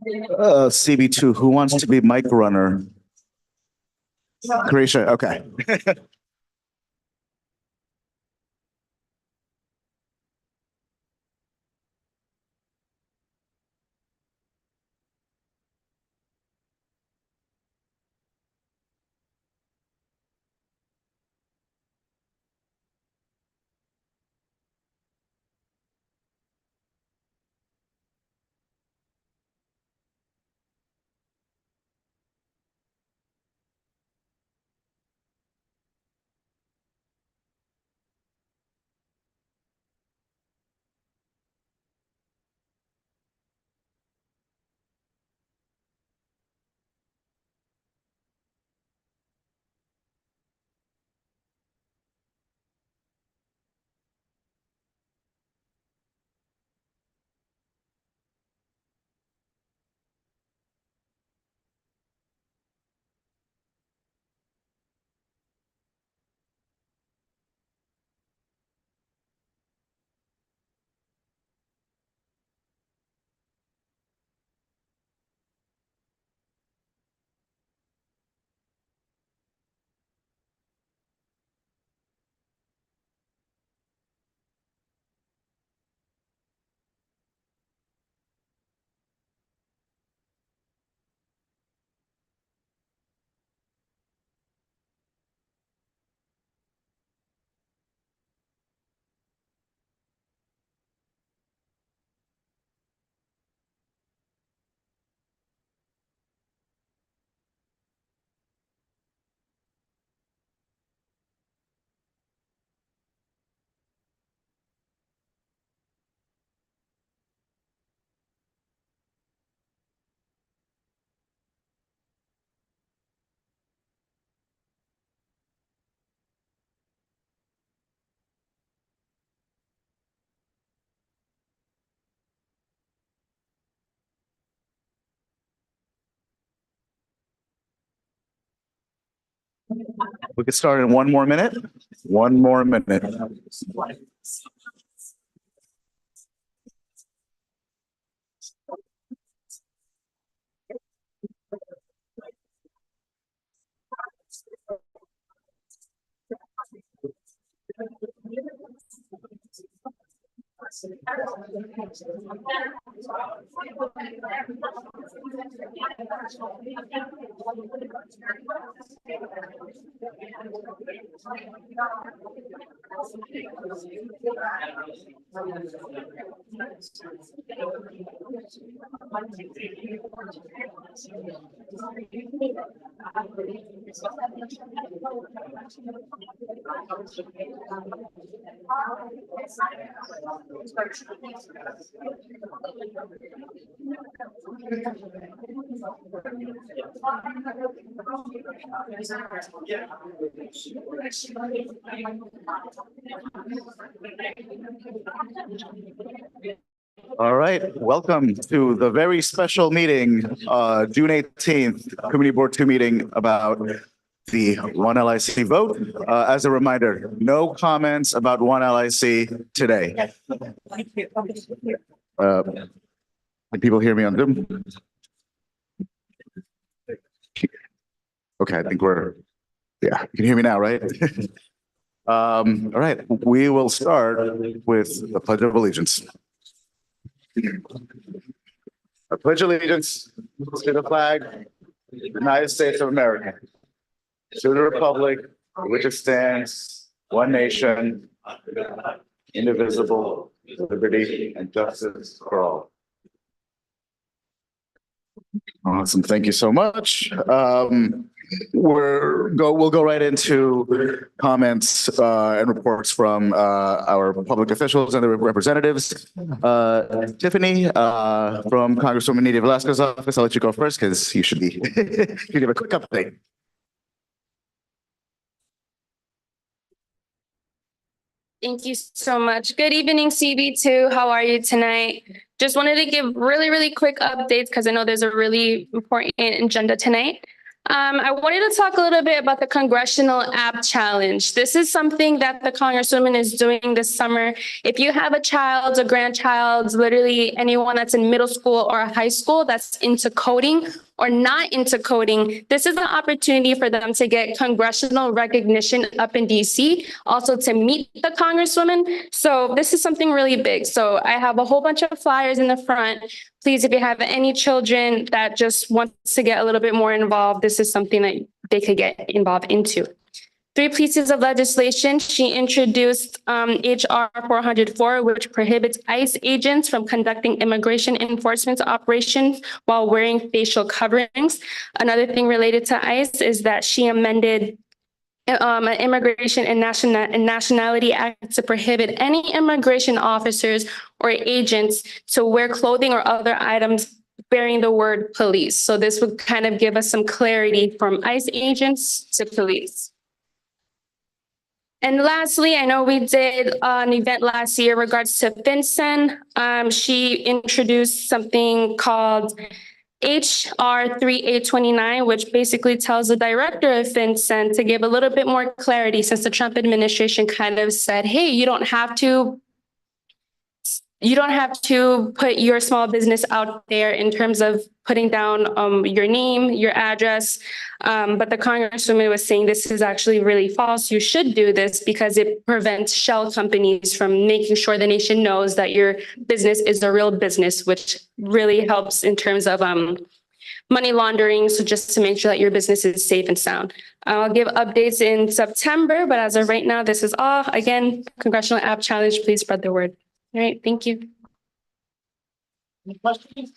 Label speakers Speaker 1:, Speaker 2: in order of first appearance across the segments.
Speaker 1: CB2, who wants to be mic runner? Carisha, okay. We could start in 1 more minute. 1 more minute. All right, welcome to the very special meeting, June 18th, Community Board 2 meeting about the One LIC vote. As a reminder, no comments about One LIC today. Can people hear me on Zoom? Okay, I think yeah, you can hear me now, right? All right, we will start with the Pledge of Allegiance. I pledge allegiance to the flag of the United States of America, to the republic for which it stands, one nation, indivisible, with liberty and justice for all. Awesome, thank you so much. We'll go right into comments and reports from our public officials and the representatives. Tiffany from Congresswoman Nydia Velasquez's office, I'll let you go first because you should be you give a quick update.
Speaker 2: Thank you so much. Good evening, CB2. How are you tonight? Just wanted to give really quick updates because I know there's a really important agenda tonight. I wanted to talk a little bit about the Congressional App Challenge. This is something that the Congresswoman is doing this summer. If you have a child, a grandchild, literally anyone that's in middle school or high school that's into coding or not into coding, this is an opportunity for them to get congressional recognition up in DC, also to meet the Congresswoman. So this is something really big. So I have a whole bunch of flyers in the front. Please, if you have any children that just wants to get a little bit more involved, this is something that they could get involved into. 3 pieces of legislation. She introduced HR 404, which prohibits ICE agents from conducting immigration enforcement operations while wearing facial coverings. Another thing related to ICE is that she amended an Immigration and Nationality Act to prohibit any immigration officers or agents to wear clothing or other items bearing the word police. So this would kind of give us some clarity from ICE agents to police. And lastly, I know we did an event last year in regards to FinCEN. She introduced something called HR 3829, which basically tells the director of FinCEN to give a little bit more clarity, since the Trump administration kind of said, hey, you don't have to put your small business out there in terms of putting down your name, your address. But the Congresswoman was saying this is actually really false. You should do this because it prevents shell companies from making sure the nation knows that your business is a real business, which really helps in terms of money laundering. So just to make sure that your business is safe and sound. I'll give updates in September, but as of right now, this is all. Again, Congressional App Challenge, please spread the word. All right, thank you.
Speaker 1: Any questions?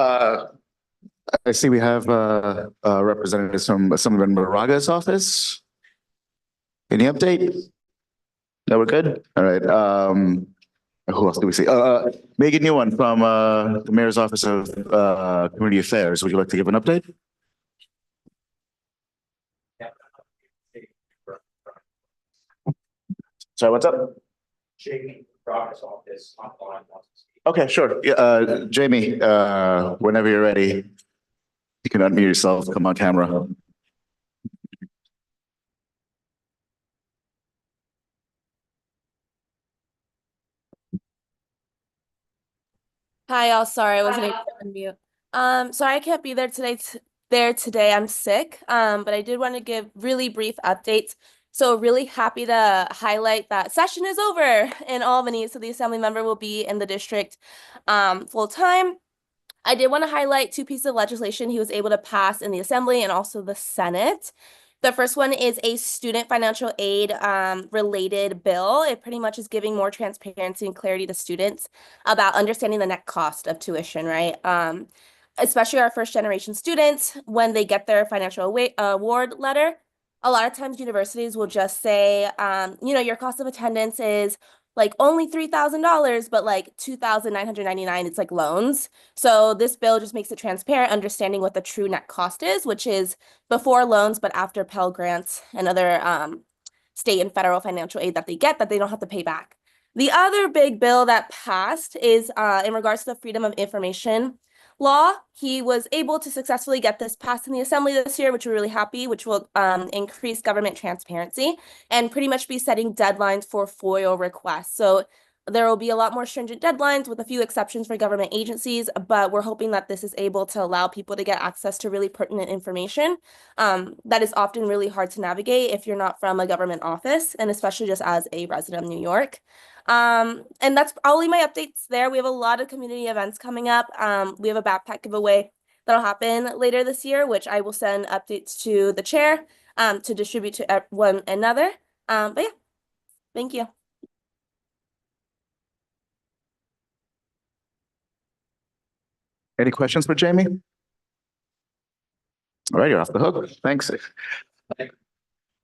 Speaker 1: I see we have representatives from Assemblyman Moraga's office. Any update? No, we're good? All right. Who else do we see? Megan Newan from the Mayor's Office of Community Affairs. Would you like to give an update? Sorry, what's up?
Speaker 3: Jamie, progress office online.
Speaker 1: Okay, sure. Yeah, Jamie, whenever you're ready, you can unmute yourself, come on camera.
Speaker 4: Hi, all. Sorry, I wasn't able to unmute. Sorry I can't be there today. I'm sick. But I did want to give really brief updates. So really happy to highlight that session is over in Albany. So the assembly member will be in the district full time. I did want to highlight 2 pieces of legislation he was able to pass in the assembly and also the Senate. The first one is a student financial aid related bill. It pretty much is giving more transparency and clarity to students about understanding the net cost of tuition, right? Especially our first generation students, when they get their financial award letter, a lot of times universities will just say, your cost of attendance is like only $3,000, but like $2,999, it's like loans. So this bill just makes it transparent, understanding what the true net cost is, which is before loans, but after Pell Grants and other state and federal financial aid that they get that they don't have to pay back. The other big bill that passed is in regards to the Freedom of Information law. He was able to successfully get this passed in the assembly this year, which we're really happy, which will increase government transparency and pretty much be setting deadlines for FOIA requests. So there will be a lot more stringent deadlines with a few exceptions for government agencies, but we're hoping that this is able to allow people to get access to really pertinent information that is often really hard to navigate if you're not from a government office, and especially just as a resident of New York. And that's probably my updates there. We have a lot of community events coming up. We have a backpack giveaway that'll happen later this year, which I will send updates to the chair to distribute to one another. But yeah, thank you.
Speaker 1: Any questions for Jamie? All right, you're off the hook. Thanks.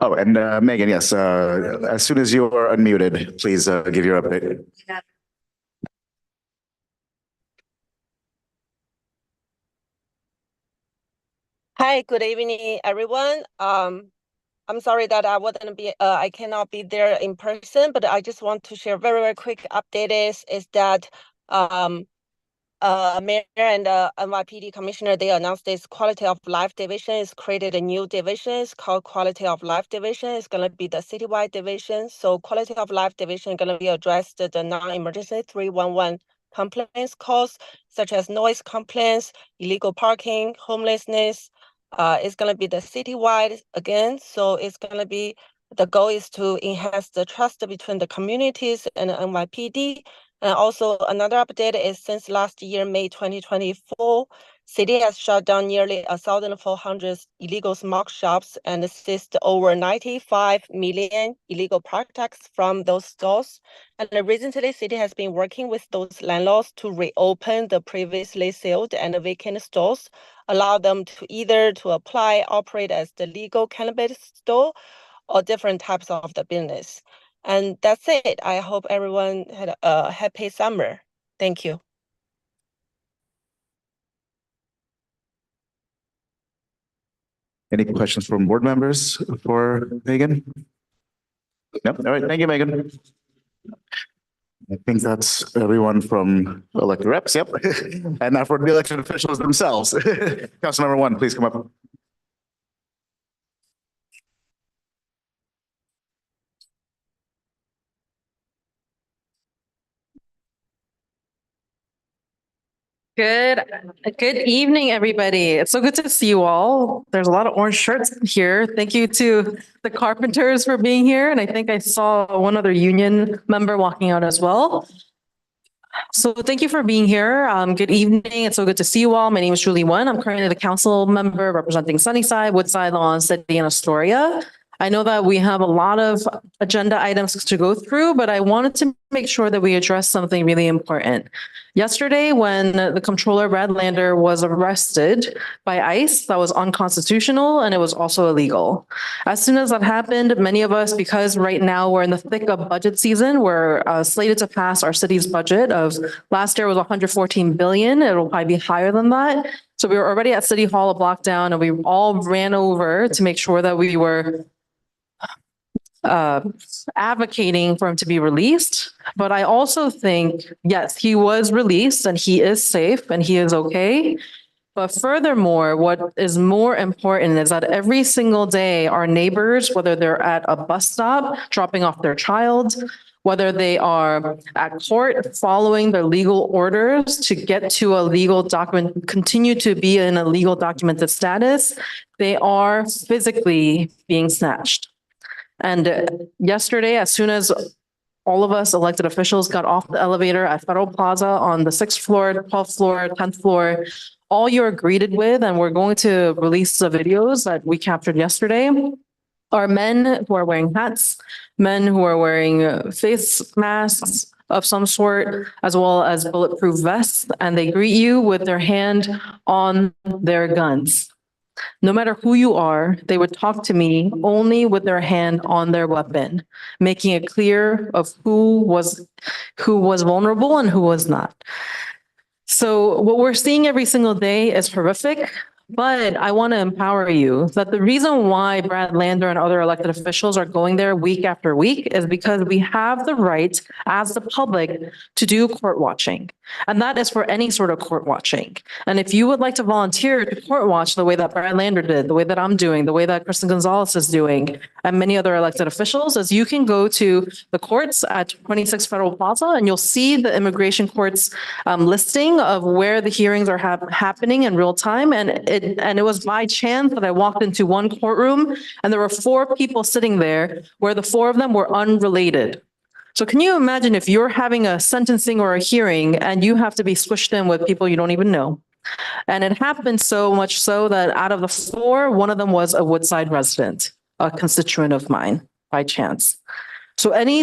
Speaker 1: Oh, and Megan, yes, as soon as you are unmuted, please give your update.
Speaker 5: Hi, good evening, everyone. I'm sorry that I cannot be there in person, but I just want to share very quick update is that Mayor and NYPD Commissioner, they announced this Quality of Life Division is created a new division. It's called Quality of Life Division. It's going to be the citywide division. So Quality of Life Division is going to be addressed the non-emergency 311 complaints calls, such as noise complaints, illegal parking, homelessness. It's going to be the citywide again. So it's going to be, the goal is to enhance the trust between the communities and NYPD. And also another update is since last year, May 2024, city has shut down nearly 1,400 illegal smoke shops and seized over 95 million illegal product tax from those stores. And recently, city has been working with those landlords to reopen the previously sealed and vacant stores, allow them to either to apply, operate as the legal cannabis store or different types of the business. And that's it. I hope everyone had a happy summer. Thank you.
Speaker 1: Any questions from board members for Megan? No, all right, thank you, Megan. I think that's everyone from elected reps, yep. And now for the elected officials themselves. Councilmember 1, please come up.
Speaker 6: Good evening, everybody. It's so good to see you all. There's a lot of orange shirts here. Thank you to the carpenters for being here. And I think I saw one other union member walking out as well. So thank you for being here. Good evening. It's so good to see you all. My name is Julie Wen. I'm currently the council member representing Sunnyside, Woodside, Lawn City, and Astoria. I know that we have a lot of agenda items to go through, but I wanted to make sure that we address something really important. Yesterday, when the Comptroller Brad Lander was arrested by ICE, that was unconstitutional and it was also illegal. As soon as that happened, many of us, because right now we're in the thick of budget season, we're slated to pass our city's budget of last year was 114 billion. It'll probably be higher than that. So we were already at City Hall, a block down, and we all ran over to make sure that we were advocating for him to be released. But I also think, yes, he was released and he is safe and he is okay. But furthermore, what is more important is that every single day, our neighbors, whether they're at a bus stop dropping off their child, whether they are at court following their legal orders to get to a legal document, continue to be in a legal documented status, they are physically being snatched. And yesterday, as soon as all of us elected officials got off the elevator at Federal Plaza on the 6th floor, 12th floor, 10th floor, all you're greeted with, and we're going to release the videos that we captured yesterday, are men who are wearing hats, men who are wearing face masks of some sort, as well as bulletproof vests, and they greet you with their hand on their guns. No matter who you are, they would talk to me only with their hand on their weapon, making it clear of who was vulnerable and who was not. So what we're seeing every single day is horrific. But I want to empower you that the reason why Brad Lander and other elected officials are going there week after week is because we have the right as the public to do court watching. And that is for any sort of court watching. And if you would like to volunteer to court watch the way that Brad Lander did, the way that I'm doing, the way that Kristen Gonzalez is doing, and many other elected officials, is you can go to the courts at 26 Federal Plaza and you'll see the immigration courts listing of where the hearings are happening in real time. And it was by chance that I walked into one courtroom and there were 4 people sitting there where the 4 of them were unrelated. So can you imagine if you're having a sentencing or a hearing and you have to be squished in with people you don't even know? And it happened so much so that out of the 4, one of them was a Woodside resident, a constituent of mine by chance. So any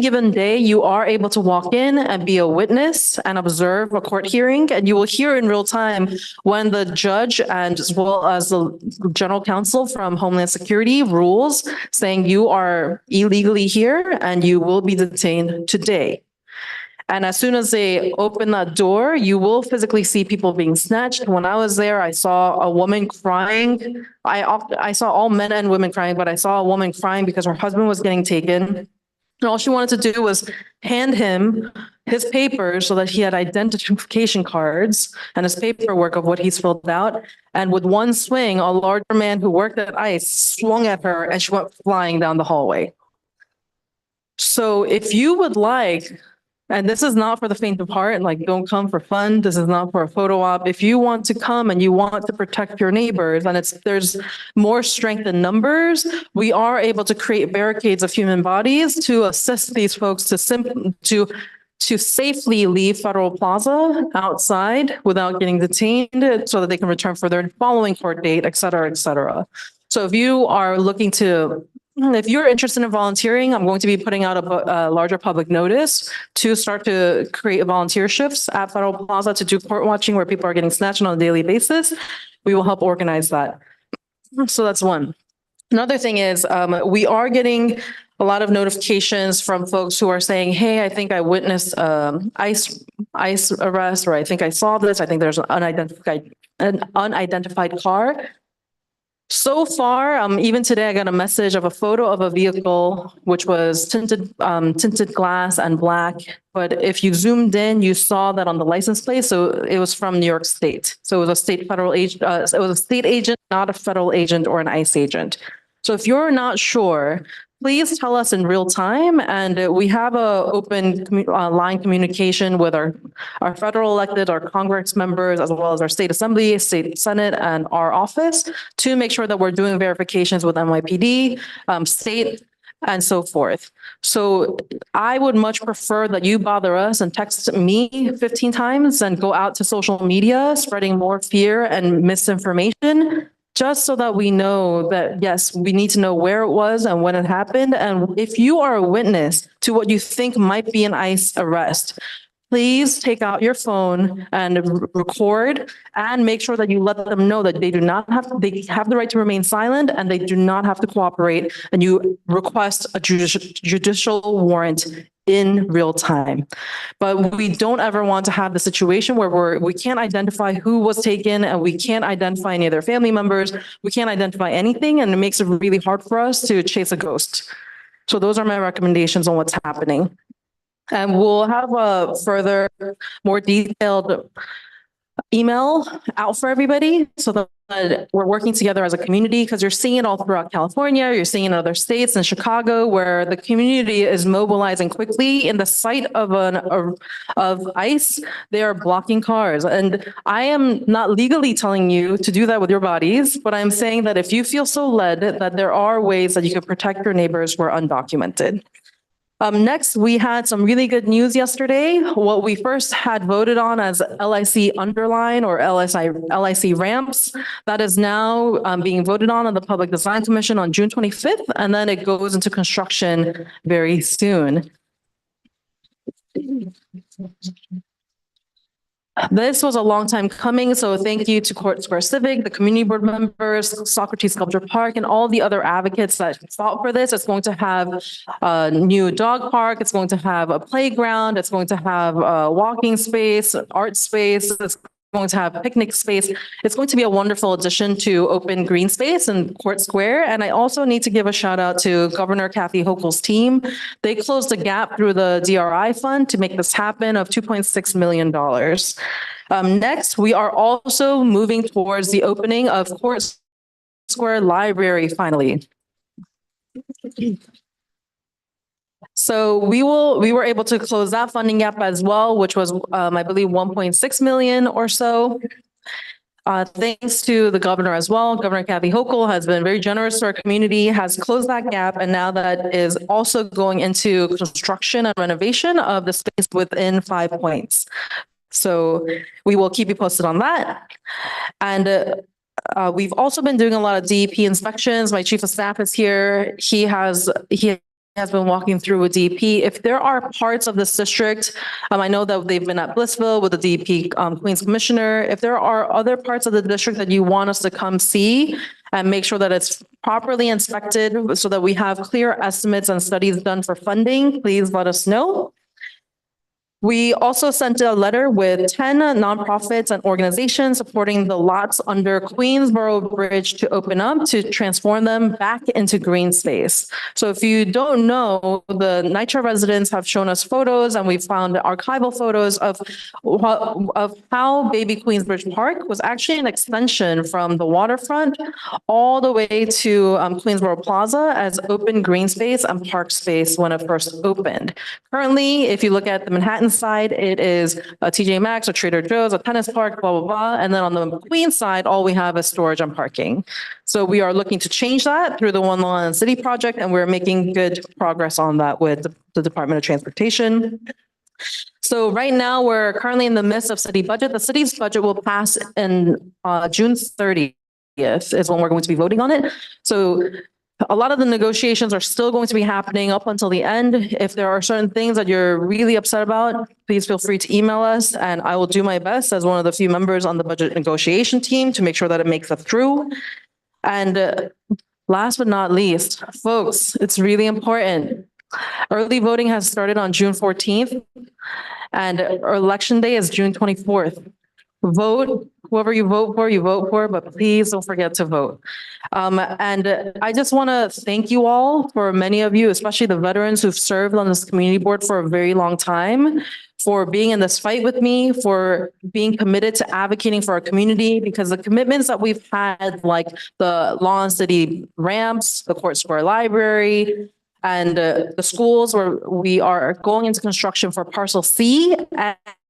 Speaker 6: given day, you are able to walk in and be a witness and observe a court hearing, and you will hear in real time when the judge and as well as the general counsel from Homeland Security rules saying you are illegally here and you will be detained today. And as soon as they open that door, you will physically see people being snatched. When I was there, I saw a woman crying. I saw all men and women crying, but I saw a woman crying because her husband was getting taken. And all she wanted to do was hand him his papers so that he had identification cards and his paperwork of what he's filled out. And with one swing, a larger man who worked at ICE swung at her and she went flying down the hallway. So if you would like, and this is not for the faint of heart, like don't come for fun. This is not for a photo op. If you want to come and you want to protect your neighbors and there's more strength in numbers, we are able to create barricades of human bodies to assist these folks to safely leave Federal Plaza outside without getting detained so that they can return for their following court date, et cetera, et cetera. So if you are looking to if you're interested in volunteering, I'm going to be putting out a larger public notice to start to create volunteer shifts at Federal Plaza to do court watching where people are getting snatched on a daily basis. We will help organize that. So that's one. Another thing is we are getting a lot of notifications from folks who are saying, hey, I think I witnessed ICE arrest, or I think I saw this. I think there's an unidentified car. So far, even today, I got a message of a photo of a vehicle which was tinted glass and black. But if you zoomed in, you saw that on the license plate. So it was from New York State. So it was a state federal agent. It was a state agent, not a federal agent or an ICE agent. So if you're not sure, please tell us in real time. And we have a open line communication with our federal elected, our Congress members, as well as our state assembly, state senate, and our office to make sure that we're doing verifications with NYPD, state, and so forth. So I would much prefer that you bother us and text me 15 times and go out to social media, spreading more fear and misinformation, just so that we know that, yes, we need to know where it was and when it happened. And if you are a witness to what you think might be an ICE arrest, please take out your phone and record and make sure that you let them know that they have the right to remain silent and they do not have to cooperate, and you request a judicial warrant in real time. But we don't ever want to have the situation where we can't identify who was taken and we can't identify any of their family members. We can't identify anything, and it makes it really hard for us to chase a ghost. So those are my recommendations on what's happening. And we'll have a further, more detailed email out for everybody so that we're working together as a community, because you're seeing it all throughout California. You're seeing it in other states, in Chicago, where the community is mobilizing quickly. In the sight of ICE, they are blocking cars. And I am not legally telling you to do that with your bodies, but I'm saying that if you feel so led, that there are ways that you can protect your neighbors who are undocumented. Next, we had some really good news yesterday. What we first had voted on as LIC underline or LIC ramps, that is now being voted on the Public Design Commission on June 25th, and then it goes into construction very soon. This was a long time coming, so thank you to Court Square Civic, the community board members, Socrates Sculpture Park, and all the other advocates that fought for this. It's going to have a new dog park. It's going to have a playground. It's going to have a walking space, art space. It's going to have a picnic space. It's going to be a wonderful addition to open green space in Court Square. And I also need to give a shout out to Governor Kathy Hochul's team. They closed a gap through the DRI fund to make this happen of $2.6 million. Next, we are also moving towards the opening of Court Square Library finally. So we were able to close that funding gap as well, which was, I believe, 1.6 million or so. Thanks to the governor as well. Governor Kathy Hochul has been very generous to our community, has closed that gap, and now that is also going into construction and renovation of the space within 5 Points. So we will keep you posted on that. And we've also been doing a lot of DEP inspections. My chief of staff is here. He has been walking through with DEP. If there are parts of this district, I know that they've been at Blissville with the DEP Queens Commissioner. If there are other parts of the district that you want us to come see and make sure that it's properly inspected so that we have clear estimates and studies done for funding, please let us know. We also sent a letter with 10 nonprofits and organizations supporting the lots under Queensboro Bridge to open up to transform them back into green space. So if you don't know, the NYCHA residents have shown us photos and we found archival photos of how Baby Queensbridge Park was actually an extension from the waterfront all the way to Queensboro Plaza as open green space and park space when it first opened. Currently, if you look at the Manhattan side, it is a TJ Maxx, a Trader Joe's, a tennis park, blah, blah, blah. And then on the Queens side, all we have is storage and parking. So we are looking to change that through the One Long Island City project, and we're making good progress on that with the Department of Transportation. So right now, we're currently in the midst of city budget. The city's budget will pass in June 30th is when we're going to be voting on it. So a lot of the negotiations are still going to be happening up until the end. If there are certain things that you're really upset about, please feel free to email us, and I will do my best as one of the few members on the budget negotiation team to make sure that it makes it through. And last but not least, folks, it's really important. Early voting has started on June 14th, and our election day is June 24th. Vote, whoever you vote for, but please don't forget to vote. And I just want to thank you all, for many of you, especially the veterans who've served on this community board for a very long time, for being in this fight with me, for being committed to advocating for our community, because the commitments that we've had, like the Long Island City ramps, the Court Square Library, and the schools where we are going into construction for Parcel C,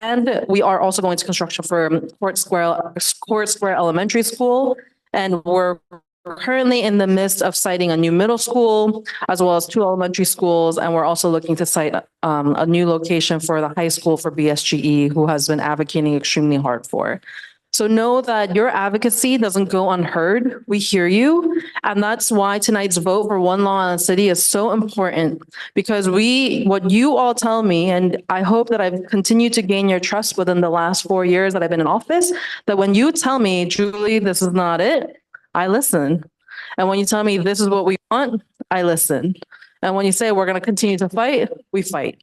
Speaker 6: and we are also going to construction for Court Square Elementary School. And we're currently in the midst of siting a new middle school, as well as 2 elementary schools. And we're also looking to site a new location for the high school for BSGE, who has been advocating extremely hard for. So know that your advocacy doesn't go unheard. We hear you. And that's why tonight's vote for One Long Island City is so important, because what you all tell me, and I hope that I've continued to gain your trust within the last 4 years that I've been in office, that when you tell me, Julie, this is not it, I listen. And when you tell me this is what we want, I listen. And when you say we're going to continue to fight, we fight.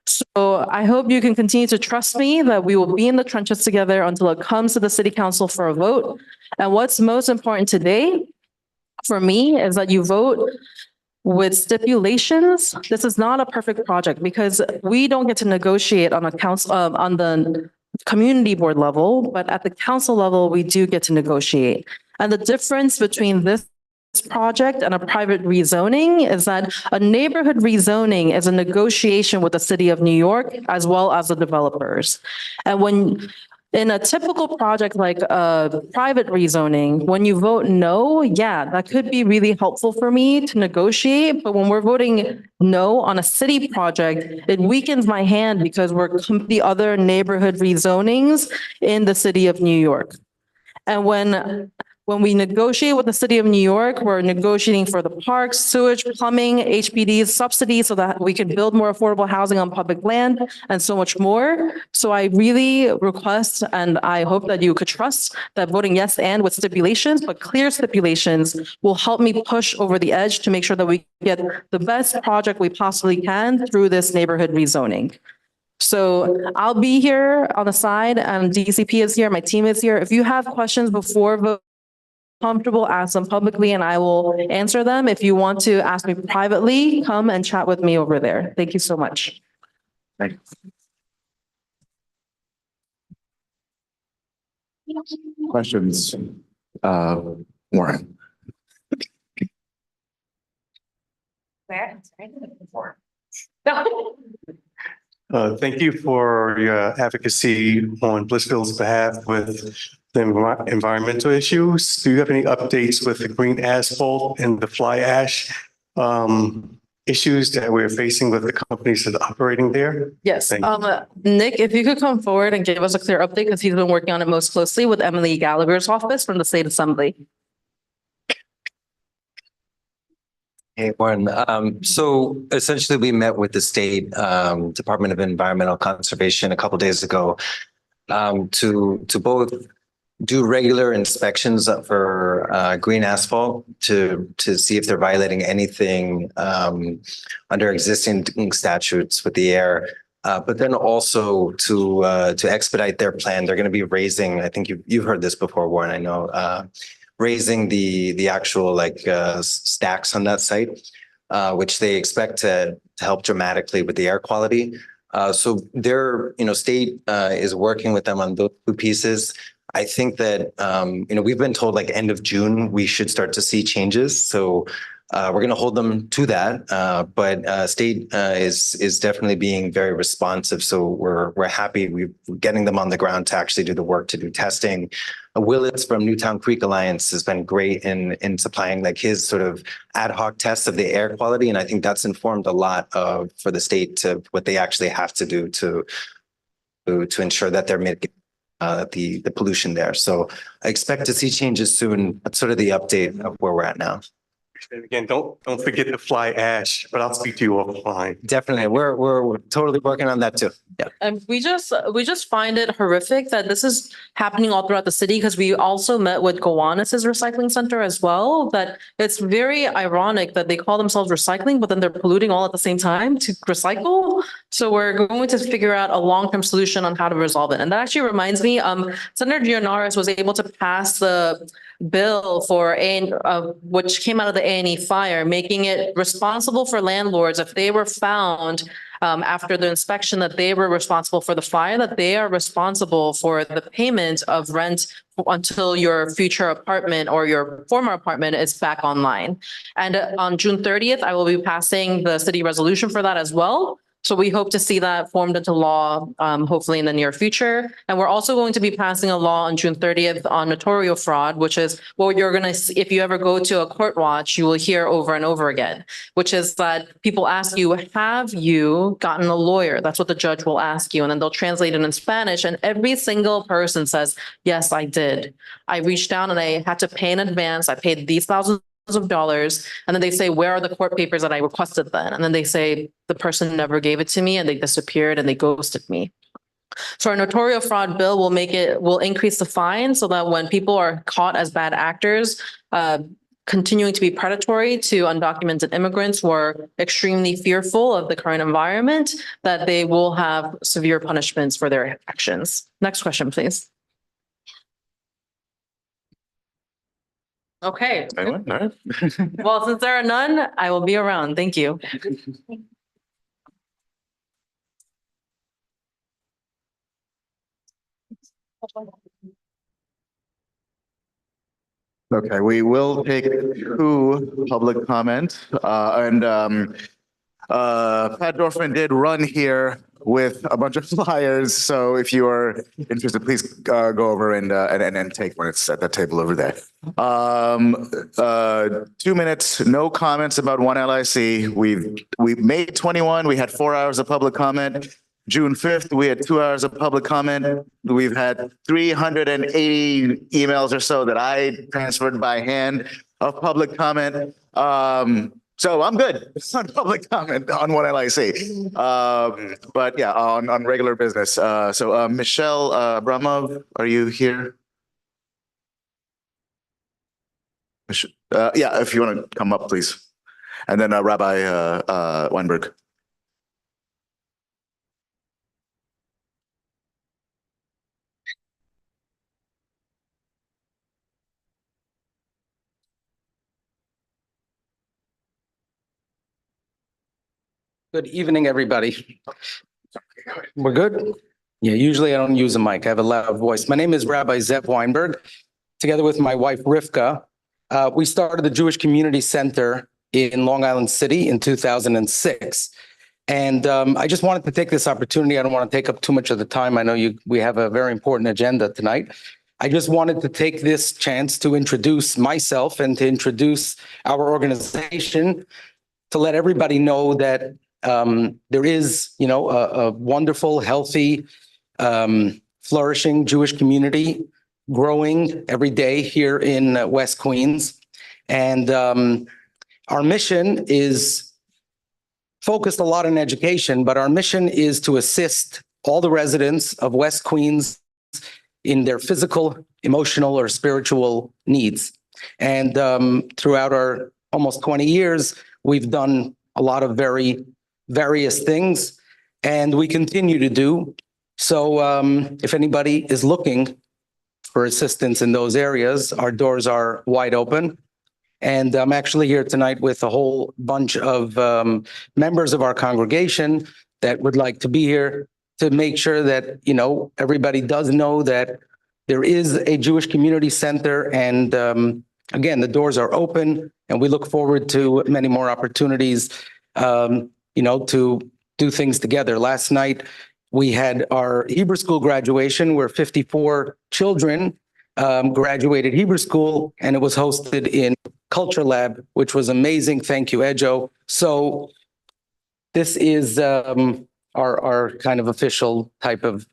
Speaker 6: So I hope you can continue to trust me that we will be in the trenches together until it comes to the city council for a vote. And what's most important today for me is that you vote with stipulations. This is not a perfect project because we don't get to negotiate on a council, on the community board level, but at the council level, we do get to negotiate. And the difference between this project and a private rezoning is that a neighborhood rezoning is a negotiation with the city of New York as well as the developers. And when in a typical project like a private rezoning, when you vote no, yeah, that could be really helpful for me to negotiate. But when we're voting no on a city project, it weakens my hand because we're the other neighborhood rezonings in the city of New York. And when we negotiate with the city of New York, we're negotiating for the parks, sewage, plumbing, HPDs, subsidies so that we can build more affordable housing on public land and so much more. So I really request, and I hope that you could trust that voting yes and with stipulations, but clear stipulations will help me push over the edge to make sure that we get the best project we possibly can through this neighborhood rezoning. So I'll be here on the side and DCP is here, my team is here. If you have questions before vote, comfortable, ask them publicly and I will answer them. If you want to ask me privately, come and chat with me over there. Thank you so much.
Speaker 1: Thank you. Questions? Warren.
Speaker 2: Where?
Speaker 7: Thank you for your advocacy on Blissfield's behalf with the environmental issues. Do you have any updates with the green asphalt and the fly ash issues that we're facing with the companies that are operating there?
Speaker 6: Yes,
Speaker 7: Thank
Speaker 6: Nick, if you could come forward and give us a clear update because he's been working on it most closely with Emily Gallagher's office from the State Assembly.
Speaker 8: Hey, Warren. So essentially we met with the state Department of Environmental Conservation a couple of days ago to both do regular inspections for green asphalt to see if they're violating anything under existing statutes with the air. But then also to expedite their plan, they're going to be raising, I think you've heard this before, Warren, I know, raising the actual stacks on that site, which they expect to help dramatically with the air quality. So their, state is working with them on those two pieces. I think that, we've been told like end of June, we should start to see changes. So we're going to hold them to that. But state is definitely being very responsive. So we're happy we're getting them on the ground to actually do the work, to do testing. Willits from Newtown Creek Alliance has been great in supplying like his sort of ad hoc tests of the air quality. And I think that's informed a lot for the state to what they actually have to do to ensure that they're mitigating the pollution there. So I expect to see changes soon. That's sort of the update of where we're at now.
Speaker 7: And again, don't forget the fly ash, but I'll speak to you offline.
Speaker 8: Definitely. We're totally working on that too. Yeah.
Speaker 6: And we just find it horrific that this is happening all throughout the city, because we also met with Gowanus's recycling center as well. That it's very ironic that they call themselves recycling, but then they're polluting all at the same time to recycle. So we're going to figure out a long-term solution on how to resolve it. And that actually reminds me, Senator Gianaris was able to pass the bill for which came out of the A&E fire, making it responsible for landlords if they were found after the inspection that they were responsible for the fire, that they are responsible for the payment of rent until your future apartment or your former apartment is back online. And on June 30th, I will be passing the city resolution for that as well. So we hope to see that formed into law, hopefully in the near future. And we're also going to be passing a law on June 30th on notarial fraud, which is what you're going to see if you ever go to a court watch, you will hear over and over again, which is that people ask you, have you gotten a lawyer? That's what the judge will ask you. And then they'll translate it in Spanish. And every single person says, yes, I did. I reached down and I had to pay in advance. I paid these thousands of dollars. And then they say, where are the court papers that I requested then? And then they say, the person never gave it to me and they disappeared and they ghosted me. So our notarial fraud bill will increase the fine so that when people are caught as bad actors, continuing to be predatory to undocumented immigrants who are extremely fearful of the current environment, that they will have severe punishments for their actions. Next question, please. Okay.
Speaker 1: Anyone? All right.
Speaker 6: Well, since there are none, I will be around. Thank you.
Speaker 1: Okay, we will take two public comment. Pat Dorfman did run here with a bunch of flyers. So if you are interested, please go over and take one. It's at that table over there. 2 minutes, no comments about ONLIC. We've made 21. We had 4 hours of public comment. June 5th, we had 2 hours of public comment. We've had 380 emails or so that I transferred by hand of public comment. So I'm good on public comment on ONLIC. But yeah, on regular business. So Michelle Abramov, are you here? Yeah, if you want to come up, please. And then Rabbi Weinberg.
Speaker 9: Good evening, everybody. We're good? Yeah, usually I don't use a mic. I have a loud voice. My name is Rabbi Zev Weinberg. Together with my wife, Rivka, we started the Jewish Community Center in Long Island City in 2006. And I just wanted to take this opportunity. I don't want to take up too much of the time. I know we have a very important agenda tonight. I just wanted to take this chance to introduce myself and to introduce our organization, to let everybody know that there is, a wonderful, healthy, flourishing Jewish community growing every day here in West Queens. And our mission is focused a lot on education, but our mission is to assist all the residents of West Queens in their physical, emotional, or spiritual needs. And throughout our almost 20 years, we've done a lot of very various things. and we continue to do. So if anybody is looking for assistance in those areas, our doors are wide open. And I'm actually here tonight with a whole bunch of members of our congregation that would like to be here to make sure that, you know, everybody does know that there is a Jewish community center. And again, the doors are open and we look forward to many more opportunities, you know, to do things together. Last night, we had our Hebrew school graduation where 54 children graduated Hebrew school, and it was hosted in Culture Lab, which was amazing. Thank you, Ejo. So this is our kind of official type of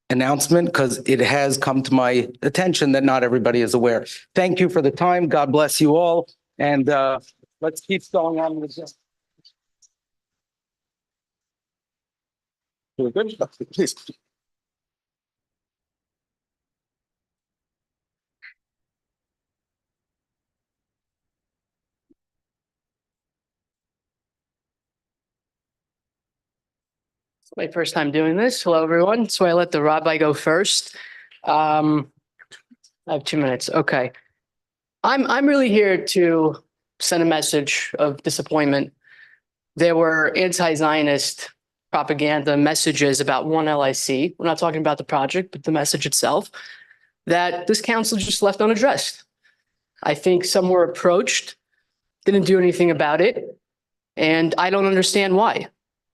Speaker 9: announcement because it has come to my attention that not everybody is aware. Thank you for the time. God bless you all. And let's keep going on with this. We're good? Please.
Speaker 10: My first time doing this. Hello, everyone. So I let the rabbi go first. I have 2 minutes. Okay. I'm really here to send a message of disappointment. There were anti-Zionist propaganda messages about ONLIC. We're not talking about the project, but the message itself that this council just left unaddressed. I think some were approached, didn't do anything about it, and I don't understand why.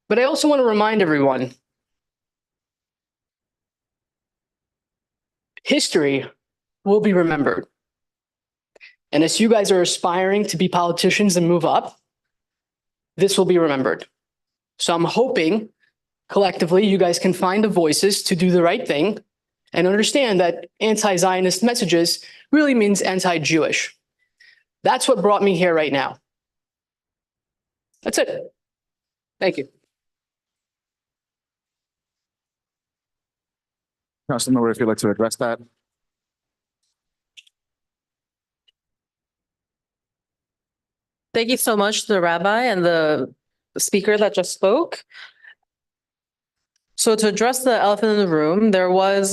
Speaker 10: But I also want to remind everyone, history will be remembered. And as you guys are aspiring to be politicians and move up, this will be remembered. So I'm hoping collectively you guys can find the voices to do the right thing and understand that anti-Zionist messages really means anti-Jewish. That's what brought me here right now. That's it. Thank you.
Speaker 1: Councilmember, if you'd like to address that.
Speaker 6: Thank you so much to the rabbi and the speaker that just spoke. So to address the elephant in the room, there was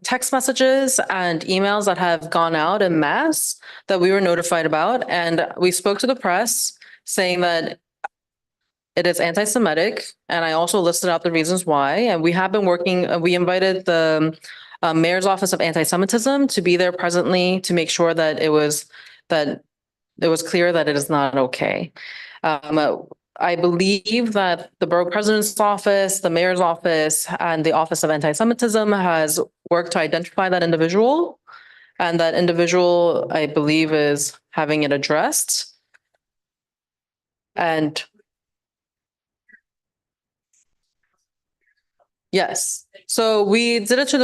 Speaker 6: text messages and emails that have gone out en masse that we were notified about. And we spoke to the press saying that it is anti-Semitic. And I also listed out the reasons why. And we have been working, we invited the Mayor's Office of Anti-Semitism to be there presently to make sure that it was clear that it is not okay. I believe that the Borough President's Office, the Mayor's Office, and the Office of Anti-Semitism has worked to identify that individual. And that individual, I believe, is having it addressed. And yes. So we sent it to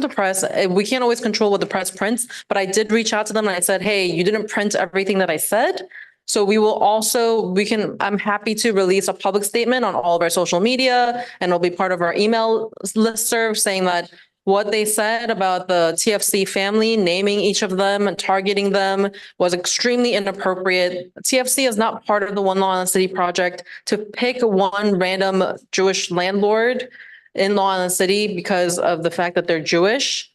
Speaker 6: the press. We can't always control what the press prints, but I did reach out to them and I said, hey, you didn't print everything that I said. So I'm happy to release a public statement on all of our social media, and it'll be part of our email listserv saying that what they said about the TFC family, naming each of them and targeting them, was extremely inappropriate. TFC is not part of the One Law Island City project. To pick one random Jewish landlord in Long Island City because of the fact that they're Jewish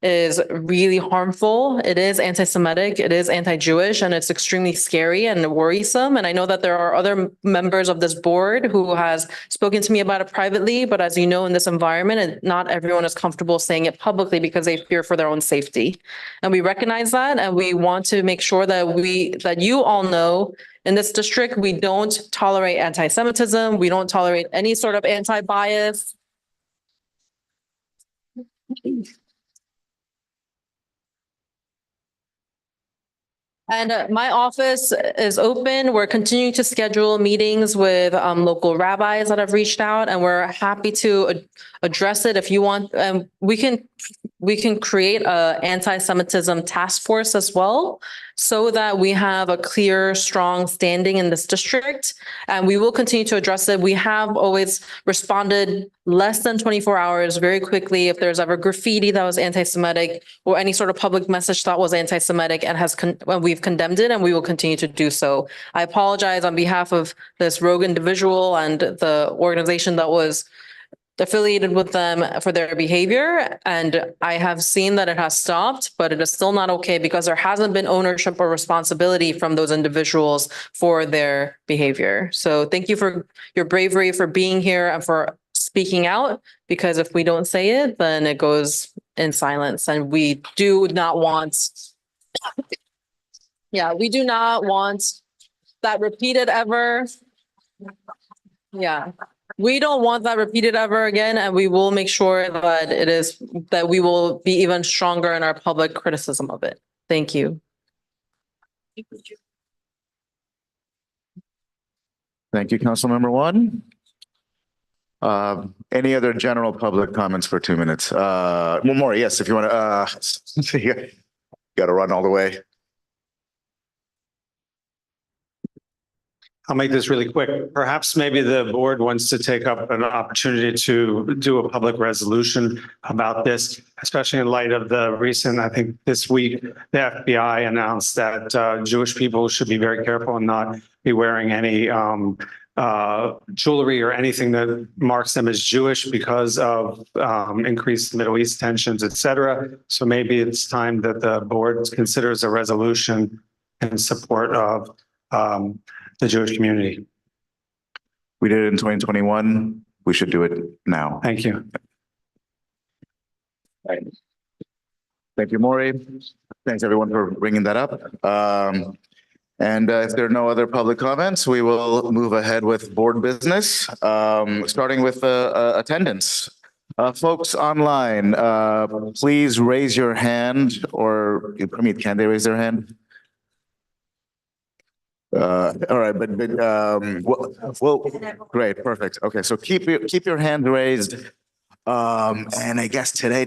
Speaker 6: is really harmful. It is anti-Semitic, it is anti-Jewish, and it's extremely scary and worrisome. And I know that there are other members of this board who has spoken to me about it privately, but as you know, in this environment, not everyone is comfortable saying it publicly because they fear for their own safety. And we recognize that, and we want to make sure that you all know in this district, we don't tolerate anti-Semitism, we don't tolerate any sort of anti-bias. And my office is open. We're continuing to schedule meetings with local rabbis that have reached out, and we're happy to address it if you want. We can we can create a anti-Semitism task force as well, so that we have a clear, strong standing in this district. And we will continue to address it. We have always responded less than 24 hours very quickly if there's ever graffiti that was anti-Semitic or any sort of public message that was anti-Semitic, and we've condemned it, and we will continue to do so. I apologize on behalf of this rogue individual and the organization that was affiliated with them for their behavior. And I have seen that it has stopped, but it is still not okay because there hasn't been ownership or responsibility from those individuals for their behavior. So thank you for your bravery, for being here, and for speaking out, because if we don't say it, then it goes in silence. And we do not want, we do not want that repeated ever. Yeah. We don't want that repeated ever again, and we will make sure that we will be even stronger in our public criticism of it. Thank you.
Speaker 1: Thank you, Councilmember One. Any other general public comments for 2 minutes? One more, yes, if you want to, you got to run all the way.
Speaker 11: I'll make this really quick. Perhaps maybe the board wants to take up an opportunity to do a public resolution about this, especially in light of the recent, I think this week, the FBI announced that Jewish people should be very careful and not be wearing any jewelry or anything that marks them as Jewish because of increased Middle East tensions, et cetera. So maybe it's time that the board considers a resolution in support of the Jewish community.
Speaker 1: We did it in 2021. We should do it now.
Speaker 11: Thank you.
Speaker 1: Right. Thank you, Maury. Thanks everyone for bringing that up. And if there are no other public comments, we will move ahead with board business, starting with attendance. Folks online, please raise your hand, or can they raise their hand? All right, but well, great, perfect. Okay, so keep your hand raised. And I guess today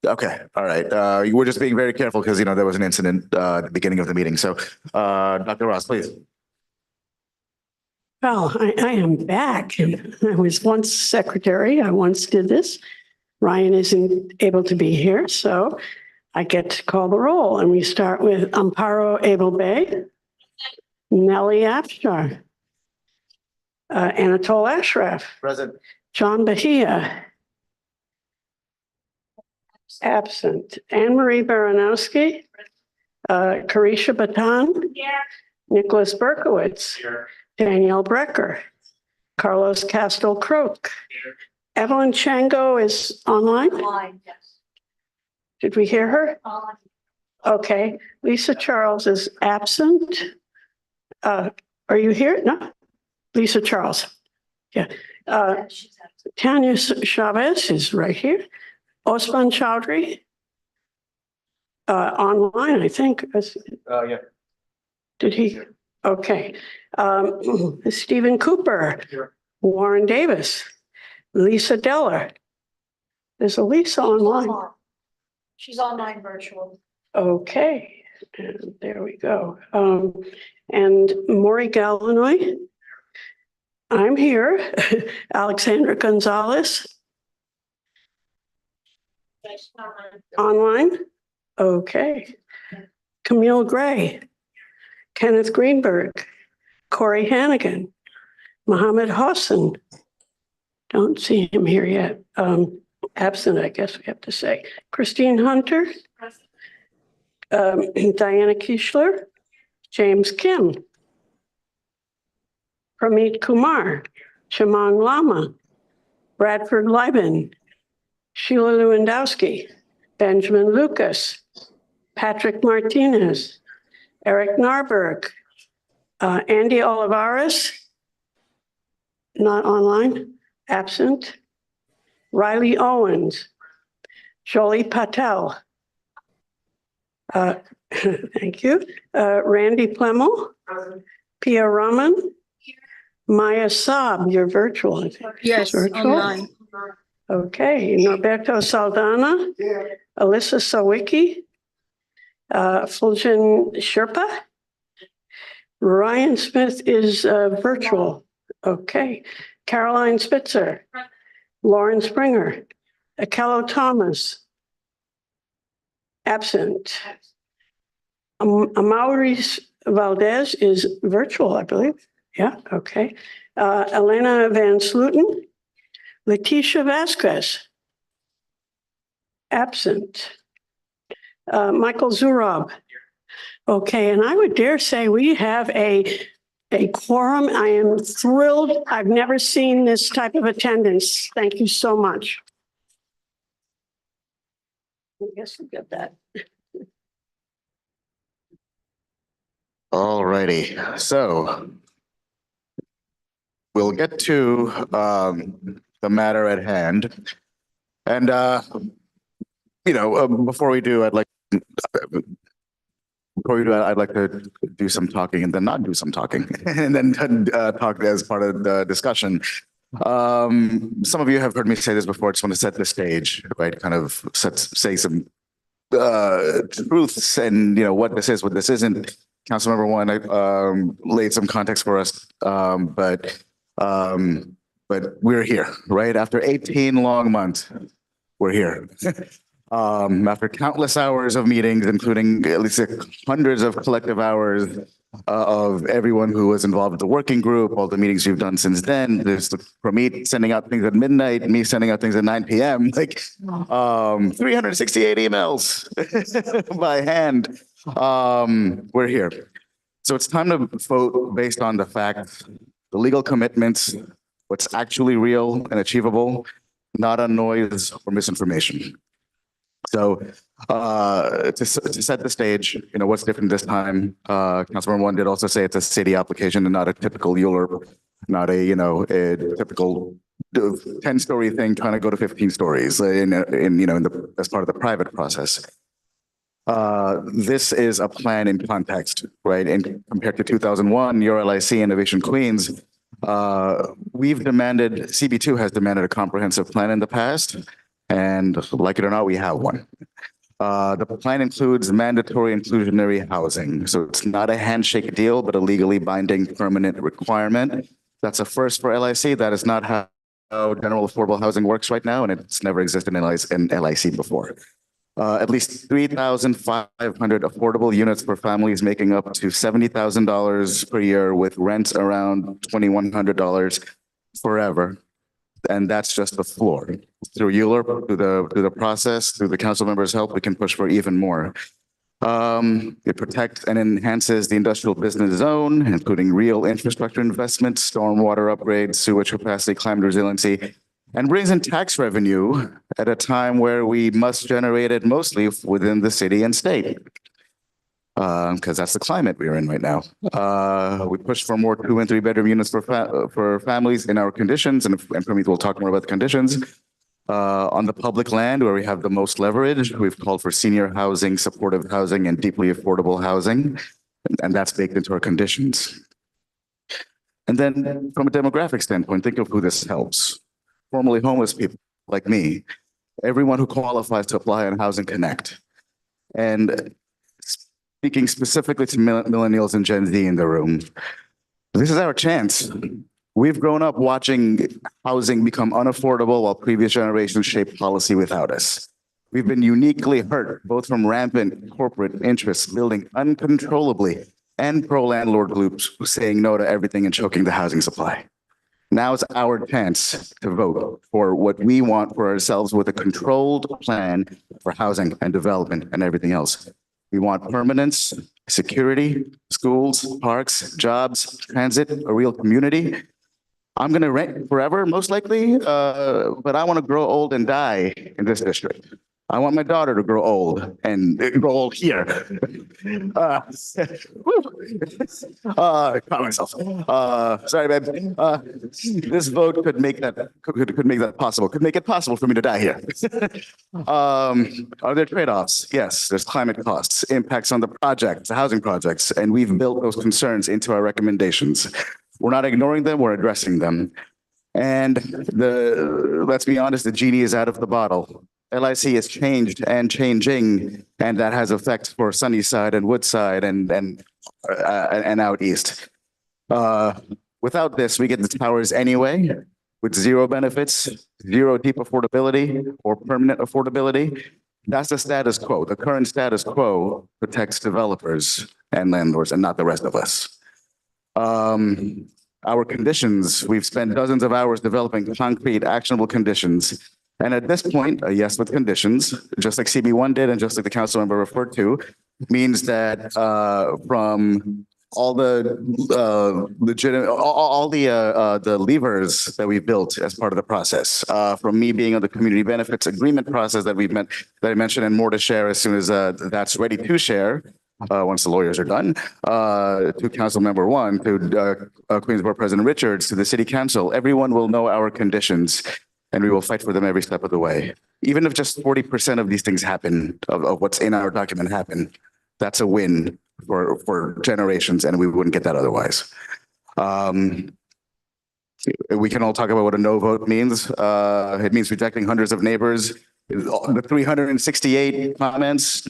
Speaker 1: okay, all right. We're just being very careful because there was an incident at the beginning of the meeting. So, Dr. Ross, please.
Speaker 12: Well, I am back. I was once secretary. I once did this. Ryan isn't able to be here, so I get to call the roll. And we start with Amparo Abel Bay, Nellie Afshar, Anatole Ashraf,
Speaker 1: Present.
Speaker 12: John Bahia, absent, Anne Marie Baranowski, Carisha Batan, Nicholas Berkowitz, Danielle Brecker, Carlos Castel Croak. Evelyn Chango is online? Yes. Did we hear her? Okay. Lisa Charles is absent. Are you here? No. Lisa Charles. Yeah. Tanya Chavez is right here. Osman Chowdhury. Online, I think.
Speaker 1: Yeah.
Speaker 12: Did he? Okay. Stephen Cooper. Here. Warren Davis. Lisa Deller. There's a Lisa online.
Speaker 13: She's online virtual.
Speaker 12: Okay. And there we go. And Maury Galvanoy. I'm here. Alexandra Gonzalez. Online. Okay. Camille Gray. Kenneth Greenberg. Corey Hannigan. Mohammed Hassan. Don't see him here yet. Absent, I guess we have to say. Christine Hunter. Diana Kieshler. James Kim. Pramit Kumar. Chemang Lama. Bradford Lieben. Sheila Lewandowski. Benjamin Lucas. Patrick Martinez. Eric Narberg. Andy Olivares. Not online. Absent. Riley Owens. Jolie Patel. Thank you. Randy Plemmel. Pia Raman. Maya Saab, you're virtual. I think.
Speaker 13: Yes,
Speaker 12: Virtual.
Speaker 13: online.
Speaker 12: Okay, Norberto Saldana. Alyssa Sawicki. Fulgen Sherpa. Ryan Smith is virtual. Okay. Caroline Spitzer. Lauren Springer. Akello Thomas. Absent. Amaury Valdez is virtual, I believe. Yeah, okay. Elena Van Sluten. Leticia Vasquez. Absent. Michael Zurab. Okay, and I would dare say we have a quorum. I am thrilled. I've never seen this type of attendance. Thank you so much. I guess we get that.
Speaker 1: All righty, so we'll get to the matter at hand. And before we do, I'd like to do some talking and then not do some talking and then talk as part of the discussion. Some of you have heard me say this before. I just want to set the stage, right? Kind of say some truths and what this is, what this isn't. Councilmember One laid some context for us, but we're here, right? After 18 long months, we're here. After countless hours of meetings, including at least hundreds of collective hours of everyone who was involved with the working group, all the meetings we've done since then. There's from me sending out things at midnight, me sending out things at 9 p.m. 368 emails by hand. We're here. So it's time to vote based on the facts, the legal commitments, what's actually real and achievable, not on noise or misinformation. So to set the stage, what's different this time? Councilmember One did also say it's a city application and not a typical ULURP, not a typical 10-story thing trying to go to 15 stories as part of the private process. This is a plan in context, right? And compared to 2001, your LIC Innovation Queens, CB2 has demanded a comprehensive plan in the past. And like it or not, we have one. The plan includes mandatory inclusionary housing. So it's not a handshake deal, but a legally binding permanent requirement. That's a first for LIC. That is not how general affordable housing works right now, and it's never existed in LIC before. At least 3,500 affordable units for families making up to $70,000 per year with rents around $2,100 forever. And that's just the floor. Through ULURP, through the process, through the council members' help, we can push for even more. It protects and enhances the industrial business zone, including real infrastructure investments, stormwater upgrades, sewage capacity, climate resiliency, and brings in tax revenue at a time where we must generate it mostly within the city and state. Because that's the climate we're in right now. We push for more 2- and 3-bedroom units for families in our conditions, and Pramit will talk more about the conditions. On the public land where we have the most leverage, we've called for senior housing, supportive housing, and deeply affordable housing, and that's baked into our conditions. And then from a demographic standpoint, think of who this helps. Formerly homeless people like me, everyone who qualifies to apply on Housing Connect. And speaking specifically to millennials and Gen Z in the room, this is our chance. We've grown up watching housing become unaffordable while previous generations shaped policy without us. We've been uniquely hurt, both from rampant corporate interests building uncontrollably and pro-landlord groups saying no to everything and choking the housing supply. Now is our chance to vote for what we want for ourselves with a controlled plan for housing and development and everything else. We want permanence, security, schools, parks, jobs, transit, a real community. I'm going to rent forever, most likely, but I want to grow old and die in this district. I want my daughter to grow old and grow old here. Caught myself. Sorry, babe. This vote could make that possible. Could make it possible for me to die here. Are there trade-offs? Yes. There's climate costs, impacts on the projects, the housing projects, and we've built those concerns into our recommendations. We're not ignoring them. We're addressing them. And let's be honest, the genie is out of the bottle. LIC has changed and changing, and that has effects for Sunnyside and Woodside and out east. Without this, we get the towers anyway, with zero benefits, zero deep affordability or permanent affordability. That's the status quo. The current status quo protects developers and landlords and not the rest of us. Our conditions, we've spent dozens of hours developing concrete, actionable conditions. And at this point, a yes with conditions, just like CB1 did and just like the council member referred to, means that from all the legitimate, all the levers that we built as part of the process, from me being on the community benefits agreement process that I mentioned, and more to share as soon as that's ready to share. Once the lawyers are done, to Council Member 1, to Queens Board President Richards, to the City Council, everyone will know our conditions and we will fight for them every step of the way. Even if just 40% of these things happen, of what's in our document happen, that's a win for generations, and we wouldn't get that otherwise. We can all talk about what a no vote means. It means rejecting hundreds of neighbors. The 368 comments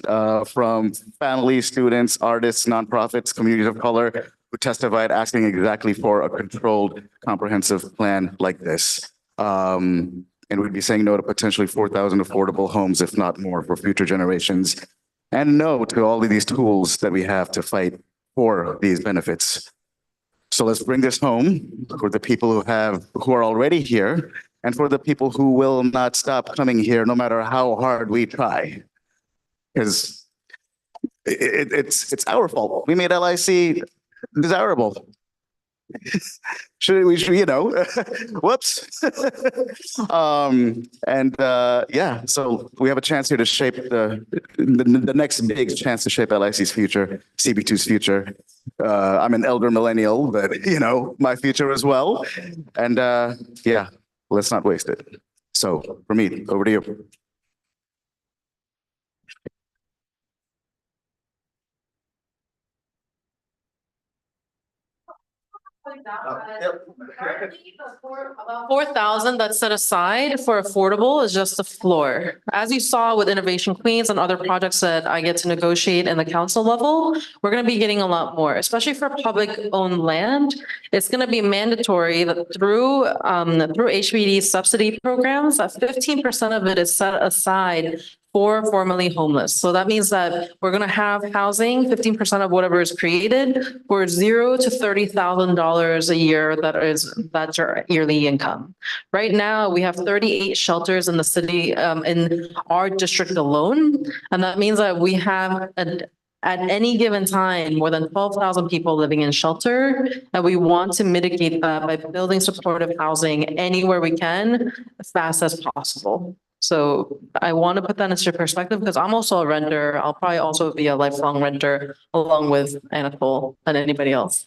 Speaker 1: from families, students, artists, nonprofits, communities of color who testified asking exactly for a controlled, comprehensive plan like this. And we'd be saying no to potentially 4,000 affordable homes, if not more, for future generations. And no to all of these tools that we have to fight for these benefits. So let's bring this home for the people who are already here, and for the people who will not stop coming here no matter how hard we try. Because it's our fault. We made LIC desirable. Whoops. Yeah, so we have a chance here to shape the next big chance to shape LIC's future, CB2's future. I'm an elder millennial, but my future as well. And yeah, let's not waste it. So for me, over to you.
Speaker 6: About 4,000 that's set aside for affordable is just the floor. As you saw with Innovation Queens and other projects that I get to negotiate in the council level, we're going to be getting a lot more, especially for public owned land. It's going to be mandatory that through HPD subsidy programs, that 15% of it is set aside for formerly homeless. So that means that we're going to have housing, 15% of whatever is created, for $0 to $30,000 a year. That's your yearly income. Right now, we have 38 shelters in the city, in our district alone. And that means that we have at any given time, more than 12,000 people living in shelter, and we want to mitigate that by building supportive housing anywhere we can, as fast as possible. So I want to put that into perspective because I'm also a renter. I'll probably also be a lifelong renter along with Anatole and anybody else.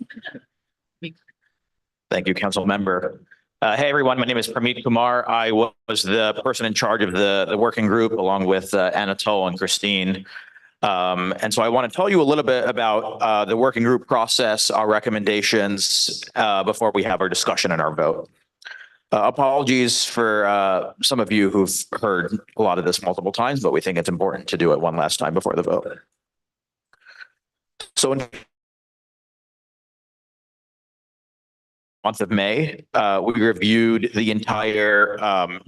Speaker 14: Thank you, Council Member. Hey, everyone. My name is Pramit Kumar. I was the person in charge of the working group along with Anatole and Christine. And so I want to tell you a little bit about the working group process, our recommendations before we have our discussion and our vote. Apologies for some of you who've heard a lot of this multiple times, but we think it's important to do it one last time before the vote. So in month of May, we reviewed the entire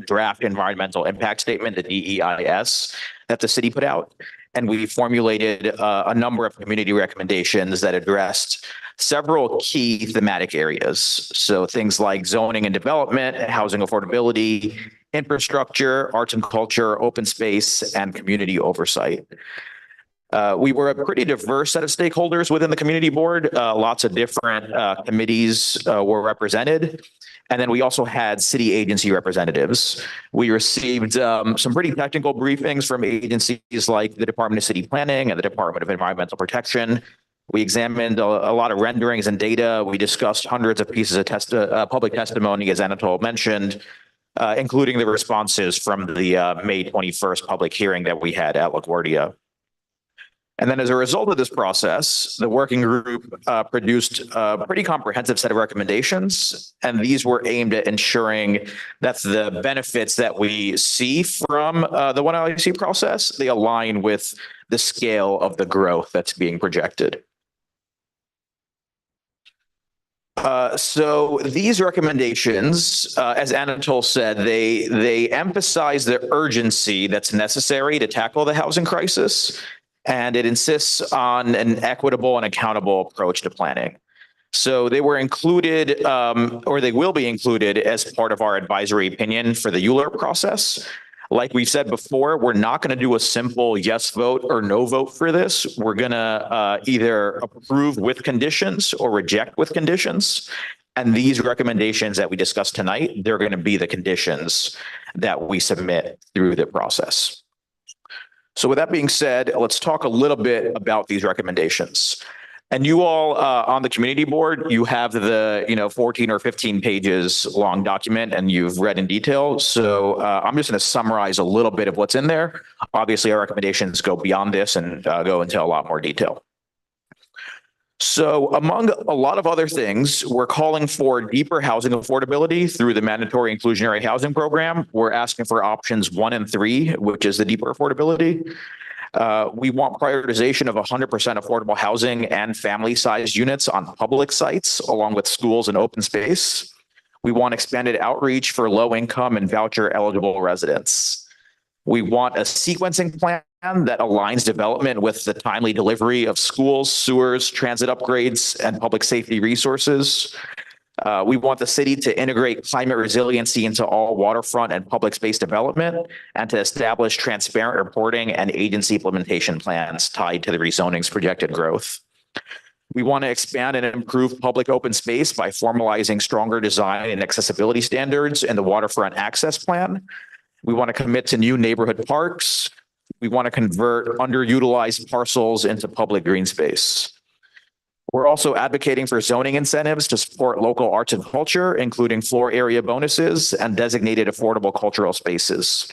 Speaker 14: draft environmental impact statement, the DEIS, that the city put out. And we formulated a number of community recommendations that addressed several key thematic areas. So things like zoning and development, housing affordability, infrastructure, arts and culture, open space, and community oversight. We were a pretty diverse set of stakeholders within the community board. Lots of different committees were represented. And then we also had city agency representatives. We received some pretty technical briefings from agencies like the Department of City Planning and the Department of Environmental Protection. We examined a lot of renderings and data. We discussed hundreds of pieces of public testimony, as Anatole mentioned, including the responses from the May 21st public hearing that we had at LaGuardia. And then as a result of this process, the working group produced a pretty comprehensive set of recommendations. And these were aimed at ensuring that the benefits that we see from the ONLIC process, they align with the scale of the growth that's being projected. So these recommendations, as Anatol said, they emphasize the urgency that's necessary to tackle the housing crisis, and it insists on an equitable and accountable approach to planning. So they were included, or they will be included as part of our advisory opinion for the ULURP process. Like we've said before, we're not going to do a simple yes vote or no vote for this. We're going to either approve with conditions or reject with conditions. And these recommendations that we discussed tonight, they're going to be the conditions that we submit through the process. So with that being said, let's talk a little bit about these recommendations. And you all on the community board, you have the 14 or 15 pages long document and you've read in detail. So I'm just going to summarize a little bit of what's in there. Obviously, our recommendations go beyond this and go into a lot more detail. So among a lot of other things, we're calling for deeper housing affordability through the mandatory inclusionary housing program. We're asking for options 1 and 3, which is the deeper affordability. We want prioritization of 100% affordable housing and family-sized units on public sites, along with schools and open space. We want expanded outreach for low-income and voucher-eligible residents. We want a sequencing plan that aligns development with the timely delivery of schools, sewers, transit upgrades, and public safety resources. We want the city to integrate climate resiliency into all waterfront and public space development and to establish transparent reporting and agency implementation plans tied to the rezoning's projected growth. We want to expand and improve public open space by formalizing stronger design and accessibility standards in the waterfront access plan. We want to commit to new neighborhood parks. We want to convert underutilized parcels into public green space. We're also advocating for zoning incentives to support local arts and culture, including floor area bonuses and designated affordable cultural spaces.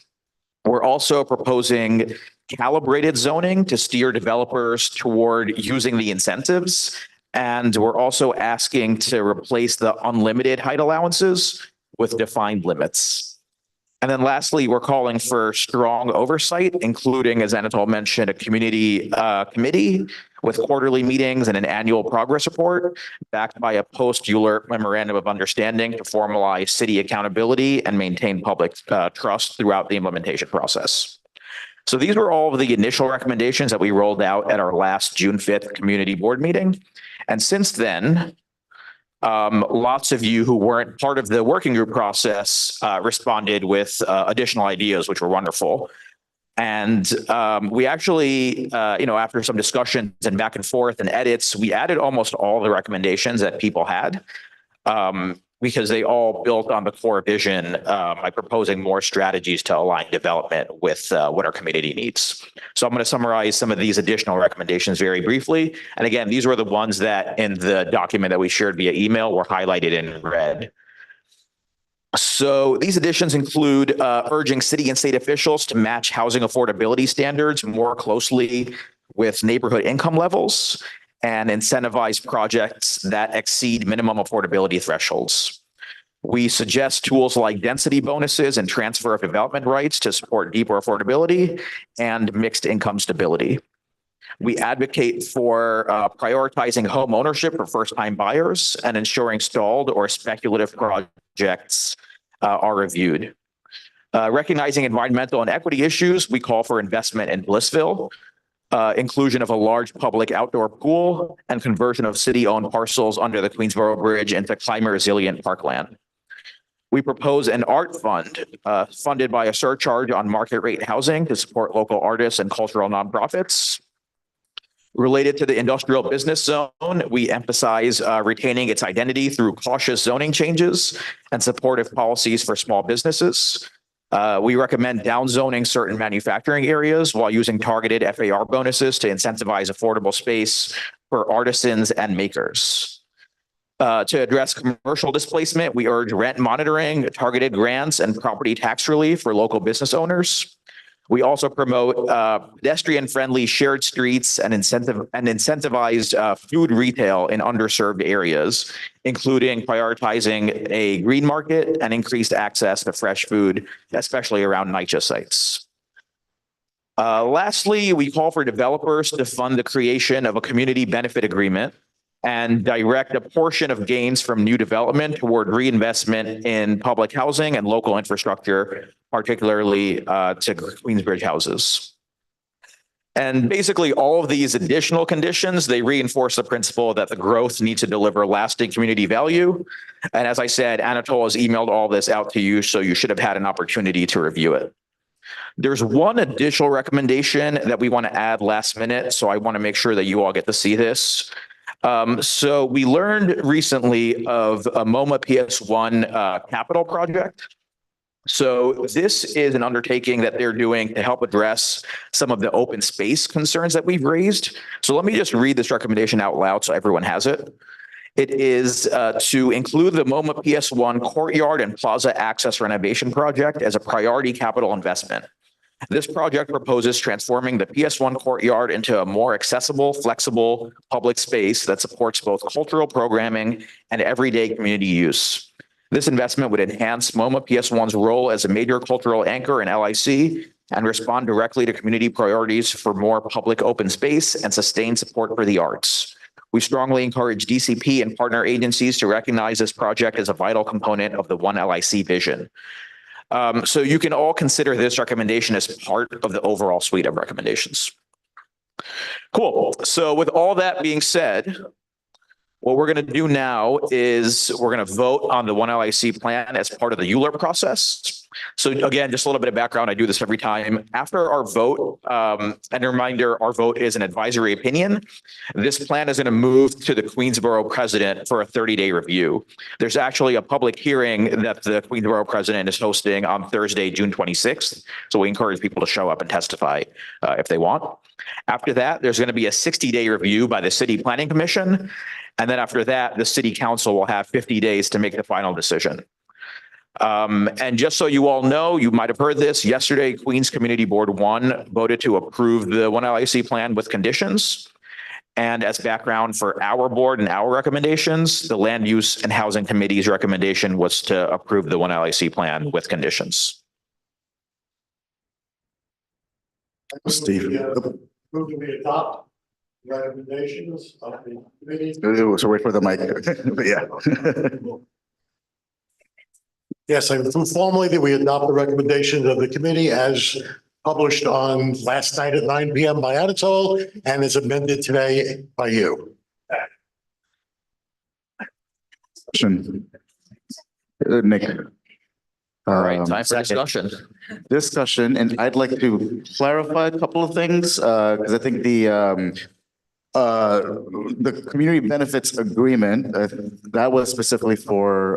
Speaker 14: We're also proposing calibrated zoning to steer developers toward using the incentives. And we're also asking to replace the unlimited height allowances with defined limits. And then lastly, we're calling for strong oversight, including, as Anatol mentioned, a community committee with quarterly meetings and an annual progress report backed by a post-ULURP memorandum of understanding to formalize city accountability and maintain public trust throughout the implementation process. So these were all of the initial recommendations that we rolled out at our last June 5th community board meeting. And since then, lots of you who weren't part of the working group process responded with additional ideas, which were wonderful. And we actually, after some discussions and back and forth and edits, we added almost all the recommendations that people had because they all built on the core vision by proposing more strategies to align development with what our community needs. So I'm going to summarize some of these additional recommendations very briefly. And again, these were the ones that in the document that we shared via email were highlighted in red. So these additions include urging city and state officials to match housing affordability standards more closely with neighborhood income levels and incentivize projects that exceed minimum affordability thresholds. We suggest tools like density bonuses and transfer of development rights to support deeper affordability and mixed income stability. We advocate for prioritizing home ownership for first-time buyers and ensuring stalled or speculative projects are reviewed. Recognizing environmental and equity issues, we call for investment in Blissville, inclusion of a large public outdoor pool, and conversion of city-owned parcels under the Queensboro Bridge into climate-resilient parkland. We propose an art fund funded by a surcharge on market rate housing to support local artists and cultural nonprofits. Related to the industrial business zone, we emphasize retaining its identity through cautious zoning changes and supportive policies for small businesses. We recommend downzoning certain manufacturing areas while using targeted FAR bonuses to incentivize affordable space for artisans and makers. To address commercial displacement, we urge rent monitoring, targeted grants, and property tax relief for local business owners. We also promote pedestrian-friendly shared streets and incentivized food retail in underserved areas, including prioritizing a green market and increased access to fresh food, especially around NYCHA sites. Lastly, we call for developers to fund the creation of a community benefit agreement and direct a portion of gains from new development toward reinvestment in public housing and local infrastructure, particularly to Queensbridge houses. And basically all of these additional conditions, they reinforce the principle that the growth needs to deliver lasting community value. And as I said, Anatole has emailed all this out to you, so you should have had an opportunity to review it. There's one additional recommendation that we want to add last minute, so I want to make sure that you all get to see this. So we learned recently of a MoMA PS1 capital project. So this is an undertaking that they're doing to help address some of the open space concerns that we've raised. So let me just read this recommendation out loud so everyone has it. It is to include the MoMA PS1 courtyard and plaza access renovation project as a priority capital investment. This project proposes transforming the PS1 courtyard into a more accessible, flexible public space that supports both cultural programming and everyday community use. This investment would enhance MoMA PS1's role as a major cultural anchor in LIC and respond directly to community priorities for more public open space and sustained support for the arts. We strongly encourage DCP and partner agencies to recognize this project as a vital component of the One LIC vision. So you can all consider this recommendation as part of the overall suite of recommendations. Cool. So with all that being said, what we're going to do now is we're going to vote on the One LIC plan as part of the ULURP process. So again, just a little bit of background. I do this every time. After our vote, and a reminder, our vote is an advisory opinion. This plan is going to move to the Queensborough president for a 30-day review. There's actually a public hearing that the Queensborough president is hosting on Thursday, June 26th. So we encourage people to show up and testify if they want. After that, there's going to be a 60-day review by the City Planning Commission. And then after that, the City Council will have 50 days to make the final decision. And just so you all know, you might have heard this, yesterday, Queens Community Board 1 voted to approve the One LIC plan with conditions. And as background for our board and our recommendations, the Land Use and Housing Committee's recommendation was to approve the One LIC plan with conditions.
Speaker 1: Steve.
Speaker 15: Move to be adopt recommendations of the committee.
Speaker 1: So wait for the mic, but yeah.
Speaker 15: Yes, I move formally that we adopt the recommendations of the committee as published on last night at 9 p.m. by Anatole and is amended today by you.
Speaker 1: Nick.
Speaker 14: All right, time for discussion.
Speaker 1: Discussion, and I'd like to clarify a couple of things, because I think the community benefits agreement, that was specifically for,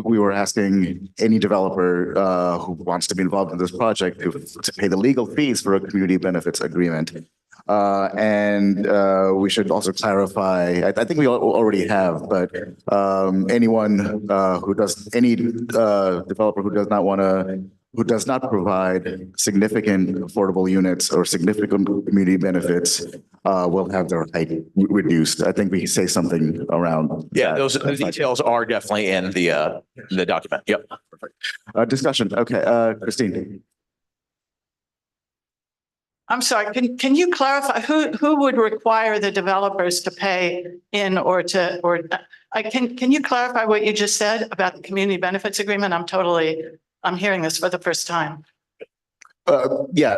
Speaker 1: we were asking any developer who wants to be involved in this project to pay the legal fees for a community benefits agreement. And we should also clarify, I think we already have, but anyone who does, any developer who does not want to, who does not provide significant affordable units or significant community benefits will have their height reduced. I think we can say something around.
Speaker 14: Yeah, those the details are definitely in the document. Yep.
Speaker 1: Perfect. Discussion. Okay, Christine.
Speaker 16: I'm sorry, can you clarify who would require the developers to pay in or can you clarify what you just said about the community benefits agreement? I'm hearing this for the first time.
Speaker 1: Yeah,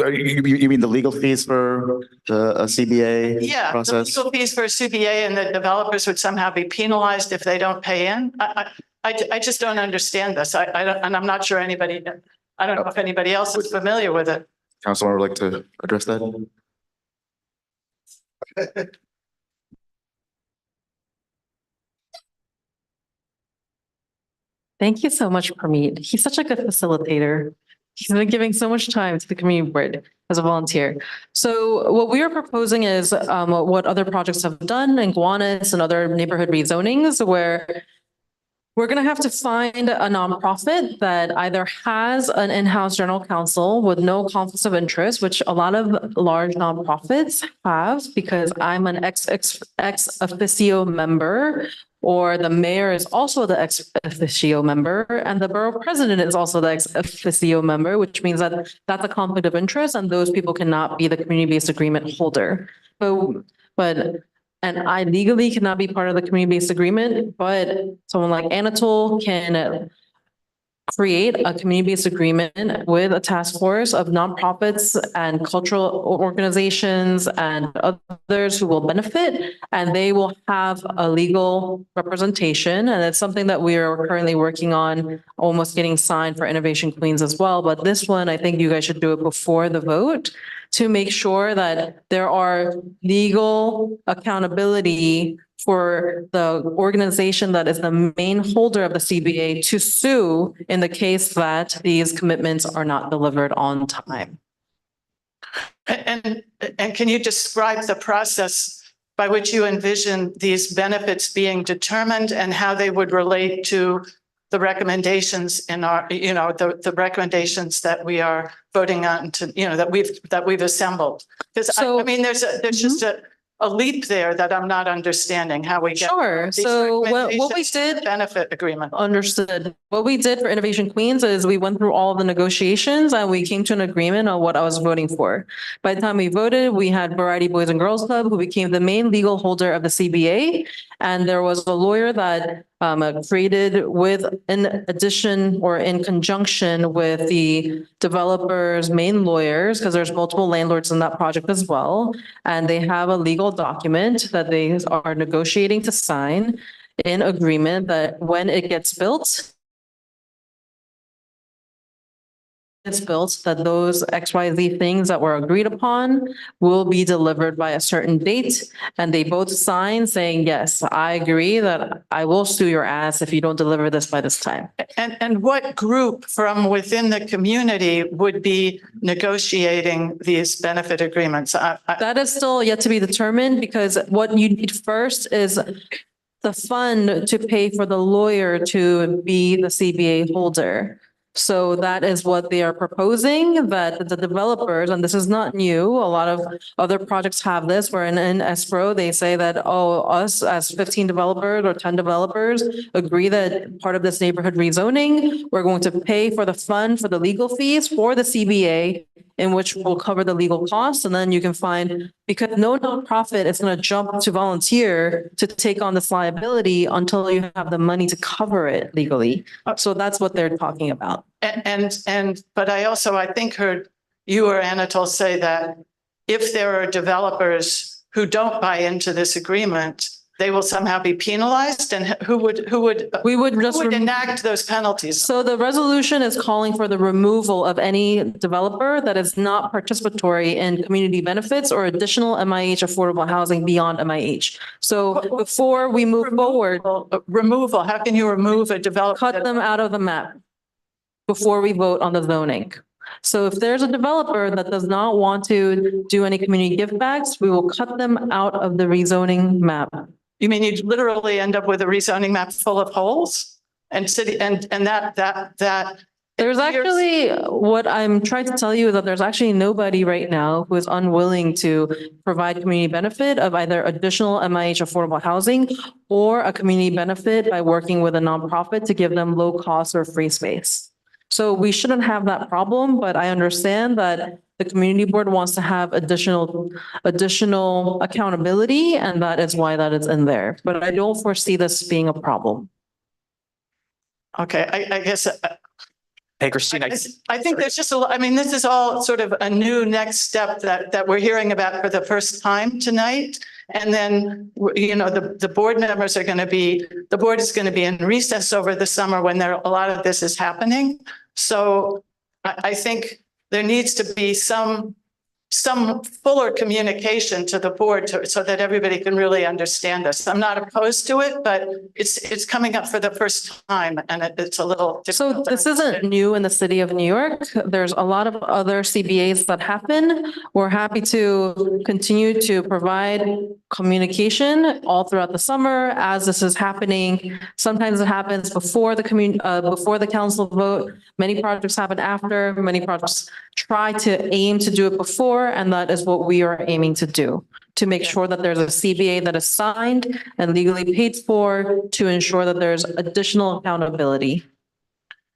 Speaker 1: you mean the legal fees for the CBA process?
Speaker 16: The legal fees for CBA, and the developers would somehow be penalized if they don't pay in. I just don't understand this. I don't, and I'm not sure anybody. I don't know if anybody else is familiar with it.
Speaker 1: Councilman would like to address that?
Speaker 6: Thank you so much, Parmeet. He's such a good facilitator. He's been giving so much time to the community board as a volunteer. So what we are proposing is what other projects have done in Gowanus and other neighborhood rezonings, where We're going to have to find a nonprofit that either has an in-house general counsel with no conflicts of interest, which a lot of large nonprofits have, because I'm an ex officio member, or the mayor is also the ex officio member, and the borough president is also the ex officio member, which means that that's a conflict of interest, and those people cannot be the community-based agreement holder. And I legally cannot be part of the community-based agreement, but someone like Anatole can create a community-based agreement with a task force of nonprofits and cultural organizations and others who will benefit, and they will have a legal representation. And it's something that we are currently working on, almost getting signed for Innovation Queens as well. But this one, I think you guys should do it before the vote, to make sure that there are legal accountability for the organization that is the main holder of the CBA to sue in the case that these commitments are not delivered on time.
Speaker 16: And can you describe the process by which you envision these benefits being determined and how they would relate to the recommendations in our, the recommendations that we are voting on to, that we've assembled? Because I mean, there's just a leap there that I'm not understanding how we get.
Speaker 6: Sure. So what we did.
Speaker 16: Benefit agreement.
Speaker 6: Understood. What we did for Innovation Queens is we went through all of the negotiations and we came to an agreement on what I was voting for. By the time we voted, we had Variety Boys and Girls Club, who became the main legal holder of the CBA. And there was a lawyer that created with, in addition or in conjunction with the developers' main lawyers, because there's multiple landlords in that project as well. And they have a legal document that they are negotiating to sign in agreement that when it gets built, that those XYZ things that were agreed upon will be delivered by a certain date. And they both sign saying, yes, I agree that I will sue your ass if you don't deliver this by this time.
Speaker 16: And what group from within the community would be negotiating these benefit agreements?
Speaker 6: That is still yet to be determined, because what you need first is the fund to pay for the lawyer to be the CBA holder. So that is what they are proposing, that the developers, and this is not new, a lot of other projects have this, where in escrow, they say that, oh, us as 15 developers or 10 developers agree that part of this neighborhood rezoning, we're going to pay for the fund for the legal fees for the CBA, in which will cover the legal costs. And then you can find, because no nonprofit is going to jump to volunteer to take on this liability until you have the money to cover it legally. So that's what they're talking about.
Speaker 16: But I think heard you or Anatole say that if there are developers who don't buy into this agreement, they will somehow be penalized, and who would enact those penalties?
Speaker 6: So the resolution is calling for the removal of any developer that is not participatory in community benefits or additional MIH affordable housing beyond MIH. So before we move forward.
Speaker 16: Removal, how can you remove a developer?
Speaker 6: Cut them out of the map before we vote on the zoning. So if there's a developer that does not want to do any community givebacks, we will cut them out of the rezoning map.
Speaker 16: You mean you'd literally end up with a rezoning map full of holes and city and that.
Speaker 6: There's actually, what I'm trying to tell you is that there's actually nobody right now who is unwilling to provide community benefit of either additional MIH affordable housing or a community benefit by working with a nonprofit to give them low cost or free space. So we shouldn't have that problem, but I understand that the community board wants to have additional accountability, and that is why that is in there. But I don't foresee this being a problem.
Speaker 16: Okay, I guess.
Speaker 14: Hey, Christine.
Speaker 16: I think there's just this is all sort of a new next step that we're hearing about for the first time tonight. And then, the board members are going to be, the board is going to be in recess over the summer when a lot of this is happening. So I think there needs to be some some fuller communication to the board so that everybody can really understand this. I'm not opposed to it, but it's coming up for the first time and it's a little.
Speaker 6: So this isn't new in the city of New York. There's a lot of other CBAs that happen. We're happy to continue to provide communication all throughout the summer as this is happening. Sometimes it happens before before the council vote. Many projects happen after, many projects try to aim to do it before, and that is what we are aiming to do, to make sure that there's a CBA that is signed and legally paid for to ensure that there's additional accountability.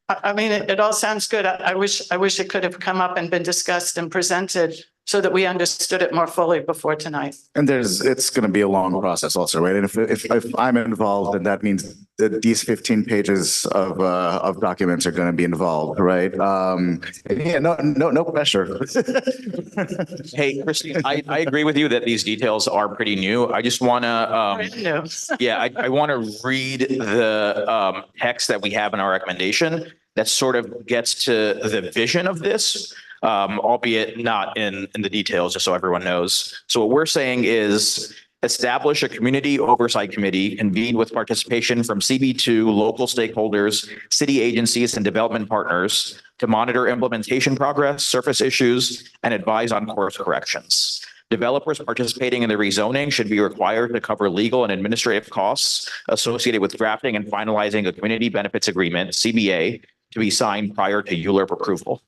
Speaker 16: I mean, it all sounds good. I wish it could have come up and been discussed and presented so that we understood it more fully before tonight.
Speaker 1: And it's going to be a long process also, right? And if I'm involved, then that means that these 15 pages of documents are going to be involved, right? Yeah, no pressure.
Speaker 14: Hey, Christine, I agree with you that these details are pretty new. I just want to, yeah, I want to read the text that we have in our recommendation that sort of gets to the vision of this, albeit not in the details, just so everyone knows. So what we're saying is establish a community oversight committee convened with participation from CB2, local stakeholders, city agencies, and development partners to monitor implementation progress, surface issues, and advise on course corrections. Developers participating in the rezoning should be required to cover legal and administrative costs associated with drafting and finalizing a community benefits agreement, CBA, to be signed prior to ULURP approval.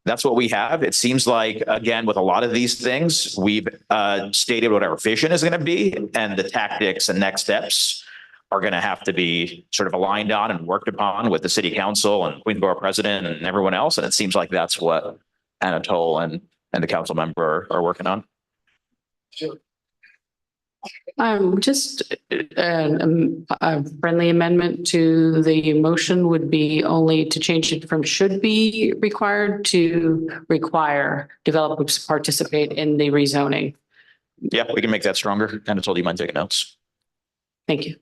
Speaker 14: That's what we have. It seems like, again, with a lot of these things, we've stated what our vision is going to be, and the tactics and next steps are going to have to be sort of aligned on and worked upon with the city council and Queensborough president and everyone else. And it seems like that's what Anatole and the council member are working on.
Speaker 10: Just a friendly amendment to the motion would be only to change it from should be required to require developers to participate in the rezoning.
Speaker 14: Yeah, we can make that stronger. Anatole, do you mind taking notes?
Speaker 10: Thank you.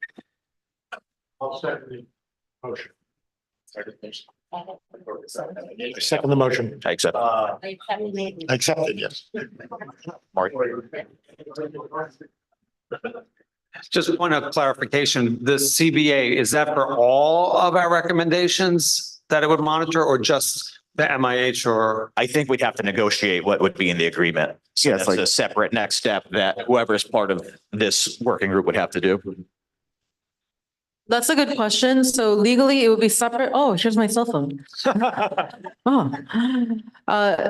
Speaker 15: I'll second the motion. I second the motion.
Speaker 14: I accept.
Speaker 15: I accept it, yes.
Speaker 14: Mark.
Speaker 11: Just a point of clarification, the CBA, is that for all of our recommendations that it would monitor or just the MIH or?
Speaker 14: I think we'd have to negotiate what would be in the agreement. So that's a separate next step that whoever is part of this working group would have to do.
Speaker 6: That's a good question. So legally, it would be separate. Oh, here's my cell phone.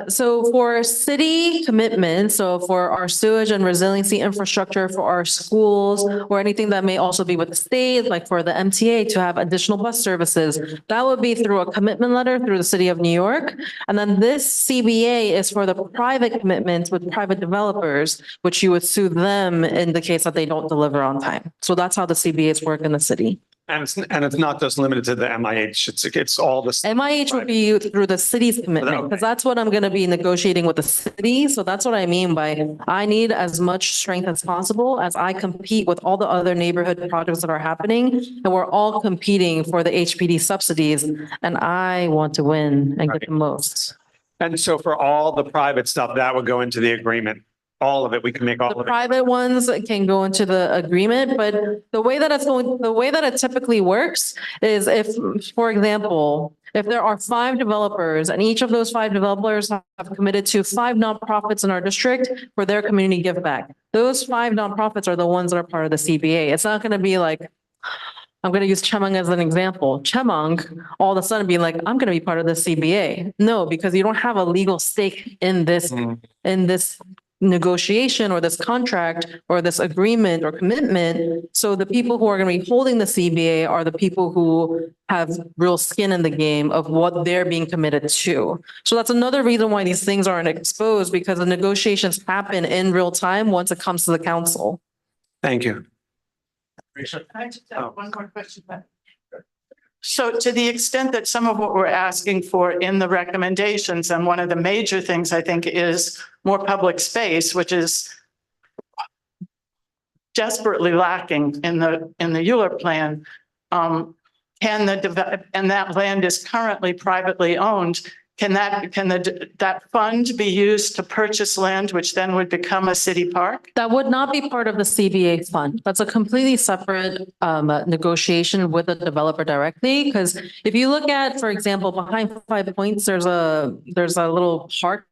Speaker 6: So for city commitments, so for our sewage and resiliency infrastructure, for our schools, or anything that may also be with the state, like for the MTA to have additional bus services, that would be through a commitment letter through the city of New York. And then this CBA is for the private commitments with private developers, which you would sue them in the case that they don't deliver on time. So that's how the CBAs work in the city.
Speaker 11: And it's not just limited to the MIH, it's all the.
Speaker 6: MIH would be through the city's commitment, because that's what I'm going to be negotiating with the city. So that's what I mean by I need as much strength as possible as I compete with all the other neighborhood projects that are happening. And we're all competing for the HPD subsidies, and I want to win and get the most.
Speaker 11: And so for all the private stuff, that would go into the agreement. All of it, we can make all of it.
Speaker 6: The private ones can go into the agreement, but the way that it typically works is if, for example, if there are 5 developers and each of those 5 developers have committed to 5 nonprofits in our district for their community give back. Those 5 nonprofits are the ones that are part of the CBA. It's not going to be like, I'm going to use Chemung as an example. Chemung all of a sudden be like, I'm going to be part of the CBA. No, because you don't have a legal stake in this negotiation or this contract or this agreement or commitment. So the people who are going to be holding the CBA are the people who have real skin in the game of what they're being committed to. So that's another reason why these things aren't exposed, because the negotiations happen in real time once it comes to the council.
Speaker 11: Thank you.
Speaker 16: I just have one more question. So to the extent that some of what we're asking for in the recommendations, and one of the major things I think is more public space, which is desperately lacking in the ULURP plan, and that land is currently privately owned, can that fund be used to purchase land, which then would become a city park?
Speaker 6: That would not be part of the CBA fund. That's a completely separate negotiation with the developer directly. Because if you look at, for example, behind 5 Points, there's a little park,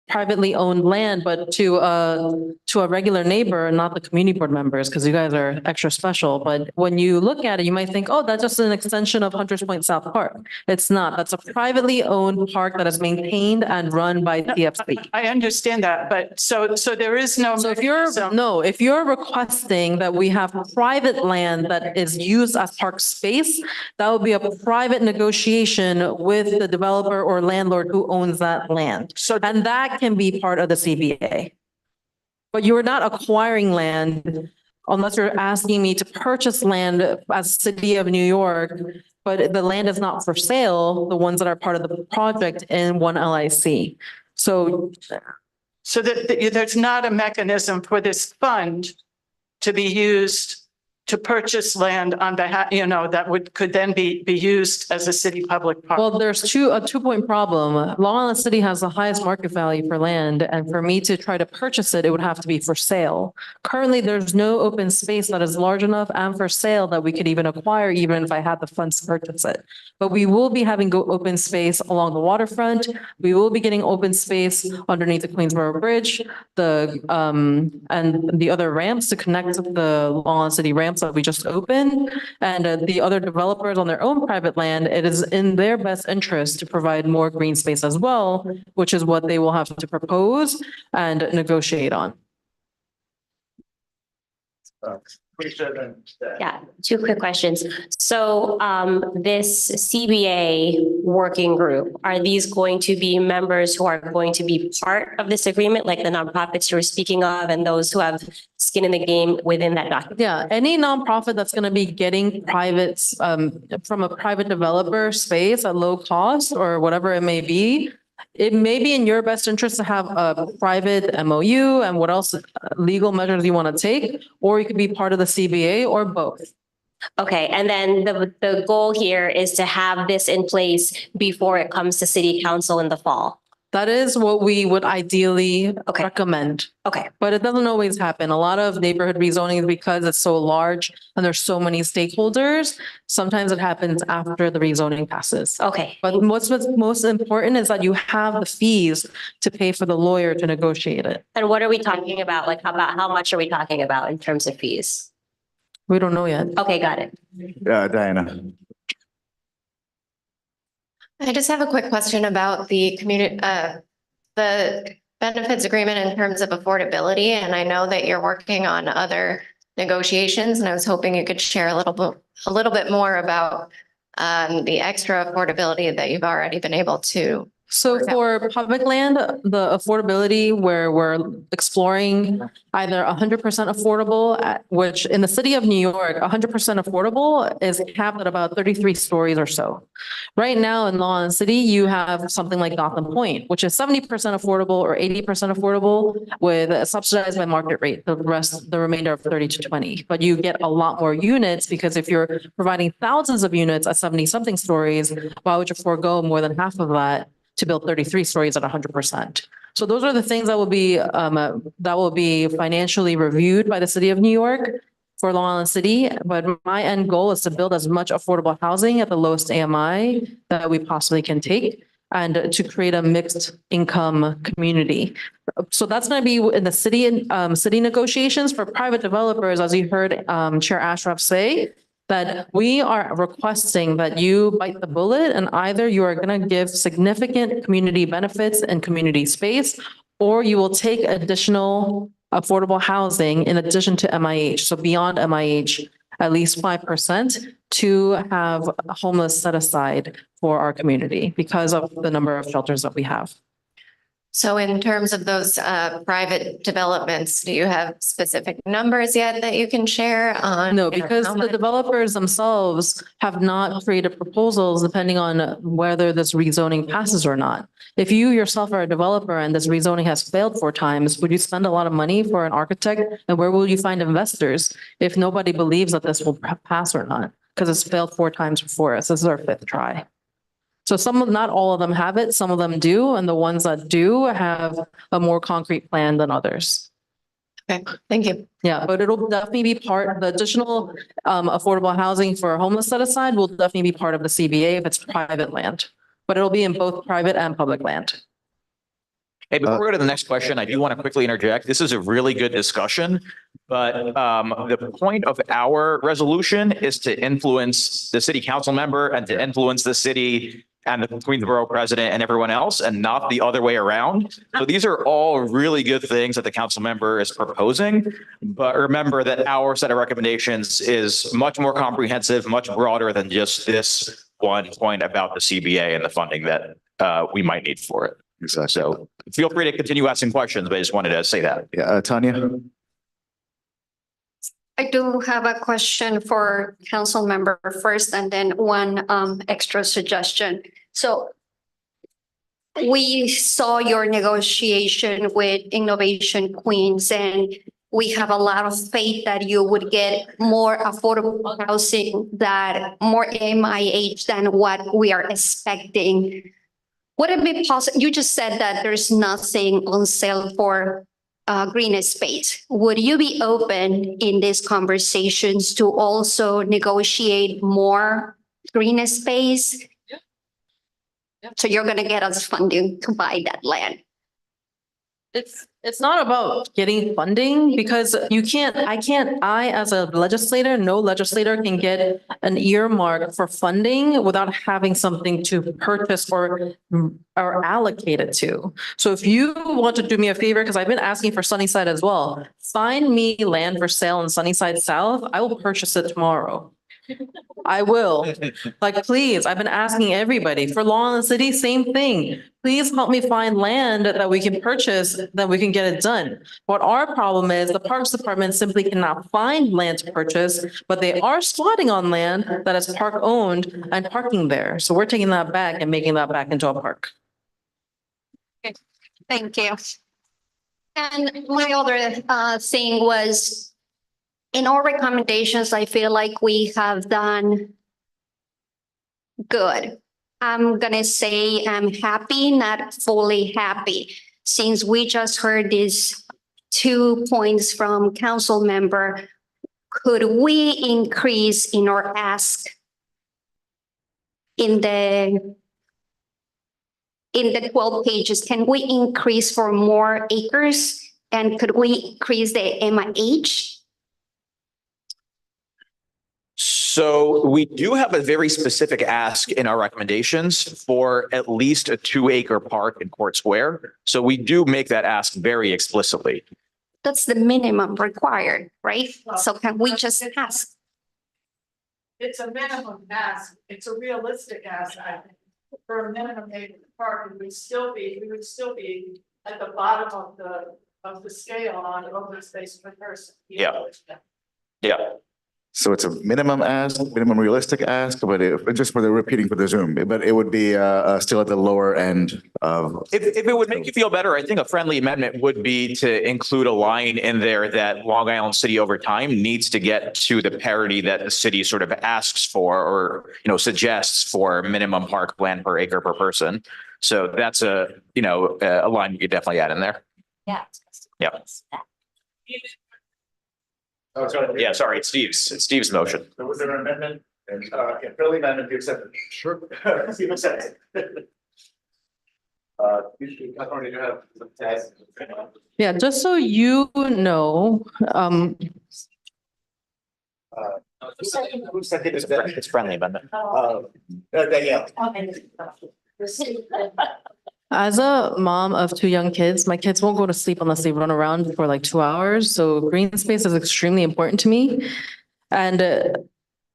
Speaker 6: privately owned land, but to a regular neighbor, not the community board members, because you guys are extra special. But when you look at it, you might think, oh, that's just an extension of Hunters Point South Park. It's not. That's a privately owned park that is maintained and run by TFC.
Speaker 16: I understand that, but so there is no.
Speaker 6: So if you're requesting that we have private land that is used as park space, that would be a private negotiation with the developer or landlord who owns that land. And that can be part of the CBA. But you are not acquiring land unless you're asking me to purchase land as City of New York, but the land is not for sale, the ones that are part of the project in one LIC. So
Speaker 16: there's not a mechanism for this fund to be used to purchase land on behalf, that could then be used as a city public park.
Speaker 6: Well, there's a 2-point problem. Long Island City has the highest market value for land, and for me to try to purchase it, it would have to be for sale. Currently, there's no open space that is large enough and for sale that we could even acquire, even if I had the funds to purchase it. But we will be having open space along the waterfront. We will be getting open space underneath the Queensboro Bridge, and the other ramps to connect to the Long Island City ramps that we just opened. And the other developers on their own private land, it is in their best interest to provide more green space as well, which is what they will have to propose and negotiate on.
Speaker 17: Yeah, two quick questions. So this CBA working group, are these going to be members who are going to be part of this agreement, like the nonprofits you were speaking of and those who have skin in the game within that document?
Speaker 6: Yeah, any nonprofit that's going to be getting privates from a private developer space at low cost or whatever it may be, it may be in your best interest to have a private MOU and what else legal measures you want to take, or you could be part of the CBA or both.
Speaker 17: Okay, and then the goal here is to have this in place before it comes to city council in the fall.
Speaker 6: That is what we would ideally recommend.
Speaker 17: Okay.
Speaker 6: But it doesn't always happen. A lot of neighborhood rezoning, because it's so large and there's so many stakeholders, sometimes it happens after the rezoning passes.
Speaker 17: Okay.
Speaker 6: But what's most important is that you have the fees to pay for the lawyer to negotiate it.
Speaker 17: And what are we talking about? Like how much are we talking about in terms of fees?
Speaker 6: We don't know yet.
Speaker 17: Okay, got it.
Speaker 1: Diana.
Speaker 18: I just have a quick question about the the benefits agreement in terms of affordability. And I know that you're working on other negotiations, and I was hoping you could share a little bit more about the extra affordability that you've already been able to.
Speaker 6: So for public land, the affordability where we're exploring either 100% affordable, which in the city of New York, 100% affordable is capped at about 33 stories or so. Right now in Long Island City, you have something like Gotham Point, which is 70% affordable or 80% affordable with subsidized by market rate, the remainder of 30 to 20. But you get a lot more units because if you're providing thousands of units at 70 something stories, why would you forego more than half of that to build 33 stories at 100%. So those are the things that will be financially reviewed by the city of New York for Long Island City. But my end goal is to build as much affordable housing at the lowest AMI that we possibly can take and to create a mixed income community. So that's going to be in the city negotiations. For private developers, as you heard Chair Ashraf say, that we are requesting that you bite the bullet and either you are going to give significant community benefits and community space, or you will take additional affordable housing in addition to MIH. So beyond MIH, at least 5% to have homeless set aside for our community because of the number of shelters that we have.
Speaker 18: So in terms of those private developments, do you have specific numbers yet that you can share on?
Speaker 6: No, because the developers themselves have not created proposals depending on whether this rezoning passes or not. If you yourself are a developer and this rezoning has failed 4 times, would you spend a lot of money for an architect? And where will you find investors if nobody believes that this will pass or not? because it's failed 4 times before us. This is our 5th try. So not all of them have it, some of them do, and the ones that do have a more concrete plan than others.
Speaker 18: Okay, thank you.
Speaker 6: Yeah, but it'll definitely be the additional affordable housing for homeless set aside will definitely be part of the CBA if it's private land. But it'll be in both private and public land.
Speaker 14: Hey, before we go to the next question, I do want to quickly interject. This is a really good discussion, but the point of our resolution is to influence the city council member and to influence the city and the Queensborough president and everyone else, and not the other way around. So these are all really good things that the council member is proposing. But remember that our set of recommendations is much more comprehensive, much broader than just this one point about the CBA and the funding that we might need for it.
Speaker 1: Exactly.
Speaker 14: So feel free to continue asking questions, but I just wanted to say that.
Speaker 1: Yeah, Tanya?
Speaker 13: I do have a question for council member first and then one extra suggestion. So we saw your negotiation with Innovation Queens and we have a lot of faith that you would get more affordable housing, that more MIH than what we are expecting. Would it be possible? You just said that there's nothing on sale for green space. Would you be open in these conversations to also negotiate more green space? So you're going to get us funding to buy that land.
Speaker 6: It's not about getting funding because I as a legislator, no legislator can get an earmark for funding without having something to purchase or allocate it to. So if you want to do me a favor, because I've been asking for Sunnyside as well, find me land for sale in Sunnyside South. I will purchase it tomorrow. I will. Like, please, I've been asking everybody. For Law in the City, same thing. Please help me find land that we can purchase, that we can get it done. What our problem is, the Parks Department simply cannot find land to purchase, but they are squatting on land that is park owned and parking there. So we're taking that back and making that back into a park.
Speaker 13: Okay, thank you. And my other thing was, in our recommendations, I feel like we have done good. I'm gonna say I'm happy, not fully happy, since we just heard these 2 points from council member. Could we increase in our ask in the 12 pages? Can we increase for more acres? And could we increase the MIH?
Speaker 14: So we do have a very specific ask in our recommendations for at least a 2-acre park in Court Square. So we do make that ask very explicitly.
Speaker 13: That's the minimum required, right? So can we just ask?
Speaker 16: It's a minimum ask. It's a realistic ask, I think. For a minimum acre park, we would still be at the bottom of the scale on open space per person.
Speaker 14: Yeah. Yeah.
Speaker 1: So it's a minimum ask, minimum realistic ask, but just for the repeating for the Zoom, but it would be still at the lower end of.
Speaker 14: If it would make you feel better, I think a friendly amendment would be to include a line in there that Long Island City over time needs to get to the parity that the city sort of asks for, or, suggests for minimum park land per acre per person. So that's a line you could definitely add in there.
Speaker 13: Yeah.
Speaker 14: Yeah.
Speaker 1: Oh, sorry.
Speaker 14: Yeah, sorry, it's Steve's motion.
Speaker 1: So was there an amendment? And, friendly amendment, you accept it? Sure. Steve accepts it. Authority to have some tests.
Speaker 6: Yeah, just so you know,
Speaker 1: Who seconded that?
Speaker 14: It's friendly amendment.
Speaker 1: Danielle.
Speaker 6: as a mom of 2 young kids, my kids won't go to sleep unless they run around for like 2 hours. So green space is extremely important to me. And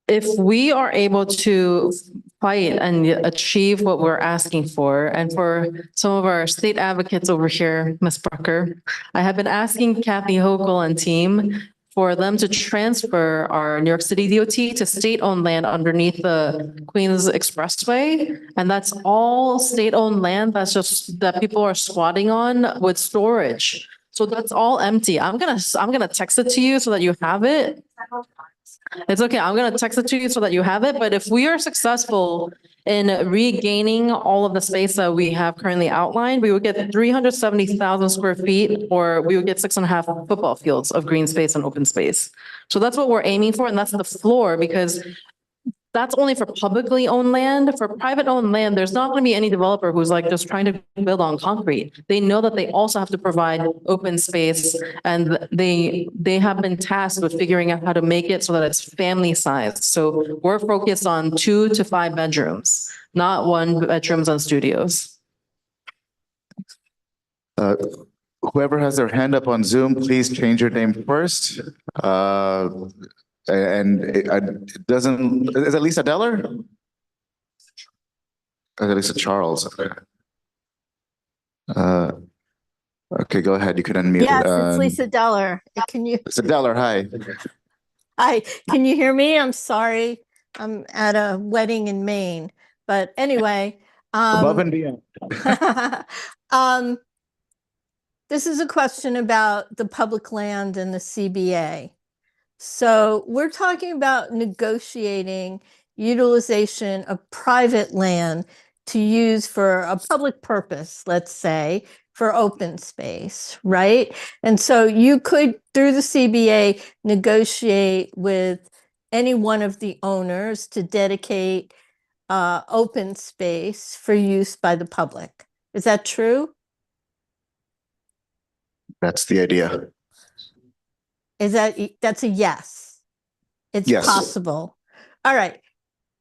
Speaker 6: if we are able to fight and achieve what we're asking for, and for some of our state advocates over here, Ms. Brucker, I have been asking Kathy Hochul and team for them to transfer our New York City DOT to state-owned land underneath the Queens Expressway. And that's all state-owned land that's just that people are squatting on with storage. So that's all empty. I'm gonna text it to you so that you have it. It's okay. I'm gonna text it to you so that you have it. But if we are successful in regaining all of the space that we have currently outlined, we would get 370,000 square feet, or we would get 6.5 football fields of green space and open space. So that's what we're aiming for, and that's the floor, because that's only for publicly owned land. For private owned land, there's not going to be any developer who's like just trying to build on concrete. They know that they also have to provide open space, and they have been tasked with figuring out how to make it so that it's family sized. So we're focused on 2 to 5 bedrooms, not 1 bedrooms and studios.
Speaker 1: Whoever has their hand up on Zoom, please change your name first. And it doesn't, is it Lisa Deller? Or Lisa Charles? Okay. Okay, go ahead. You can unmute.
Speaker 19: Yes, it's Lisa Deller. Can you?
Speaker 1: Lisa Deller, hi.
Speaker 19: Hi, can you hear me? I'm sorry. I'm at a wedding in Maine, but anyway.
Speaker 1: Above and beyond.
Speaker 19: This is a question about the public land and the CBA. So we're talking about negotiating utilization of private land to use for a public purpose, let's say, for open space, right? And so you could, through the CBA, negotiate with any one of the owners to dedicate open space for use by the public. Is that true?
Speaker 1: That's the idea.
Speaker 19: That's a yes? It's
Speaker 1: Yes.
Speaker 19: possible. All right.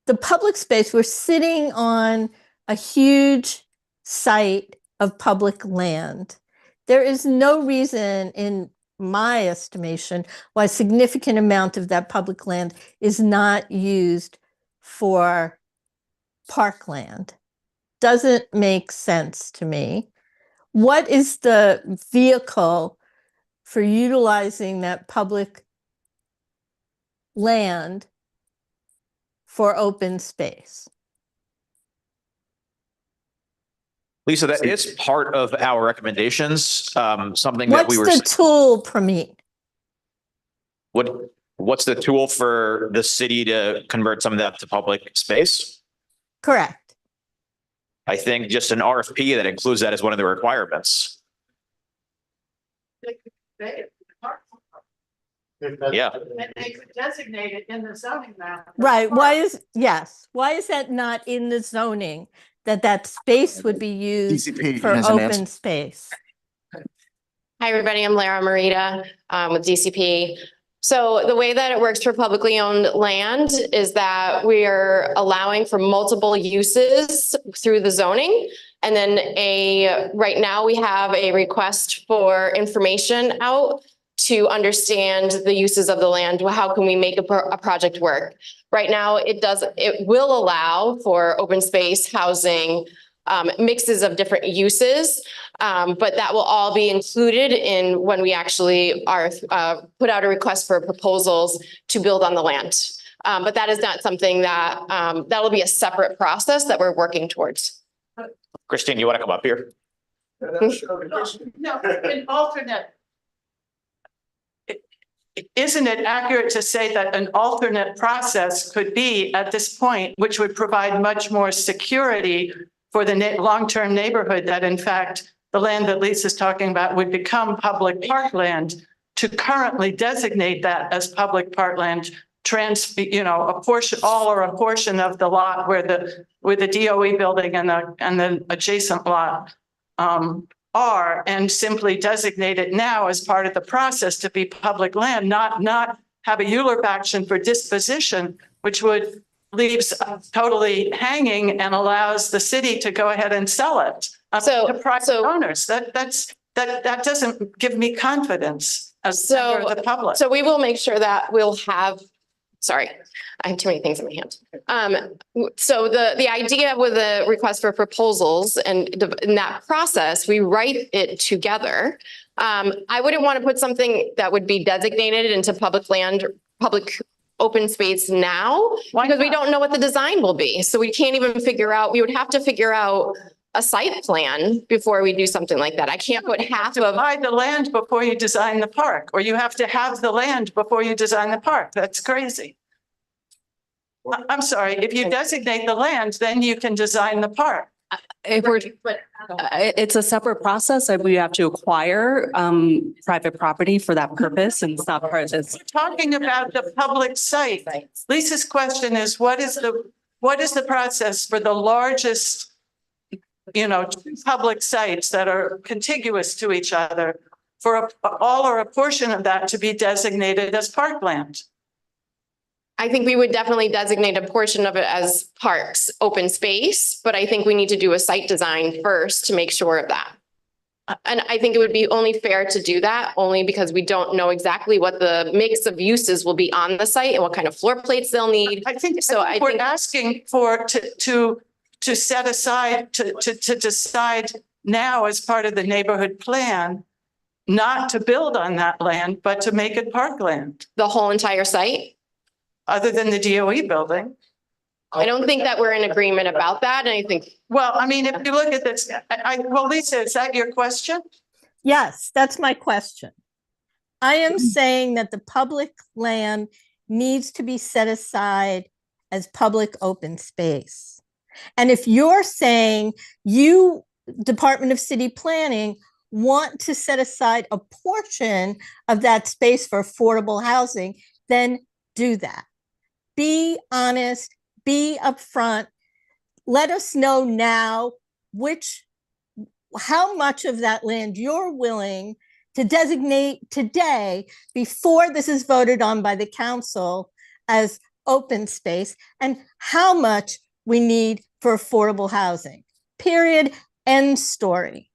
Speaker 19: The public space, we're sitting on a huge site of public land. There is no reason, in my estimation, why a significant amount of that public land is not used for parkland. Doesn't make sense to me. What is the vehicle for utilizing that public land for open space?
Speaker 14: Lisa, that is part of our recommendations, something that we were.
Speaker 19: What's the tool, Prameet?
Speaker 14: What's the tool for the city to convert some of that to public space?
Speaker 19: Correct.
Speaker 14: I think just an RFP that includes that as one of the requirements. Yeah.
Speaker 16: And they could designate it in the zoning map.
Speaker 19: Right. Why is that not in the zoning, that space would be used
Speaker 1: DCP
Speaker 19: for
Speaker 1: has an
Speaker 19: open
Speaker 1: answer.
Speaker 19: space?
Speaker 18: Hi, everybody. I'm Lara Marita with DCP. So the way that it works for publicly owned land is that we're allowing for multiple uses through the zoning. And then right now we have a request for information out to understand the uses of the land. How can we make a project work? Right now it will allow for open space, housing, mixes of different uses, but that will all be included in when we actually put out a request for proposals to build on the land. But that is not something that that'll be a separate process that we're working towards.
Speaker 14: Christine, you want to come up here?
Speaker 16: No, an alternate. Isn't it accurate to say that an alternate process could be at this point, which would provide much more security for the long-term neighborhood, that in fact, the land that Lisa's talking about would become public parkland, to currently designate that as public parkland, a portion, all or a portion of the lot where the DOE building and the adjacent lot are, and simply designate it now as part of the process to be public land, not have a ULURP action for disposition, which would leaves totally hanging and allows the city to go ahead and sell it to private owners. That doesn't give me confidence as member of the public.
Speaker 18: So we will make sure that we'll have. Sorry, I have too many things in my hand. So the idea with the request for proposals and in that process, we write it together. I wouldn't want to put something that would be designated into public land, public open space now, because we don't know what the design will be. So we can't even figure out, we would have to figure out
Speaker 20: a site plan before we do something like that. I can't put half of.
Speaker 16: Buy the land before you design the park, or you have to have the land before you design the park. That's crazy. I'm sorry, if you designate the land, then you can design the park.
Speaker 21: If we're, it's a separate process. We have to acquire private property for that purpose, and it's not part of this.
Speaker 16: We're talking about the public site. Lisa's question is, what is the process for the largest, public sites that are contiguous to each other for all or a portion of that to be designated as parkland?
Speaker 20: I think we would definitely designate a portion of it as parks, open space, but I think we need to do a site design first to make sure of that. And I think it would be only fair to do that only because we don't know exactly what the mix of uses will be on the site and what kind of floor plates they'll need.
Speaker 16: I think we're asking for to set aside, to decide now as part of the neighborhood plan, not to build on that land, but to make it parkland.
Speaker 20: The whole entire site?
Speaker 16: Other than the DOE building.
Speaker 20: I don't think that we're in agreement about that. And I think.
Speaker 16: Well, I mean, if you look at this, well, Lisa, is that your question?
Speaker 19: Yes, that's my question. I am saying that the public land needs to be set aside as public open space. And if you're saying you, Department of City Planning, want to set aside a portion of that space for affordable housing, then do that. Be honest, be upfront. Let us know now how much of that land you're willing to designate today before this is voted on by the council as open space, and how much we need for affordable housing. Period. End story.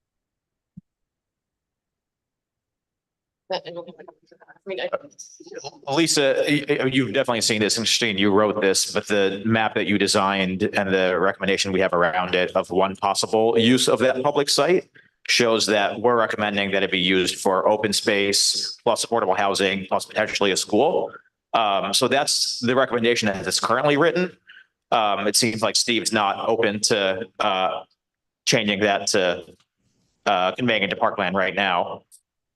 Speaker 14: Lisa, you've definitely seen this, and Christine, you wrote this, but the map that you designed and the recommendation we have around it of one possible use of that public site shows that we're recommending that it be used for open space plus affordable housing plus potentially a school. So that's the recommendation as it's currently written. It seems like Steve's not open to changing that to conveying it to parkland right now.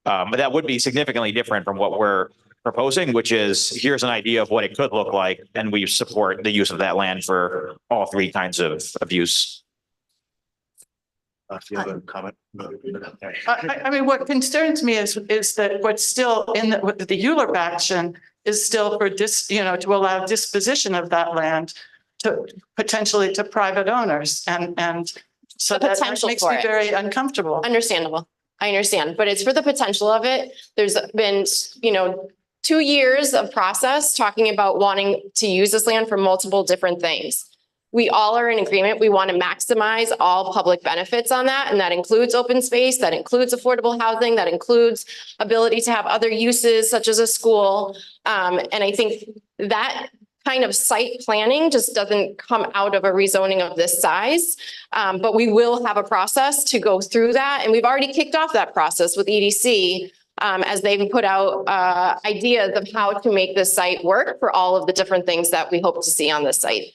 Speaker 14: But that would be significantly different from what we're proposing, which is here's an idea of what it could look like, and we support the use of that land for all three kinds of use.
Speaker 15: Do you have a comment?
Speaker 16: I mean, what concerns me is that what's still in the ULURP action is still for to allow disposition of that land to potentially to private owners, and so that makes me very uncomfortable.
Speaker 20: Understandable. I understand, but it's for the potential of it. There's been, 2 years of process talking about wanting to use this land for multiple different things. We all are in agreement. We want to maximize all public benefits on that. And that includes open space, that includes affordable housing, that includes ability to have other uses such as a school. And I think that kind of site planning just doesn't come out of a rezoning of this size. But we will have a process to go through that. And we've already kicked off that process with EDC as they've put out ideas of how to make this site work for all of the different things that we hope to see on this site.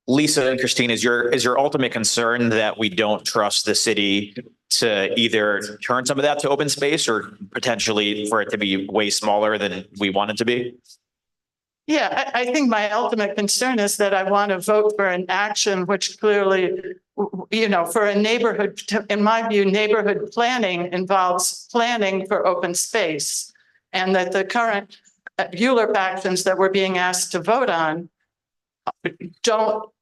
Speaker 14: Lisa and Christine, is your ultimate concern that we don't trust the city to either turn some of that to open space or potentially for it to be way smaller than we want it to be?
Speaker 16: Yeah, I think my ultimate concern is that I want to vote for an action which clearly, for a neighborhood, in my view, neighborhood planning involves planning for open space. And that the current ULURP actions that we're being asked to vote on don't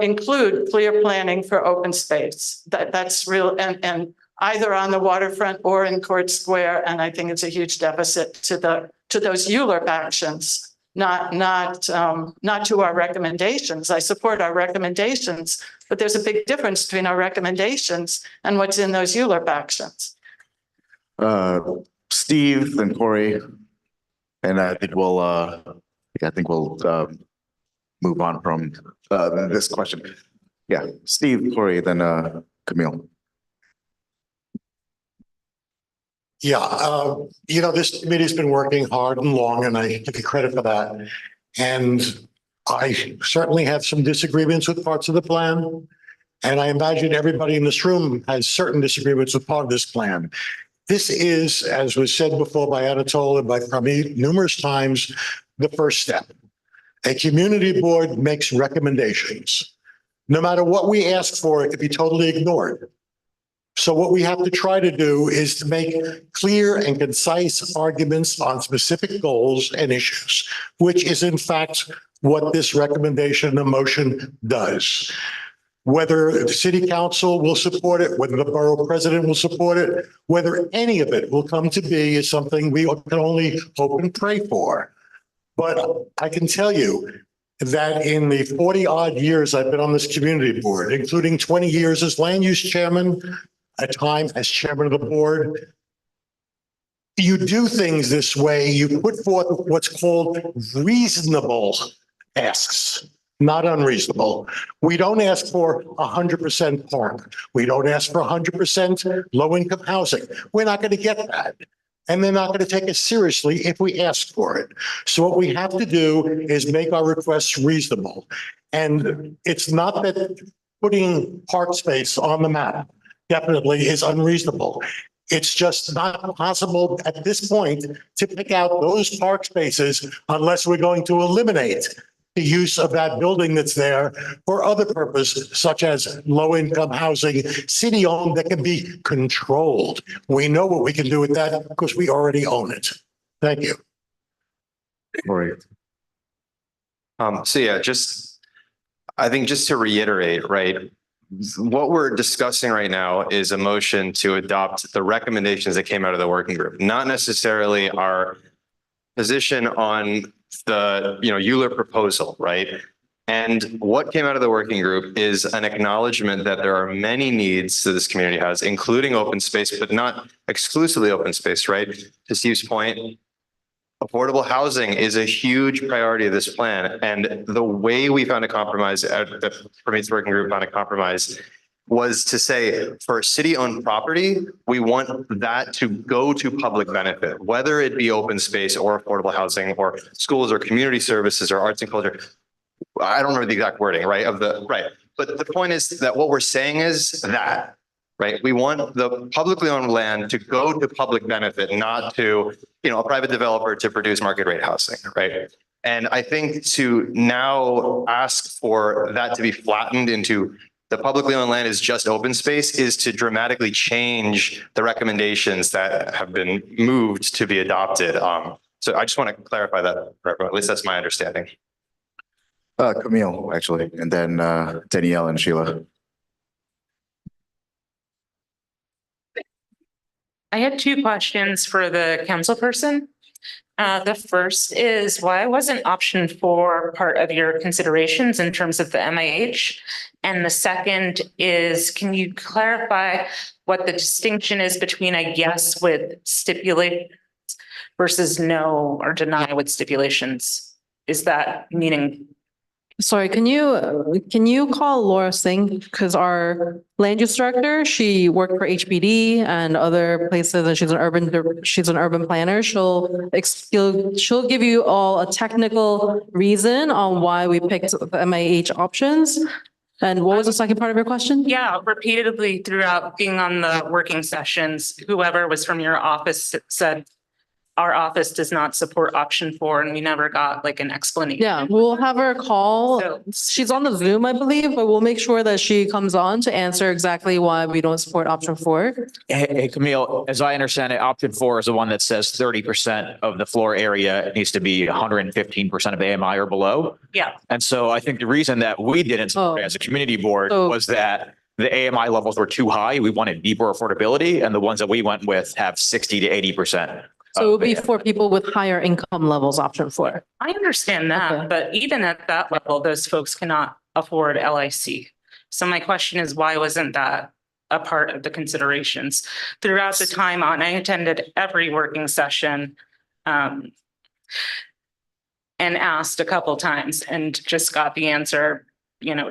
Speaker 16: include clear planning for open space. That's real, and either on the waterfront or in Court Square. And I think it's a huge deficit to those ULURP actions. Not to our recommendations. I support our recommendations, but there's a big difference between our recommendations and what's in those ULURP actions.
Speaker 1: Steve and Corey, and I think we'll move on from this question. Yeah, Steve, Corey, then Camille.
Speaker 15: Yeah, this committee's been working hard and long, and I give you credit for that. And I certainly have some disagreements with parts of the plan. And I imagine everybody in this room has certain disagreements with part of this plan. This is, as was said before by Anatole and by Pramit numerous times, the first step. A community board makes recommendations. No matter what we ask for, it could be totally ignored. So what we have to try to do is to make clear and concise arguments on specific goals and issues, which is in fact what this recommendation and motion does. Whether the city council will support it, whether the borough president will support it, whether any of it will come to be is something we can only hope and pray for. But I can tell you that in the 40 odd years I've been on this community board, including 20 years as land use chairman, a time as chairman of the board, you do things this way. You put forth what's called reasonable asks, not unreasonable. We don't ask for 100% park. We don't ask for 100% low-income housing. We're not going to get that. And they're not going to take us seriously if we ask for it. So what we have to do is make our requests reasonable. And it's not that putting park space on the map definitely is unreasonable. It's just not possible at this point to pick out those park spaces unless we're going to eliminate the use of that building that's there for other purposes, such as low-income housing, city-owned, that can be controlled. We know what we can do with that because we already own it. Thank you.
Speaker 3: So yeah, I think just to reiterate, right, what we're discussing right now is a motion to adopt the recommendations that came out of the working group, not necessarily our position on the, Euler proposal, right? And what came out of the working group is an acknowledgement that there are many needs that this community has, including open space, but not exclusively open space, right? To Steve's point, affordable housing is a huge priority of this plan. And the way we found a compromise, the Pramit's working group found a compromise, was to say for city-owned property, we want that to go to public benefit, whether it be open space or affordable housing or schools or community services or arts and culture. I don't remember the exact wording, right? But the point is that what we're saying is that, right? We want the publicly owned land to go to public benefit, not to, a private developer to produce market rate housing, right? And I think to now ask for that to be flattened into the publicly owned land is just open space is to dramatically change the recommendations that have been moved to be adopted. So I just want to clarify that for everyone. At least that's my understanding.
Speaker 1: Camille, actually, and then Danielle and Sheila.
Speaker 22: I had two questions for the council person. The first is why wasn't option 4 part of your considerations in terms of the MIH? And the second is, can you clarify what the distinction is between a yes with stipulations versus no or deny with stipulations? Is that meaning?
Speaker 6: Sorry, can you call Laura Singh? Because our land use director, she worked for HBD and other places, and she's an urban planner. She'll give you all a technical reason on why we picked the MIH options. And what was the second part of your question?
Speaker 22: Yeah, repeatedly throughout being on the working sessions, whoever was from your office said, our office does not support option 4, and we never got like an explanation.
Speaker 6: Yeah, we'll have her call. She's on the Zoom, I believe, but we'll make sure that she comes on to answer exactly why we don't support option 4.
Speaker 14: Hey, Camille, as I understand it, option 4 is the one that says 30% of the floor area needs to be 115% of AMI or below.
Speaker 22: Yeah.
Speaker 14: And so I think the reason that we didn't support it as a community board was that the AMI levels were too high. We wanted deeper affordability, and the ones that we went with have 60 to 80%.
Speaker 6: So it would be for people with higher income levels, option 4.
Speaker 22: I understand that, but even at that level, those folks cannot afford LIC. So my question is, why wasn't that a part of the considerations? Throughout the time on, I attended every working session and asked a couple times and just got the answer,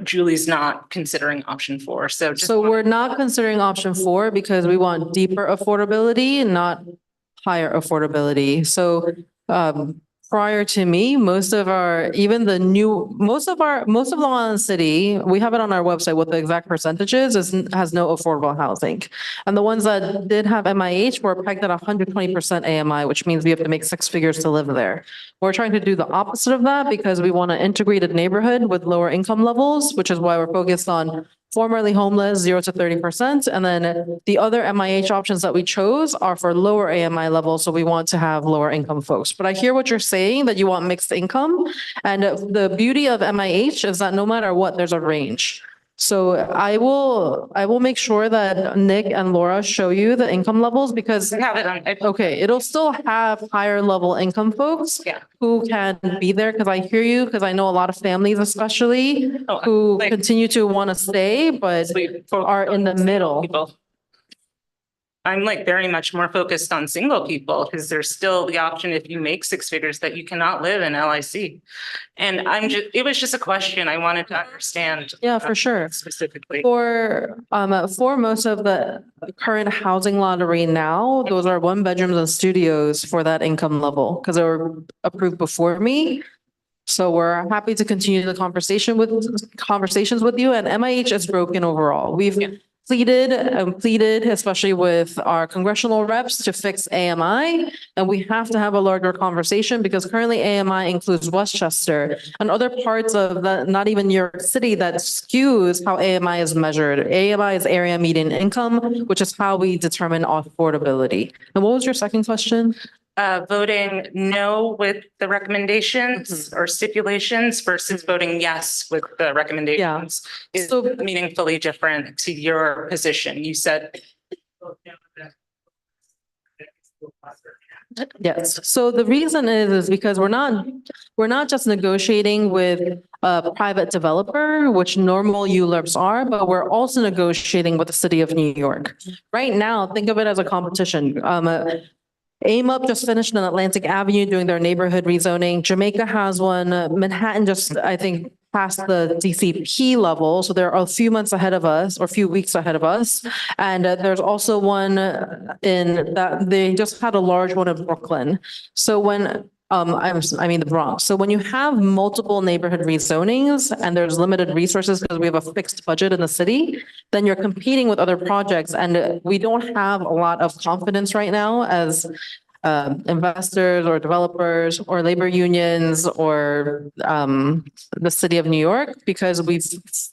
Speaker 22: Julie's not considering option 4. So
Speaker 6: we're not considering option 4 because we want deeper affordability, not higher affordability. So prior to me, most of our, even the new, most of Long Island City, we have it on our website what the exact percentages is, has no affordable housing. And the ones that did have MIH were pegged at 120% AMI, which means we have to make six figures to live there. We're trying to do the opposite of that because we want an integrated neighborhood with lower income levels, which is why we're focused on formerly homeless, 0 to 30%. And then the other MIH options that we chose are for lower AMI levels. So we want to have lower income folks. But I hear what you're saying, that you want mixed income. And the beauty of MIH is that no matter what, there's a range. So I will make sure that Nick and Laura show you the income levels because okay, it'll still have higher level income folks who can be there because I hear you, because I know a lot of families especially who continue to want to stay, but are in the middle.
Speaker 22: I'm like very much more focused on single people because there's still the option if you make six figures that you cannot live in LIC. And it was just a question I wanted to understand.
Speaker 6: Yeah, for sure.
Speaker 22: Specifically.
Speaker 6: For most of the current housing lottery now, those are 1 bedrooms and studios for that income level because they were approved before me. So we're happy to continue the conversations with you, and MIH is broken overall. We've pleaded, especially with our congressional reps, to fix AMI. And we have to have a larger conversation because currently AMI includes Westchester and other parts of not even New York City that skews how AMI is measured. AMI is area median income, which is how we determine affordability. And what was your second question?
Speaker 22: Voting no with the recommendations or stipulations versus voting yes with the recommendations is meaningfully different to your position. You said.
Speaker 6: Yes. So the reason is because we're not just negotiating with a private developer, which normal ULURPs are, but we're also negotiating with the city of New York. Right now, think of it as a competition. Aim Up just finished on Atlantic Avenue doing their neighborhood rezoning. Jamaica has one. Manhattan just, I think, passed the DCP level. So they're a few months ahead of us or a few weeks ahead of us. And there's also one in that they just had a large one in Brooklyn. So when I mean the Bronx. So when you have multiple neighborhood rezonings and there's limited resources because we have a fixed budget in the city, then you're competing with other projects. And we don't have a lot of confidence right now as investors or developers or labor unions or the city of New York, because we've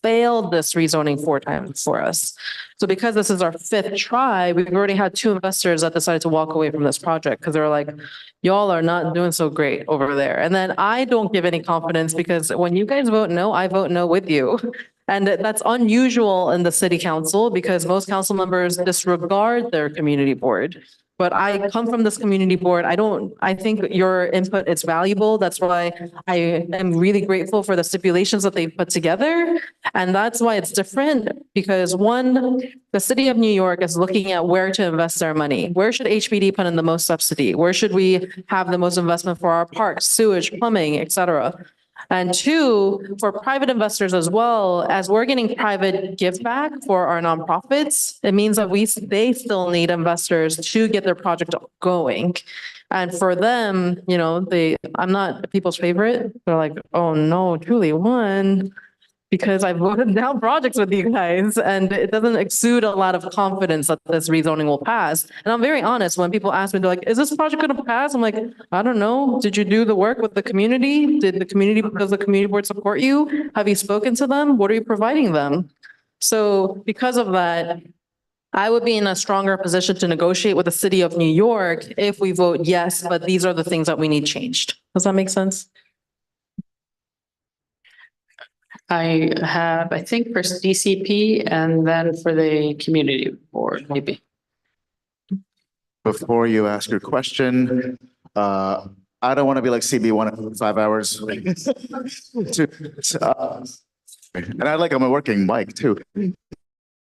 Speaker 6: failed this rezoning 4 times for us. So because this is our 5th try, we've already had 2 investors that decided to walk away from this project because they were like, y'all are not doing so great over there. And then I don't give any confidence because when you guys vote no, I vote no with you. And that's unusual in the city council because most council members disregard their community board. But I come from this community board. I think your input is valuable. That's why I am really grateful for the stipulations that they put together. And that's why it's different because one, the city of New York is looking at where to invest their money. Where should HPD put in the most subsidy? Where should we have the most investment for our parks, sewage, plumbing, et cetera? And 2, for private investors as well, as we're getting private give back for our nonprofits, it means that they still need investors to get their project going. And for them, you know, I'm not people's favorite. They're like, oh no, Julie won because I voted down projects with you guys, and it doesn't exude a lot of confidence that this rezoning will pass. And I'm very honest, when people ask me, they're like, is this project going to pass? I'm like, I don't know. Did you do the work with the community? Does the community board support you? Have you spoken to them? What are you providing them? So because of that, I would be in a stronger position to negotiate with the city of New York if we vote yes, but these are the things that we need changed. Does that make sense?
Speaker 10: I have, I think, for DCP and then for the community board, maybe.
Speaker 1: Before you ask your question, I don't want to be like CB 1 hours. And I'm a working mic too.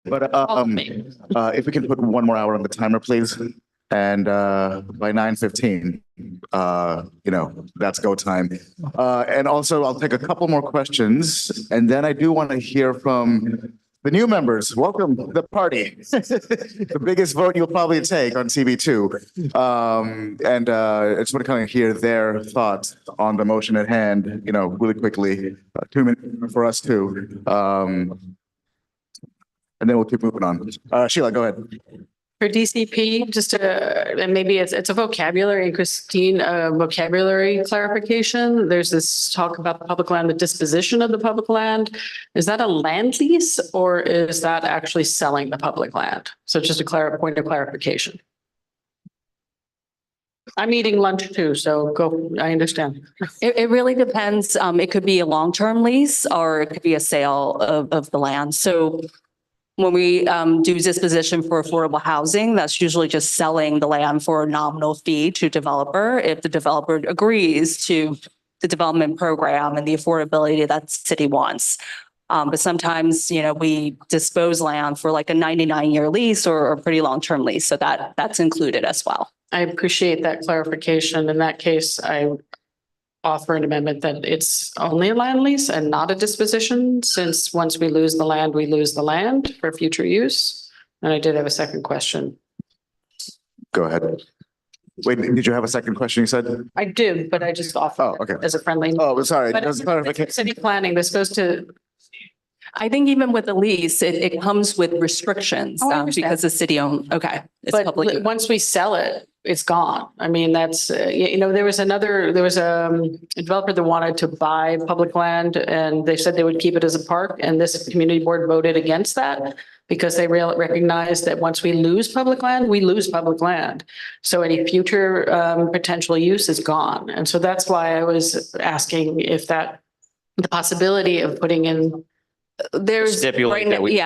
Speaker 1: But if we can put 1 more hour on the timer, please. And by 9:15, that's go time. And also I'll take a couple more questions. And then I do want to hear from The new members, welcome to the party. The biggest vote you'll probably take on CB2. I just want to kind of hear their thoughts on the motion at hand, really quickly. 2 minutes for us too. And then we'll keep moving on. Sheila, go ahead.
Speaker 10: For DCP, just and maybe it's a vocabulary, and Christine, vocabulary clarification. There's this talk about the public land, the disposition of the public land. Is that a land lease or is that actually selling the public land? So just a point of clarification. I'm eating lunch too, so go, I understand.
Speaker 21: It really depends. It could be a long-term lease or it could be a sale of the land. So when we do disposition for affordable housing, that's usually just selling the land for a nominal fee to developer if the developer agrees to the development program and the affordability that the city wants. But sometimes, we dispose land for like a 99-year lease or a pretty long-term lease. So that's included as well.
Speaker 10: I appreciate that clarification. In that case, I offer an amendment that it's only a land lease and not a disposition, since once we lose the land, we lose the land for future use. And I did have a second question.
Speaker 1: Go ahead. Wait, did you have a second question you said?
Speaker 10: I do, but I just offer as a friendly.
Speaker 1: Oh, sorry.
Speaker 10: But city planning, they're supposed to.
Speaker 21: I think even with the lease, it comes with restrictions because the city owned, it's
Speaker 10: But
Speaker 21: public.
Speaker 10: once we sell it, it's gone. I mean, that's, there was a developer that wanted to buy public land and they said they would keep it as a park. And this community board voted against that because they recognized that once we lose public land, we lose public land. So any future potential use is gone. And so that's why I was asking if the possibility of putting in.
Speaker 21: There's
Speaker 14: Stipulate that we-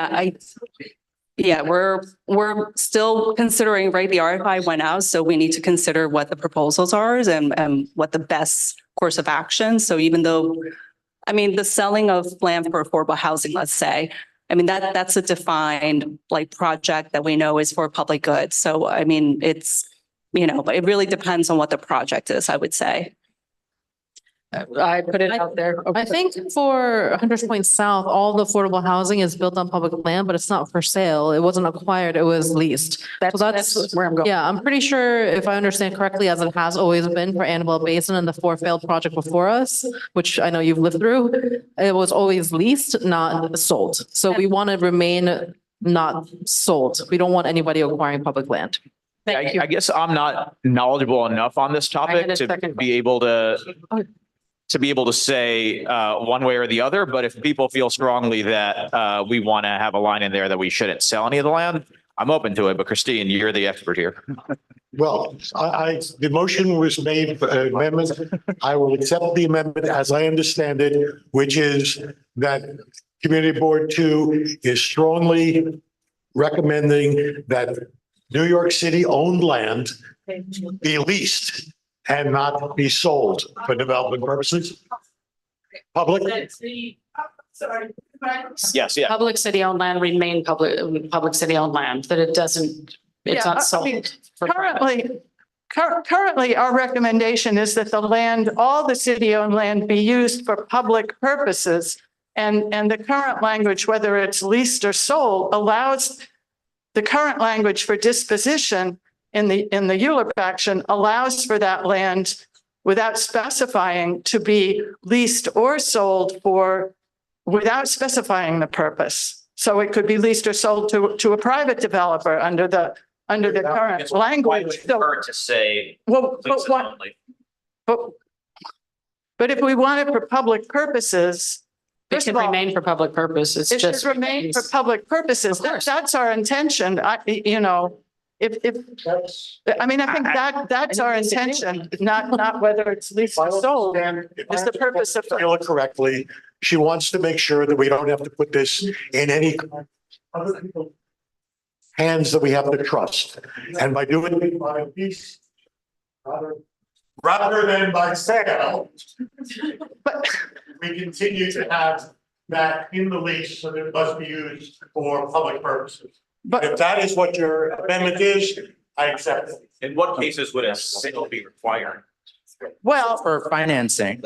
Speaker 21: we're still considering, right? The RFI went out, so we need to consider what the proposals are and what the best course of action. So even though, the selling of land for affordable housing, let's say, that's a defined project that we know is for public good. So it's, but it really depends on what the project is, I would say.
Speaker 10: I put it out there.
Speaker 6: I think for Hunters Point South, all the affordable housing is built on public land, but it's not for sale. It wasn't acquired, it was leased.
Speaker 10: That's where I'm going.
Speaker 6: Yeah, I'm pretty sure if I understand correctly, as it has always been for Annabelle Basin and the 4 failed project before us, which I know you've lived through, it was always leased, not sold. So we want to remain not sold. We don't want anybody acquiring public land.
Speaker 14: I guess I'm not knowledgeable enough on this topic to be able to say one way or the other. But if people feel strongly that we want to have a line in there that we shouldn't sell any of the land, I'm open to it. But Christine, you're the expert here.
Speaker 15: Well, the motion was made for an amendment. I will accept the amendment as I understand it, which is that Community Board 2 is strongly recommending that New York City owned land be leased and not be sold for development purposes. Public.
Speaker 14: Yes, yeah.
Speaker 10: Public city-owned land remain public city-owned land, that it doesn't, it's not sold.
Speaker 16: Currently, our recommendation is that the land, all the city-owned land be used for public purposes. And the current language, whether it's leased or sold, allows the current language for disposition in the ULURP action allows for that land without specifying to be leased or sold without specifying the purpose. So it could be leased or sold to a private developer under the current language.
Speaker 14: To say.
Speaker 16: But if we want it for public purposes,
Speaker 10: It should remain for public purpose. It
Speaker 16: should remain for public purposes. That's our intention. I think that's our intention, not whether it's leased or sold. Is the purpose of.
Speaker 15: Feel it correctly. She wants to make sure that we don't have to put this in any other people's hands that we have to trust. And by doing it by lease, rather than by sale,
Speaker 16: but
Speaker 15: we continue to have that in the lease, so that it must be used for public purposes. But if that is what your amendment is, I accept it.
Speaker 14: In what cases would a sale be required?
Speaker 16: Well,
Speaker 4: For financing.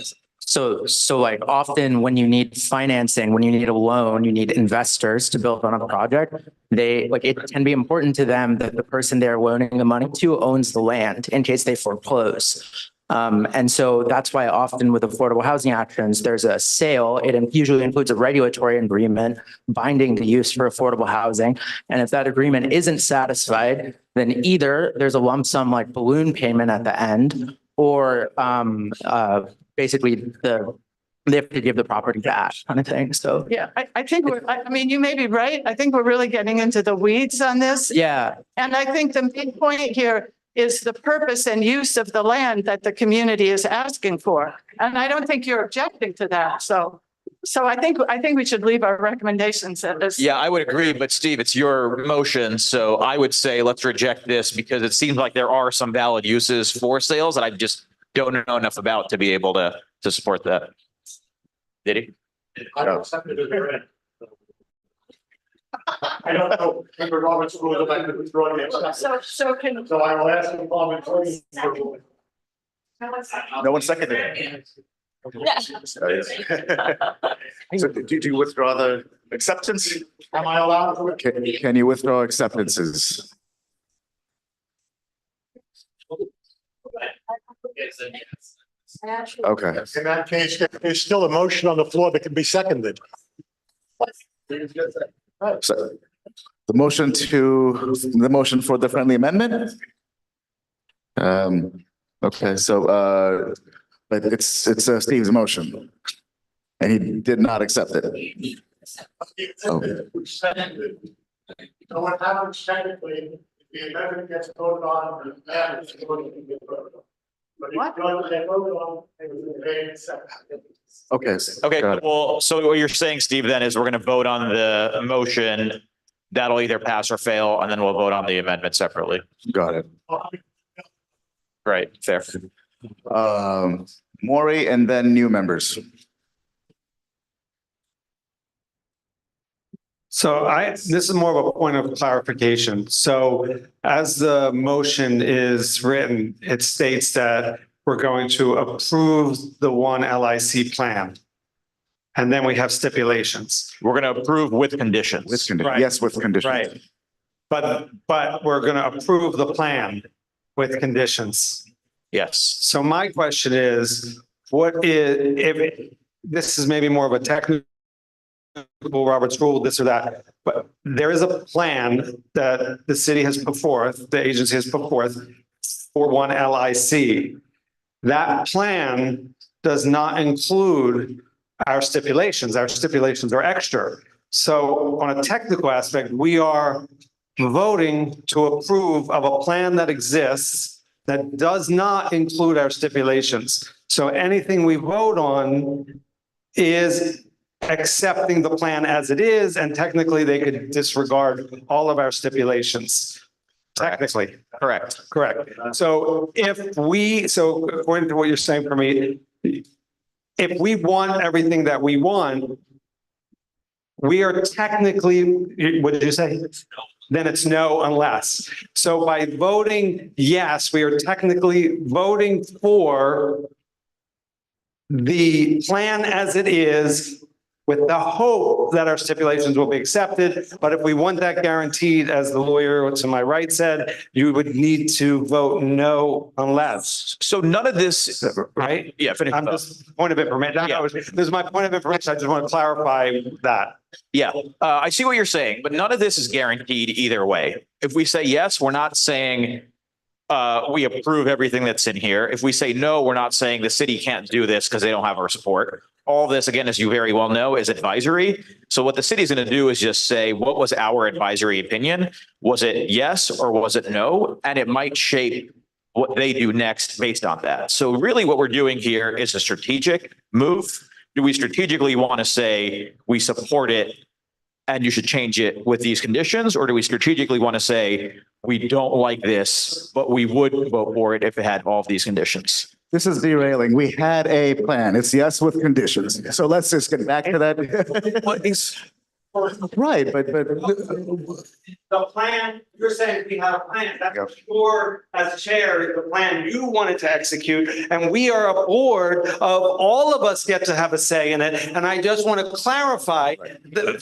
Speaker 4: So like often when you need financing, when you need a loan, you need investors to build on a project. It can be important to them that the person they're loaning the money to owns the land in case they foreclose. And so that's why often with affordable housing actions, there's a sale. It usually includes a regulatory agreement binding the use for affordable housing. And if that agreement isn't satisfied, then either there's a lump sum like balloon payment at the end, or basically they have to give the property back kind of thing. So
Speaker 16: Yeah, I think I mean, you may be right. I think we're really getting into the weeds on this.
Speaker 4: yeah,
Speaker 16: And I think the main point here is the purpose and use of the land that the community is asking for. And I don't think you're objecting to that. So I think we should leave our recommendations at this.
Speaker 14: Yeah, I would agree, but Steve, it's your motion, so I would say let's reject this because it seems like there are some valid uses for sales that I just don't know enough about to be able to support that. Did he?
Speaker 15: I don't accept it as read. I don't know, Member Roberts rules about withdrawing the
Speaker 16: So
Speaker 15: So I will ask him comment.
Speaker 1: No one seconded it. So do you withdraw the acceptance?
Speaker 15: Am I allowed to?
Speaker 1: Can you withdraw acceptances? Okay.
Speaker 15: In that case, there's still a motion on the floor that can be seconded.
Speaker 1: So the motion for the friendly amendment? Okay, so, but it's Steve's motion. And he did not accept it. Oh.
Speaker 15: So what happens technically, the amendment gets voted on, and that is voted on. But if you don't get voted on, it was made and seconded.
Speaker 1: Okay.
Speaker 14: Okay,
Speaker 1: Got it.
Speaker 14: well, so what you're saying, Steve, then is we're going to vote on the motion. That'll either pass or fail, and then we'll vote on the amendment separately.
Speaker 1: Got it.
Speaker 14: Right, fair.
Speaker 1: Maury and then new members.
Speaker 11: So this is more of a point of clarification. So as the motion is written, it states that we're going to approve the one LIC plan. And then we have stipulations.
Speaker 14: We're going to approve with conditions.
Speaker 1: With conditions,
Speaker 11: Right.
Speaker 1: yes, with conditions.
Speaker 11: Right. But we're going to approve the plan with conditions.
Speaker 14: Yes.
Speaker 11: So my question is, if this is maybe more of a technical Robert's rule, this or that, but there is a plan that the city has put forth, the agency has put forth for one LIC. That plan does not include our stipulations. Our stipulations are extra. So on a technical aspect, we are voting to approve of a plan that exists that does not include our stipulations. So anything we vote on is accepting the plan as it is, and technically they could disregard all of our stipulations. Technically.
Speaker 14: Correct.
Speaker 11: So so according to what you're saying for me, if we want everything that we want, we are technically, what did you say? Then it's no unless. So by voting yes, we are technically voting for the plan as it is, with the hope that our stipulations will be accepted. But if we want that guaranteed, as the lawyer to my right said, you would need to vote no unless.
Speaker 14: So none of this,
Speaker 11: right?
Speaker 14: Yeah, finish.
Speaker 11: I'm just point of information.
Speaker 14: Yeah.
Speaker 11: This is my point of information. I just want to clarify that.
Speaker 14: Yeah, I see what you're saying, but none of this is guaranteed either way. If we say yes, we're not saying we approve everything that's in here. If we say no, we're not saying the city can't do this because they don't have our support. All this, again, as you very well know, is advisory. So what the city's going to do is just say, what was our advisory opinion? Was it yes or was it no? And it might shape what they do next based on that. So really what we're doing here is a strategic move. Do we strategically want to say we support it and you should change it with these conditions? Or do we strategically want to say we don't like this, but we would vote for it if it had all of these conditions?
Speaker 1: This is derailing. We had a plan. It's yes with conditions. So let's just get back to that. Right, but
Speaker 11: The plan, you're saying we have a plan. That's your, as chair, the plan you wanted to execute. And we are a board of all of us get to have a say in it. And I just want to clarify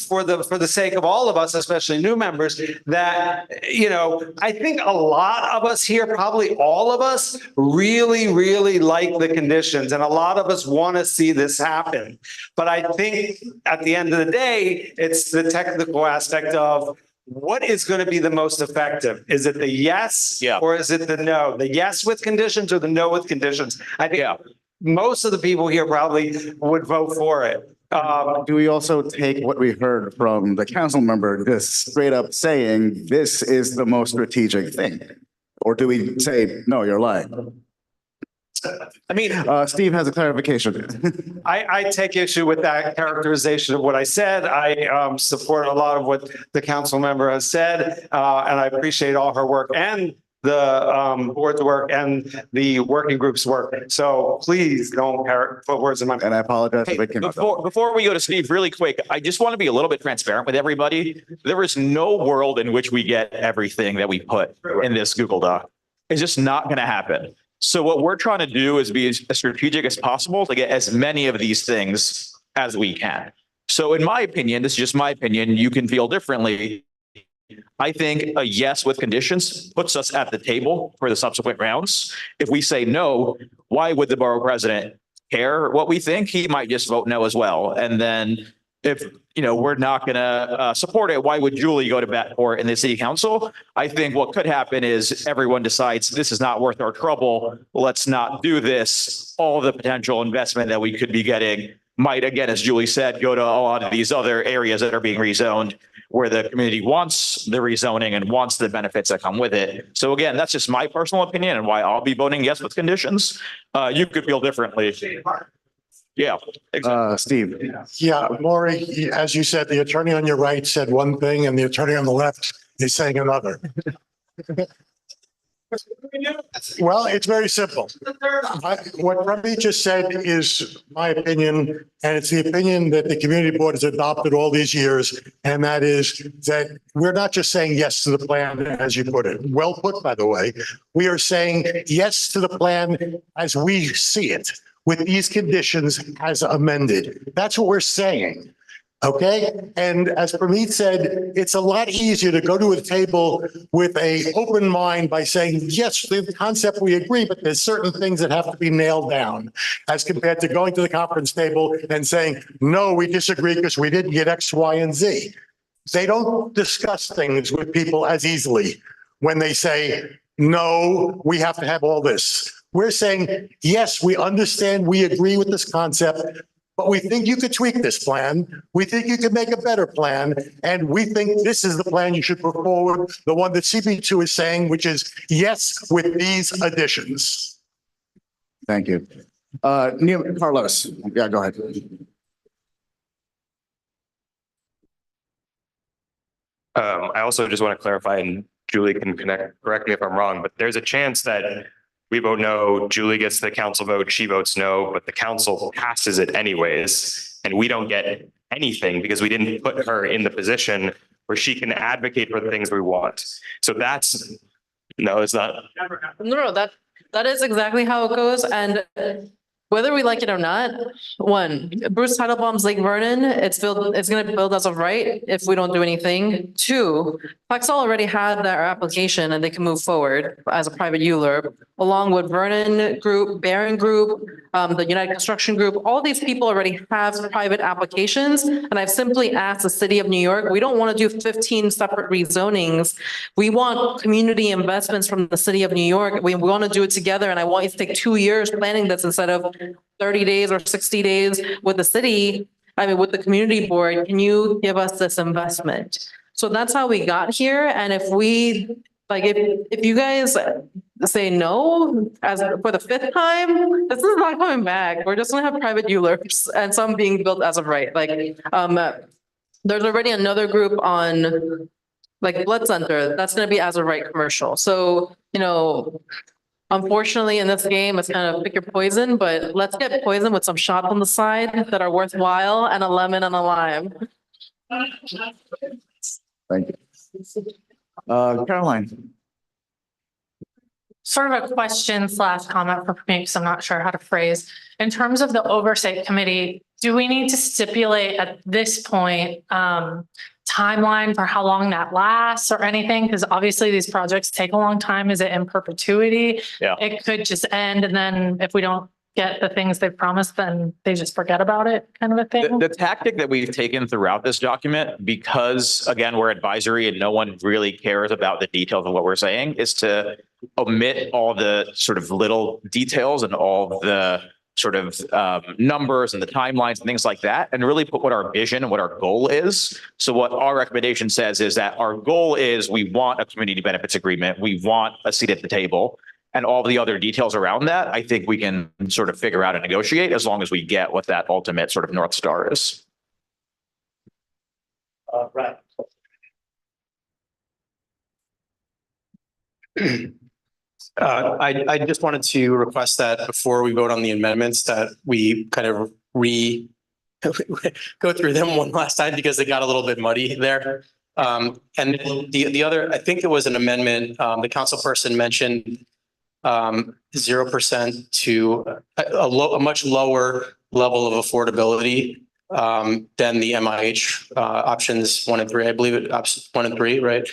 Speaker 11: for the sake of all of us, especially new members, that, you know, I think a lot of us here, probably all of us, really, really like the conditions. And a lot of us want to see this happen. But I think at the end of the day, it's the technical aspect of what is going to be the most effective? Is it the yes?
Speaker 14: Yeah.
Speaker 11: Or is it the no? The yes with conditions or the no with conditions? I think most of the people here probably would vote for it.
Speaker 1: do we also take what we heard from the council member, just straight up saying this is the most strategic thing? Or do we say, no, you're lying?
Speaker 14: I mean,
Speaker 1: Steve has a clarification.
Speaker 11: I take issue with that characterization of what I said. I support a lot of what the council member has said, and I appreciate all her work and the board's work and the working group's work. So please don't put words in my mouth.
Speaker 1: And I apologize if it came out.
Speaker 14: Before we go to Steve, really quick, I just want to be a little bit transparent with everybody. There is no world in which we get everything that we put in this Google Doc. It's just not going to happen. So what we're trying to do is be as strategic as possible to get as many of these things as we can. So in my opinion, this is just my opinion, you can feel differently. I think a yes with conditions puts us at the table for the subsequent rounds. If we say no, why would the borough president care what we think? He might just vote no as well. And then if, you know, we're not going to support it, why would Julie go to bat for it in the city council? I think what could happen is everyone decides this is not worth our trouble. Let's not do this. All the potential investment that we could be getting might, again, as Julie said, go to a lot of these other areas that are being rezoned where the community wants the rezoning and wants the benefits that come with it. So again, that's just my personal opinion and why I'll be voting yes with conditions. You could feel differently. Yeah, exactly.
Speaker 1: Steve.
Speaker 15: Yeah, Maury, as you said, the attorney on your right said one thing and the attorney on the left is saying another. Well, it's very simple. What Ravi just said is my opinion, and it's the opinion that the community board has adopted all these years. And that is that we're not just saying yes to the plan, as you put it. Well put, by the way. We are saying yes to the plan as we see it, with these conditions as amended. That's what we're saying. Okay. And as Pramit said, it's a lot easier to go to a table with an open mind by saying, yes, the concept we agree, but there's certain things that have to be nailed down, as compared to going to the conference table and saying, no, we disagree because we didn't get X, Y, and Z. They don't discuss things with people as easily when they say, no, we have to have all this. We're saying, yes, we understand, we agree with this concept, but we think you could tweak this plan. We think you could make a better plan. And we think this is the plan you should put forward, the one that CP2 is saying, which is yes, with these additions.
Speaker 1: Thank you. Neil, Carlos. Yeah, go ahead.
Speaker 2: I also just want to clarify, and Julie can correct me if I'm wrong, but there's a chance that we vote no, Julie gets the council vote, she votes no, but the council passes it anyways. And we don't get anything because we didn't put her in the position where she can advocate for the things we want. So that's, no, it's not.
Speaker 6: No, that is exactly how it goes. And whether we like it or not, one, Bruce Teitelbaum's Lake Vernon, it's going to build as of right if we don't do anything. Two, Paxel already had their application and they can move forward as a private ULURP, along with Vernon Group, Barron Group, the United Construction Group. All these people already have private applications. And I've simply asked the city of New York, we don't want to do 15 separate rezonings. We want community investments from the city of New York. We want to do it together. And I want you to take 2 years planning this instead of 30 days or 60 days with the city. I mean, with the community board, can you give us this investment? So that's how we got here. And if we, like, if you guys say no as for the 5th time, this is not coming back. We're just gonna have private ULURPs and some being built as of right. Like, there's already another group on like Blood Center. That's gonna be as of right commercial. So, you know, unfortunately in this game, it's kind of pick your poison, but let's get poison with some shots on the side that are worthwhile and a lemon and a lime.
Speaker 1: Thank you. Caroline.
Speaker 5: Sort of a question slash comment for me, because I'm not sure how to phrase. In terms of the oversight committee, do we need to stipulate at this point timeline for how long that lasts or anything? Because obviously these projects take a long time. Is it in perpetuity?
Speaker 14: Yeah.
Speaker 5: It could just end, and then if we don't get the things they promised, then they just forget about it, kind of a thing.
Speaker 14: The tactic that we've taken throughout this document, because again, we're advisory and no one really cares about the details of what we're saying, is to omit all the sort of little details and all the sort of numbers and the timelines and things like that, and really put what our vision and what our goal is. So what our recommendation says is that our goal is we want a community benefits agreement. We want a seat at the table. And all the other details around that, I think we can sort of figure out and negotiate as long as we get what that ultimate sort of North Star is.
Speaker 9: Right. I just wanted to request that before we vote on the amendments, that we kind of go through them one last time because they got a little bit muddy there. And the other, I think it was an amendment, the council person mentioned 0% to a much lower level of affordability than the MIH options 1 and 3. I believe it options 1 and 3, right?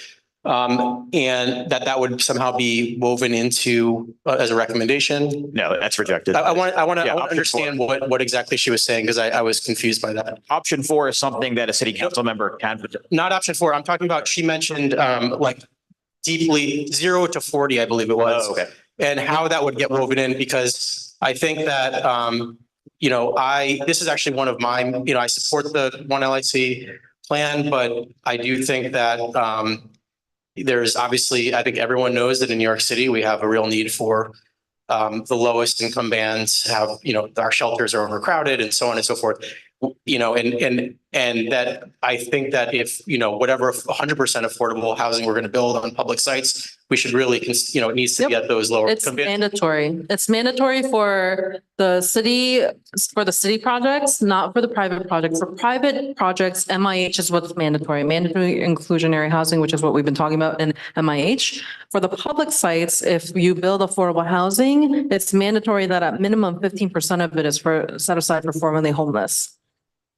Speaker 9: And that would somehow be woven into as a recommendation.
Speaker 14: No, that's rejected.
Speaker 9: I want to understand what exactly she was saying, because I was confused by that.
Speaker 14: Option 4 is something that a city council member can.
Speaker 9: Not option 4. I'm talking about, she mentioned like deeply 0 to 40, I believe it was.
Speaker 14: Oh, okay.
Speaker 9: And how that would get woven in, because I think that, this is actually one of mine, I support the One LIC plan, but I do think that there's obviously, I think everyone knows that in New York City, we have a real need for the lowest income bands have, our shelters are overcrowded and so on and so forth. And that I think that if, whatever 100% affordable housing we're going to build on public sites, we should really, it needs to be at those lower.
Speaker 6: It's mandatory. It's mandatory for the city projects, not for the private projects. For private projects, MIH is what's mandatory, mandatory inclusionary housing, which is what we've been talking about in MIH. For the public sites, if you build affordable housing, it's mandatory that at minimum 15% of it is set aside for formerly homeless.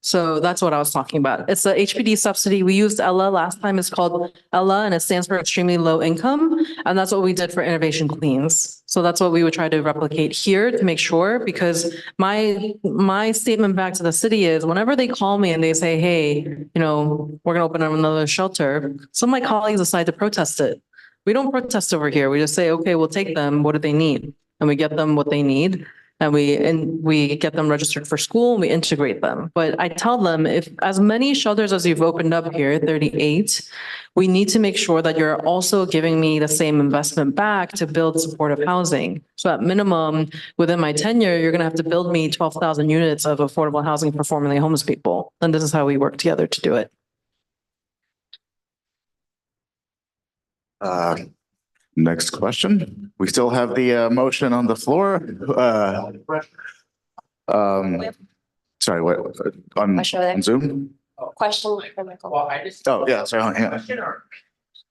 Speaker 6: So that's what I was talking about. It's a HPD subsidy. We used ELA last time. It's called ELA, and it stands for extremely low income. And that's what we did for Innovation Queens. So that's what we would try to replicate here to make sure, because my statement back to the city is whenever they call me and they say, hey, we're going to open up another shelter, some of my colleagues decide to protest it. We don't protest over here. We just say, okay, we'll take them. What do they need? And we get them what they need. And we get them registered for school and we integrate them. But I tell them, if as many shelters as you've opened up here, 38, we need to make sure that you're also giving me the same investment back to build supportive housing. So at minimum, within my tenure, you're going to have to build me 12,000 units of affordable housing for formerly homeless people. And this is how we work together to do it.
Speaker 1: Next question. We still have the motion on the floor. Sorry, what, on Zoom?
Speaker 17: Question for Michael.
Speaker 1: Oh, yeah, sorry, hang on.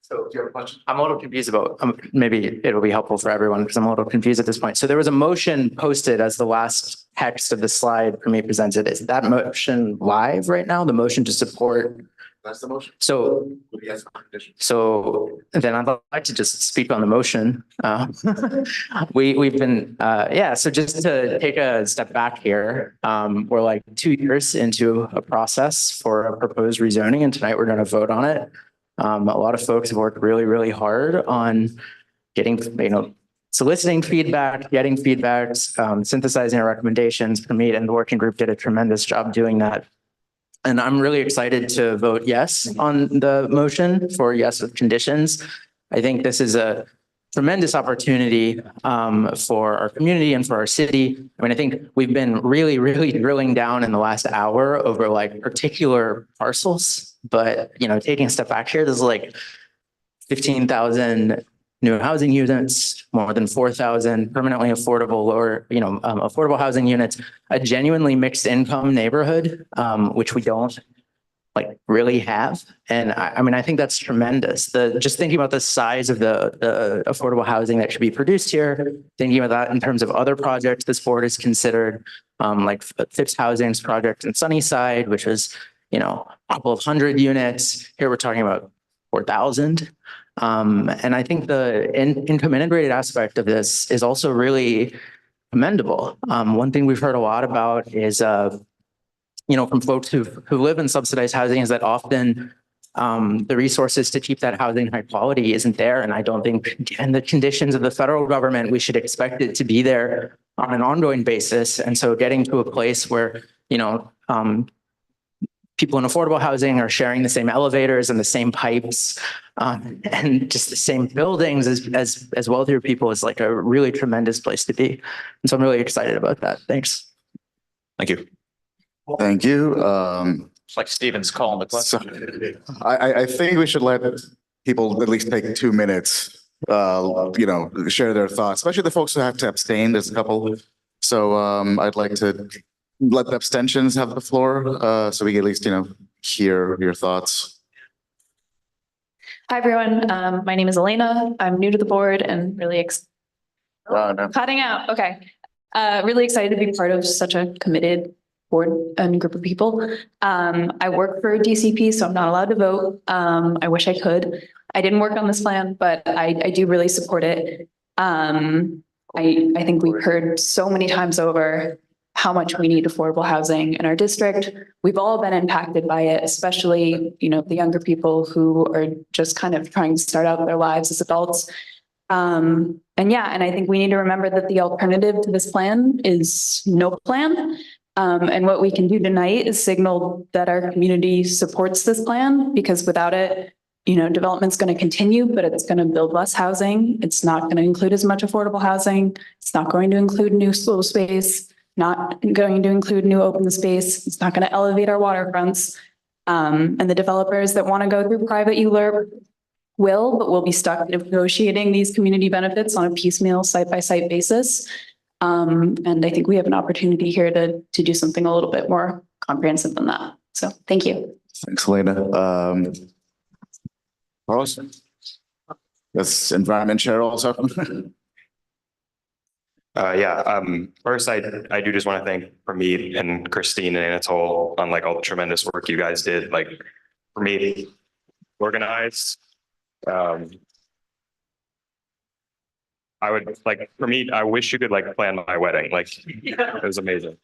Speaker 4: So do you have a question? I'm a little confused about, maybe it'll be helpful for everyone because I'm a little confused at this point. So there was a motion posted as the last text of the slide for me presented. Is that motion live right now? The motion to support?
Speaker 1: That's the motion.
Speaker 4: So then I'd like to just speak on the motion. We've been, so just to take a step back here, we're like 2 years into a process for a proposed rezoning, and tonight we're going to vote on it. A lot of folks have worked really, really hard on getting, soliciting feedback, getting feedbacks, synthesizing our recommendations. Pramit and the working group did a tremendous job doing that. And I'm really excited to vote yes on the motion for yes with conditions. I think this is a tremendous opportunity for our community and for our city. I mean, I think we've been really, really drilling down in the last hour over like particular parcels, but taking a step back here, there's like 15,000 new housing units, more than 4,000 permanently affordable affordable housing units, a genuinely mixed income neighborhood, which we don't like really have. And I mean, I think that's tremendous. Just thinking about the size of the affordable housing that should be produced here, thinking about that in terms of other projects this board has considered, like Phipps Housing's project in Sunnyside, which is, you know, a couple of hundred units. Here we're talking about 4,000. And I think the income integrated aspect of this is also really commendable. One thing we've heard a lot about is, you know, from folks who live in subsidized housing is that often the resources to keep that housing high quality isn't there. And I don't think, given the conditions of the federal government, we should expect it to be there on an ongoing basis. And so getting to a place where, you know, people in affordable housing are sharing the same elevators and the same pipes and just the same buildings as wealthier people is like a really tremendous place to be. And so I'm really excited about that. Thanks.
Speaker 14: Thank you.
Speaker 1: Thank you.
Speaker 14: It's like Steven's calling the question.
Speaker 1: I think we should let people at least take 2 minutes, you know, share their thoughts, especially the folks who have to abstain. There's a couple. So I'd like to let the abstentions have the floor, so we can at least, you know, hear your thoughts.
Speaker 7: Hi, everyone. My name is Elena. I'm new to the board and really cutting out. Okay. Really excited to be part of such a committed board and group of people. I work for DCP, so I'm not allowed to vote. I wish I could. I didn't work on this plan, but I do really support it. I think we've heard so many times over how much we need affordable housing in our district. We've all been impacted by it, especially, you know, the younger people who are just kind of trying to start out their lives as adults. And I think we need to remember that the alternative to this plan is no plan. And what we can do tonight is signal that our community supports this plan, because without it, you know, development's going to continue, but it's going to build less housing. It's not going to include as much affordable housing. It's not going to include new school space. Not going to include new open space. It's not going to elevate our waterfronts. And the developers that want to go through private ULURP will, but we'll be stuck negotiating these community benefits on a piecemeal site-by-site basis. And I think we have an opportunity here to do something a little bit more comprehensive than that. So thank you.
Speaker 1: Thanks, Elena. Carlos? That's Environment Chair also.
Speaker 2: First, I do just want to thank Pramit and Christine and Anatole on like all the tremendous work you guys did. Like Pramit organized. I would like Pramit, I wish you could like plan my wedding. Like it was amazing.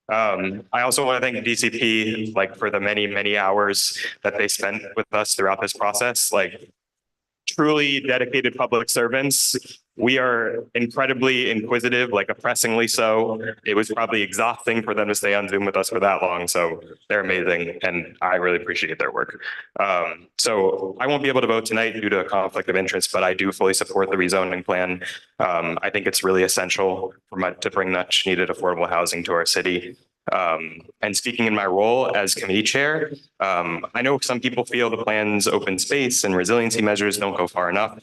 Speaker 2: I also want to thank DCP like for the many hours that they spent with us throughout this process. Like truly dedicated public servants. We are incredibly inquisitive, like oppressingly so. It was probably exhausting for them to stay on Zoom with us for that long. So they're amazing. And I really appreciate their work. So I won't be able to vote tonight due to a conflict of interest, but I do fully support the rezoning plan. I think it's really essential to bring much needed affordable housing to our city. And speaking in my role as committee chair, I know some people feel the plan's open space and resiliency measures don't go far enough,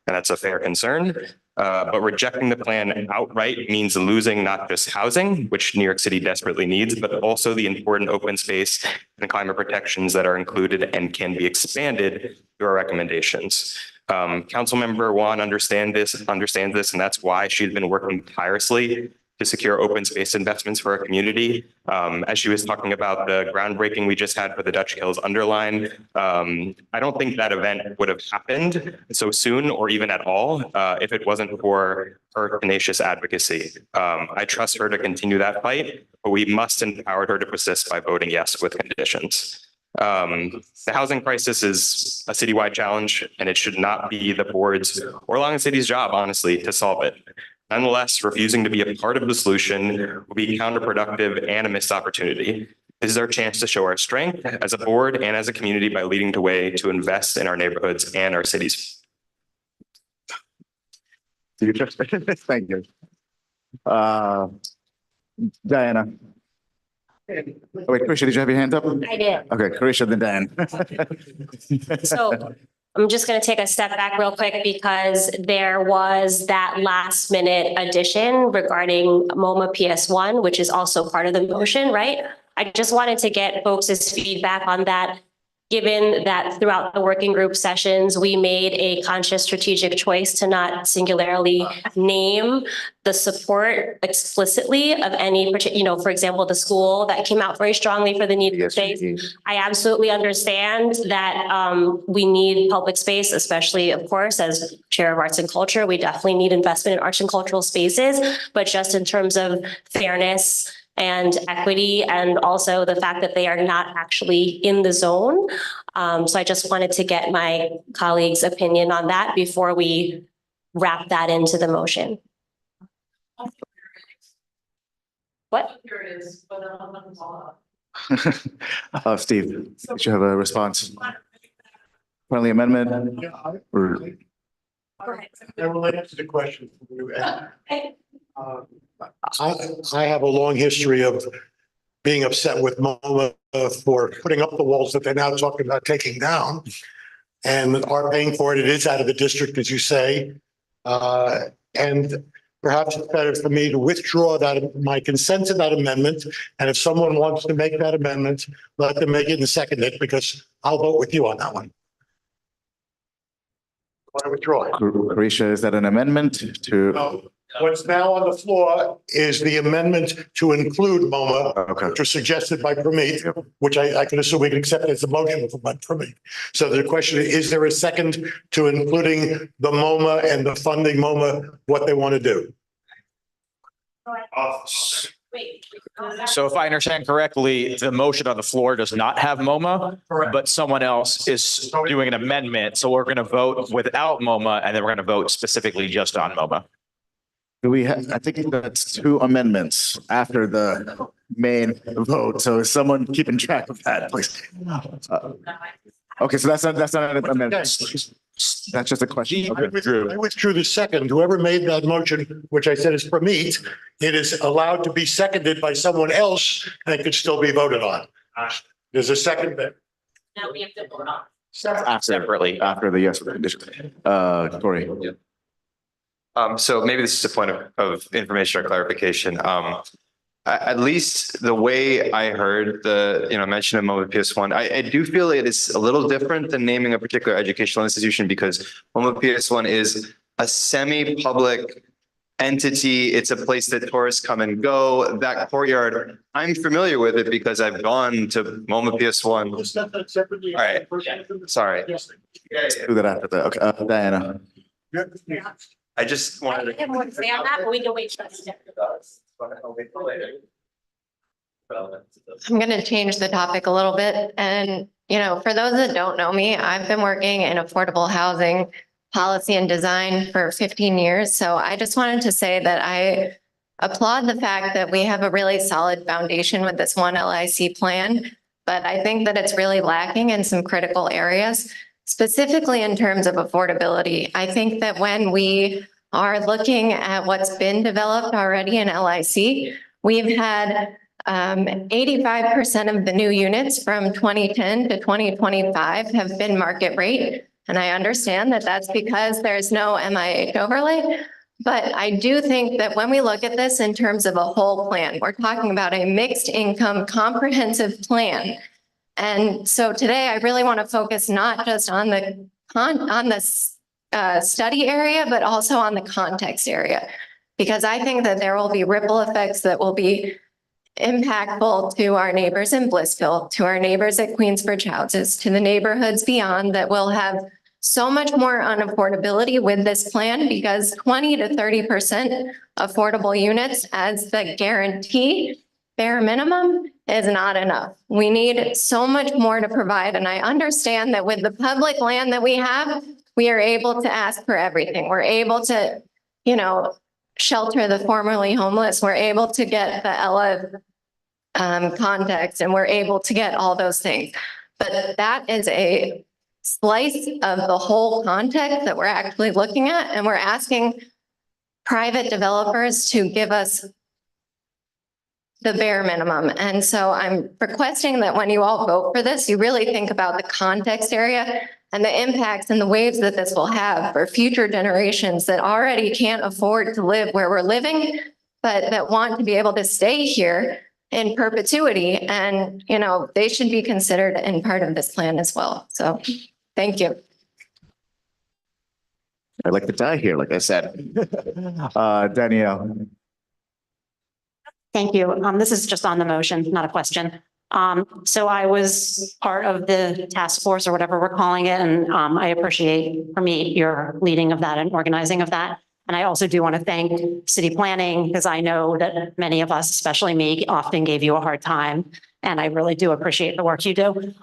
Speaker 2: and that's a fair concern. But rejecting the plan outright means losing not just housing, which New York City desperately needs, but also the important open space and climate protections that are included and can be expanded through our recommendations. Councilmember Juan understands this, and that's why she's been working tirelessly to secure open space investments for our community. As she was talking about the groundbreaking we just had for the Dutch Hills Underline, I don't think that event would have happened so soon or even at all if it wasn't for her tenacious advocacy. I trust her to continue that fight, but we must empower her to persist by voting yes with conditions. The housing crisis is a citywide challenge, and it should not be the board's or Long Island City's job, honestly, to solve it. Nonetheless, refusing to be a part of the solution will be counterproductive and a missed opportunity. This is our chance to show our strength as a board and as a community by leading the way to invest in our neighborhoods and our cities.
Speaker 1: Thank you. Diana. Oh, wait, Krisha, did you have your hand up?
Speaker 17: I did.
Speaker 1: Okay, Krisha, then Diane.
Speaker 17: So I'm just going to take a step back real quick because there was that last minute addition regarding MoMA PS1, which is also part of the motion, right? I just wanted to get folks' feedback on that. given that throughout the working group sessions, we made a conscious strategic choice to not singularly name the support explicitly of any particular, for example, the school that came out very strongly for the need for space. I absolutely understand that we need public space, especially, of course, as Chair of Arts and Culture, we definitely need investment in arts and cultural spaces, but just in terms of fairness and equity, and also the fact that they are not actually in the zone. So I just wanted to get my colleagues' opinion on that before we wrap that into the motion. What?
Speaker 1: Steve, did you have a response? Friendly amendment? Or-
Speaker 15: I related to the question from you. I have a long history of being upset with MoMA for putting up the walls that they're now talking about taking down and are paying for it. It is out of the district, as you say. And perhaps it's better for me to withdraw that, my consent to that amendment. And if someone wants to make that amendment, let them make it and second it, because I'll vote with you on that one. I withdraw it.
Speaker 1: Carisha, is that an amendment to?
Speaker 15: No. What's now on the floor is the amendment to include MoMA, which was suggested by Prameet, which I can assume we can accept as a motion from Prameet. So the question is there a second to including the MoMA and the funding MoMA, what they want to do?
Speaker 14: So if I understand correctly, the motion on the floor does not have MoMA, but someone else is doing an amendment. So we're going to vote without MoMA, and then we're going to vote specifically just on MoMA.
Speaker 1: Do we have, I think that's two amendments after the main vote. So is someone keeping track of that, please? Okay, so that's not an amendment. That's just a question.
Speaker 15: I withdrew the second. Whoever made that motion, which I said is Prameet, it is allowed to be seconded by someone else and it could still be voted on. There's a second there.
Speaker 17: Now we have to vote on.
Speaker 14: Separately.
Speaker 1: After the yes condition. Corey.
Speaker 3: So maybe this is a point of information or clarification. At least the way I heard the, mention of MoMA PS1, I do feel it is a little different than naming a particular educational institution because MoMA PS1 is a semi-public entity. It's a place that tourists come and go. That courtyard, I'm familiar with it because I've gone to MoMA PS1. All right, sorry.
Speaker 1: Do that after that. Okay, Diana.
Speaker 3: I just wanted
Speaker 17: I have more to say on that, but we can wait.
Speaker 18: I'm going to change the topic a little bit. And, for those that don't know me, I've been working in affordable housing policy and design for 15 years. So I just wanted to say that I applaud the fact that we have a really solid foundation with this one LIC plan, but I think that it's really lacking in some critical areas, specifically in terms of affordability. I think that when we are looking at what's been developed already in LIC, we've had 85% of the new units from 2010 to 2025 have been market rate. And I understand that that's because there's no MIH overlay. But I do think that when we look at this in terms of a whole plan, we're talking about a mixed income comprehensive plan. And so today I really want to focus not just on the study area, but also on the context area, because I think that there will be ripple effects that will be impactful to our neighbors in Blissville, to our neighbors at Queensbridge Houses, to the neighborhoods beyond that will have so much more unaffordability with this plan, because 20 to 30% affordable units as the guarantee bare minimum is not enough. We need so much more to provide. And I understand that with the public land that we have, we are able to ask for everything. We're able to, shelter the formerly homeless. We're able to get the Ella context, and we're able to get all those things. But that is a slice of the whole context that we're actually looking at. And we're asking private developers to give us the bare minimum. And so I'm requesting that when you all vote for this, you really think about the context area and the impacts and the waves that this will have for future generations that already can't afford to live where we're living, but that want to be able to stay here in perpetuity. And, you know, they should be considered in part of this plan as well. So thank you.
Speaker 1: I'd like to die here, like I said. Danielle.
Speaker 8: Thank you. This is just on the motion, not a question. So I was part of the task force or whatever we're calling it, and I appreciate, Permeet, your leading of that and organizing of that. And I also do want to thank city planning, because I know that many of us, especially me, often gave you a hard time. And I really do appreciate the work you do.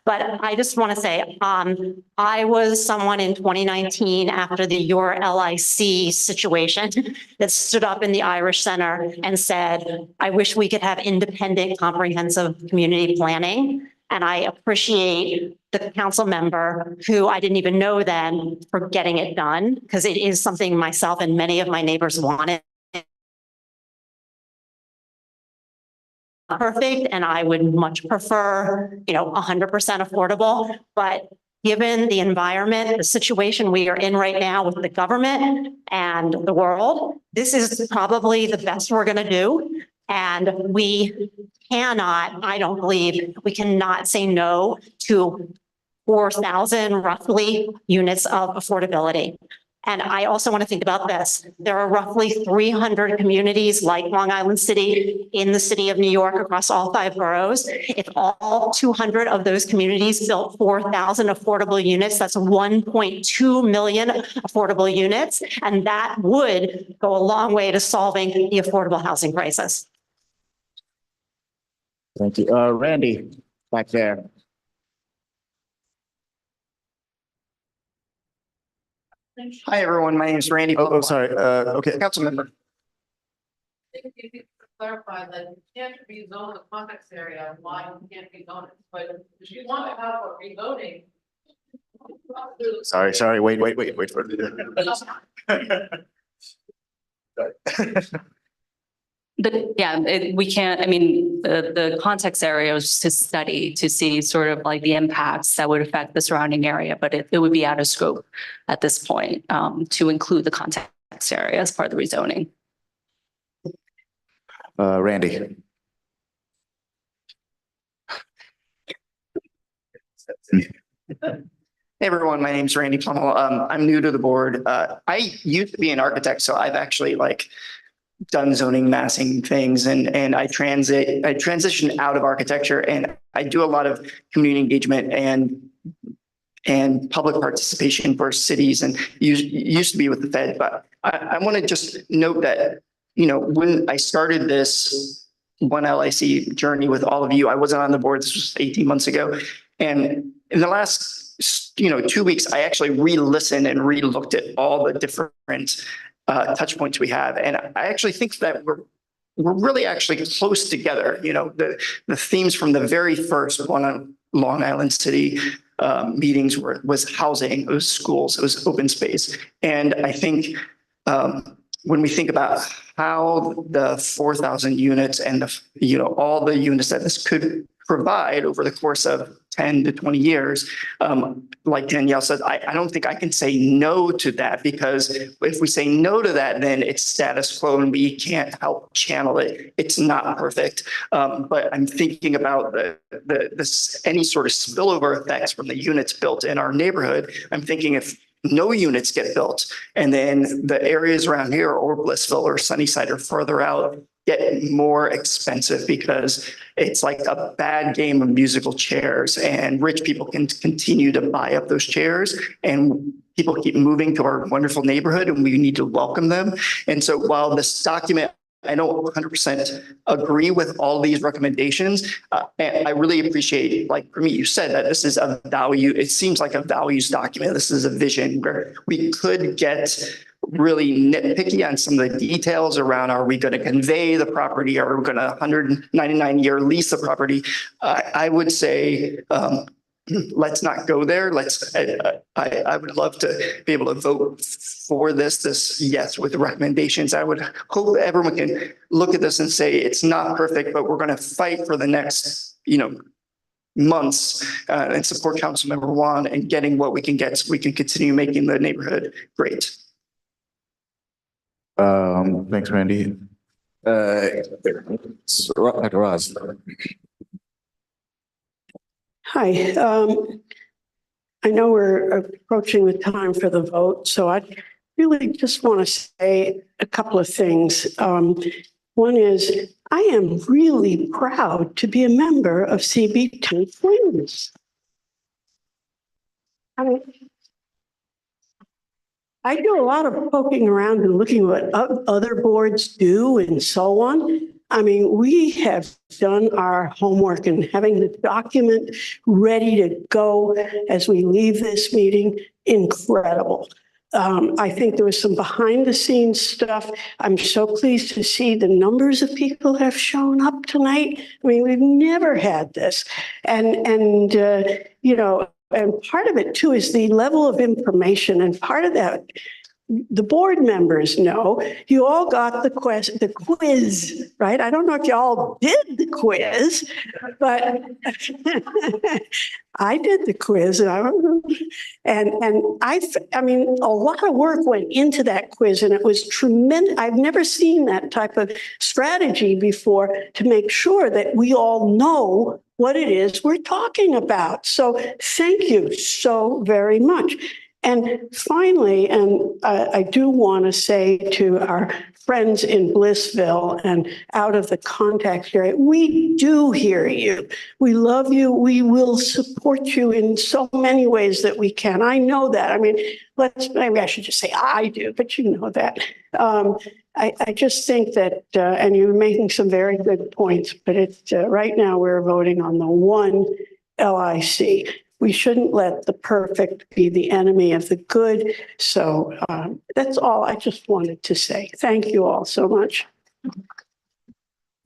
Speaker 8: But I just want to say, I was someone in 2019 after the Your LIC situation that stood up in the Irish Center and said, I wish we could have independent, comprehensive community planning. And I appreciate the council member who I didn't even know then for getting it done, because it is something myself and many of my neighbors wanted. Perfect, and I would much prefer, 100% affordable, but given the environment, the situation we are in right now with the government and the world, this is probably the best we're going to do. And we cannot, I don't believe, we cannot say no to 4,000 roughly units of affordability. And I also want to think about this. There are roughly 300 communities like Long Island City in the city of New York across all 5 boroughs. If all 200 of those communities built 4,000 affordable units, that's 1.2 million affordable units. And that would go a long way to solving the affordable housing crisis.
Speaker 1: Thank you. Randy, back there.
Speaker 12: Hi, everyone. My name is Randy.
Speaker 1: Oh, sorry. Okay.
Speaker 12: Council member.
Speaker 23: Clarify that you can't rezone the context area, why you can't rezone it, but if you want to have a rezoning.
Speaker 1: Sorry. Wait for
Speaker 21: We can't, I mean, the context area is to study, to see sort of like the impacts that would affect the surrounding area, but it would be out of scope at this point to include the context area as part of the rezoning.
Speaker 1: Randy.
Speaker 12: Hey, everyone. My name is Randy Plummel. I'm new to the board. I used to be an architect, so I've actually done zoning massing things, and I transitioned out of architecture, and I do a lot of community engagement and public participation for cities, and used to be with the Fed. But I want to just note that, when I started this ONLIC journey with all of you, I wasn't on the board. This was 18 months ago. And in the last, 2 weeks, I actually re-listened and re-looked at all the different touch points we have. And I actually think that we're really actually close together. The themes from the very first one on Long Island City meetings was housing, it was schools, it was open space. And I think when we think about how the 4,000 units and all the units that this could provide over the course of 10 to 20 years, like Danielle said, I don't think I can say no to that, because if we say no to that, then it's status quo and we can't help channel it. It's not perfect. But I'm thinking about any sort of spillover effects from the units built in our neighborhood. I'm thinking if no units get built, and then the areas around here, or Blissville or Sunnyside, or further out, get more expensive because it's like a bad game of musical chairs, and rich people can continue to buy up those chairs, and people keep moving to our wonderful neighborhood, and we need to welcome them. And so while this document, I don't 100% agree with all these recommendations, and I really appreciate, like for me, you said that this is a value, it seems like a values document. This is a vision where we could get really nitpicky on some of the details around, are we going to convey the property? Are we going to 199-year lease the property? I would say, let's not go there. I would love to be able to vote for this, yes, with recommendations. I would hope everyone can look at this and say, it's not perfect, but we're going to fight for the next, months and support Councilmember Juan and getting what we can get so we can continue making the neighborhood great.
Speaker 1: Thanks, Randy. Dr. Roz.
Speaker 13: Hi, I know we're approaching the time for the vote, so I really just want to say a couple of things. One is I am really proud to be a member of CB10 Twins. I do a lot of poking around and looking what other boards do and so on. I mean, we have done our homework and having the document ready to go as we leave this meeting, incredible. I think there was some behind the scenes stuff. I'm so pleased to see the numbers of people have shown up tonight. I mean, we've never had this. And you know, and part of it too is the level of information, and part of that, the board members know, you all got the quiz, right? I don't know if you all did the quiz, but I did the quiz. And I mean, a lot of work went into that quiz, and it was tremendous. I've never seen that type of strategy before to make sure that we all know what it is we're talking about. So thank you so very much. And finally, and I do want to say to our friends in Blissville and out of the contact area, we do hear you. We love you. We will support you in so many ways that we can. I know that. I mean, maybe I should just say I do, but you know that. I just think that, and you're making some very good points, but it's right now we're voting on the one LIC. We shouldn't let the perfect be the enemy of the good. So that's all I just wanted to say. Thank you all so much.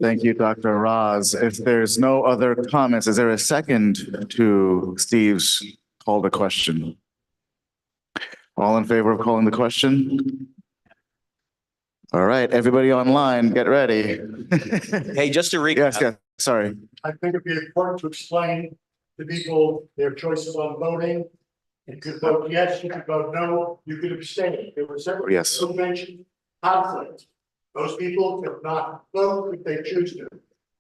Speaker 1: Thank you, Dr. Roz. If there's no other comments, is there a second to Steve's call to question? All in favor of calling the question? All right, everybody online, get ready.
Speaker 14: Hey, just to recap.
Speaker 1: Yes, sorry.
Speaker 15: I think it'd be important to explain to people their choices on voting. You could vote yes, you could vote no, you could abstain. There was several.
Speaker 1: Yes.
Speaker 15: Mentioned conflict. Those people could not vote if they choose to.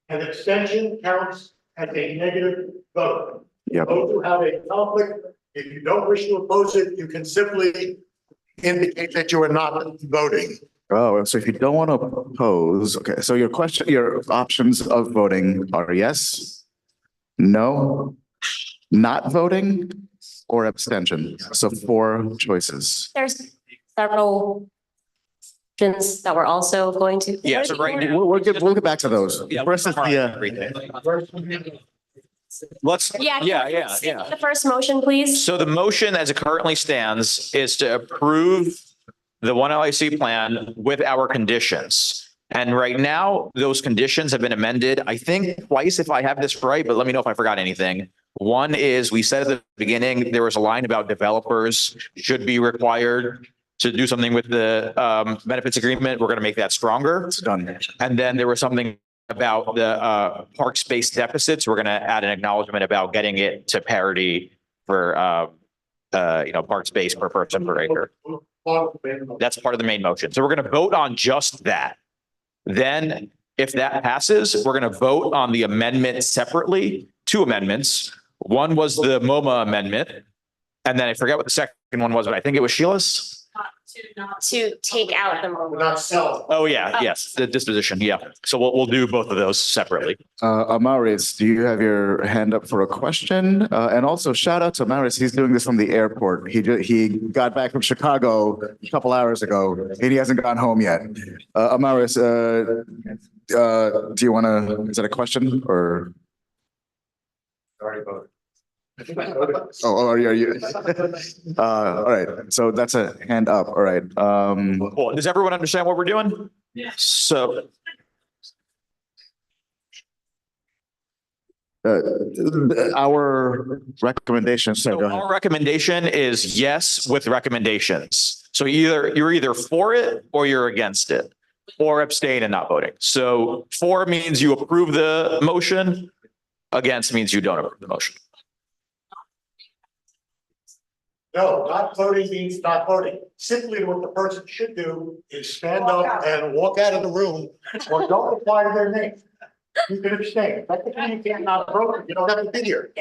Speaker 15: An abstention counts as a negative vote.
Speaker 1: Yep.
Speaker 15: Those who have a conflict, if you don't wish to oppose it, you can simply indicate that you are not voting.
Speaker 1: Oh, so if you don't want to oppose, okay, so your options of voting are yes, no, not voting, or abstention. So 4 choices.
Speaker 17: There's several options that we're also going to.
Speaker 14: Yeah, so right.
Speaker 1: We'll get back to those.
Speaker 14: Yeah,
Speaker 1: First is the,
Speaker 14: let's,
Speaker 17: Yeah.
Speaker 14: yeah.
Speaker 17: The first motion, please.
Speaker 14: So the motion as it currently stands is to approve the one LIC plan with our conditions. And right now, those conditions have been amended, I think twice, if I have this right, but let me know if I forgot anything. One is, we said at the beginning, there was a line about developers should be required to do something with the benefits agreement. We're going to make that stronger.
Speaker 1: it's done.
Speaker 14: And then there was something about the park space deficits. We're going to add an acknowledgement about getting it to parity for park space per person per acre. That's part of the main motion. So we're going to vote on just that. Then if that passes, we're going to vote on the amendment separately, 2 amendments. One was the MoMA amendment. And then I forget what the second one was, but I think it was Sheila's.
Speaker 17: To take out the moment.
Speaker 15: Not sell.
Speaker 14: Oh, yeah. Yes. The disposition. Yeah. So we'll do both of those separately.
Speaker 1: Amaris, do you have your hand up for a question? And also shout out to Amaris. He's doing this from the airport. He got back from Chicago a couple hours ago and he hasn't gone home yet. Amaris, do you want to, is that a question or?
Speaker 15: Already voted.
Speaker 1: Oh, are you? All right. So that's a hand up. All right.
Speaker 14: Well, does everyone understand what we're doing?
Speaker 23: Yeah.
Speaker 14: So
Speaker 1: our recommendation. So go ahead.
Speaker 14: our recommendation is yes with recommendations. So you're either for it or you're against it, or abstain and not voting. So for means you approve the motion. Against means you don't approve the motion.
Speaker 15: No, not voting means not voting. Simply what the person should do is stand up and walk out of the room or don't reply to their name. You can abstain. Technically, you can't not vote. You don't have to be here.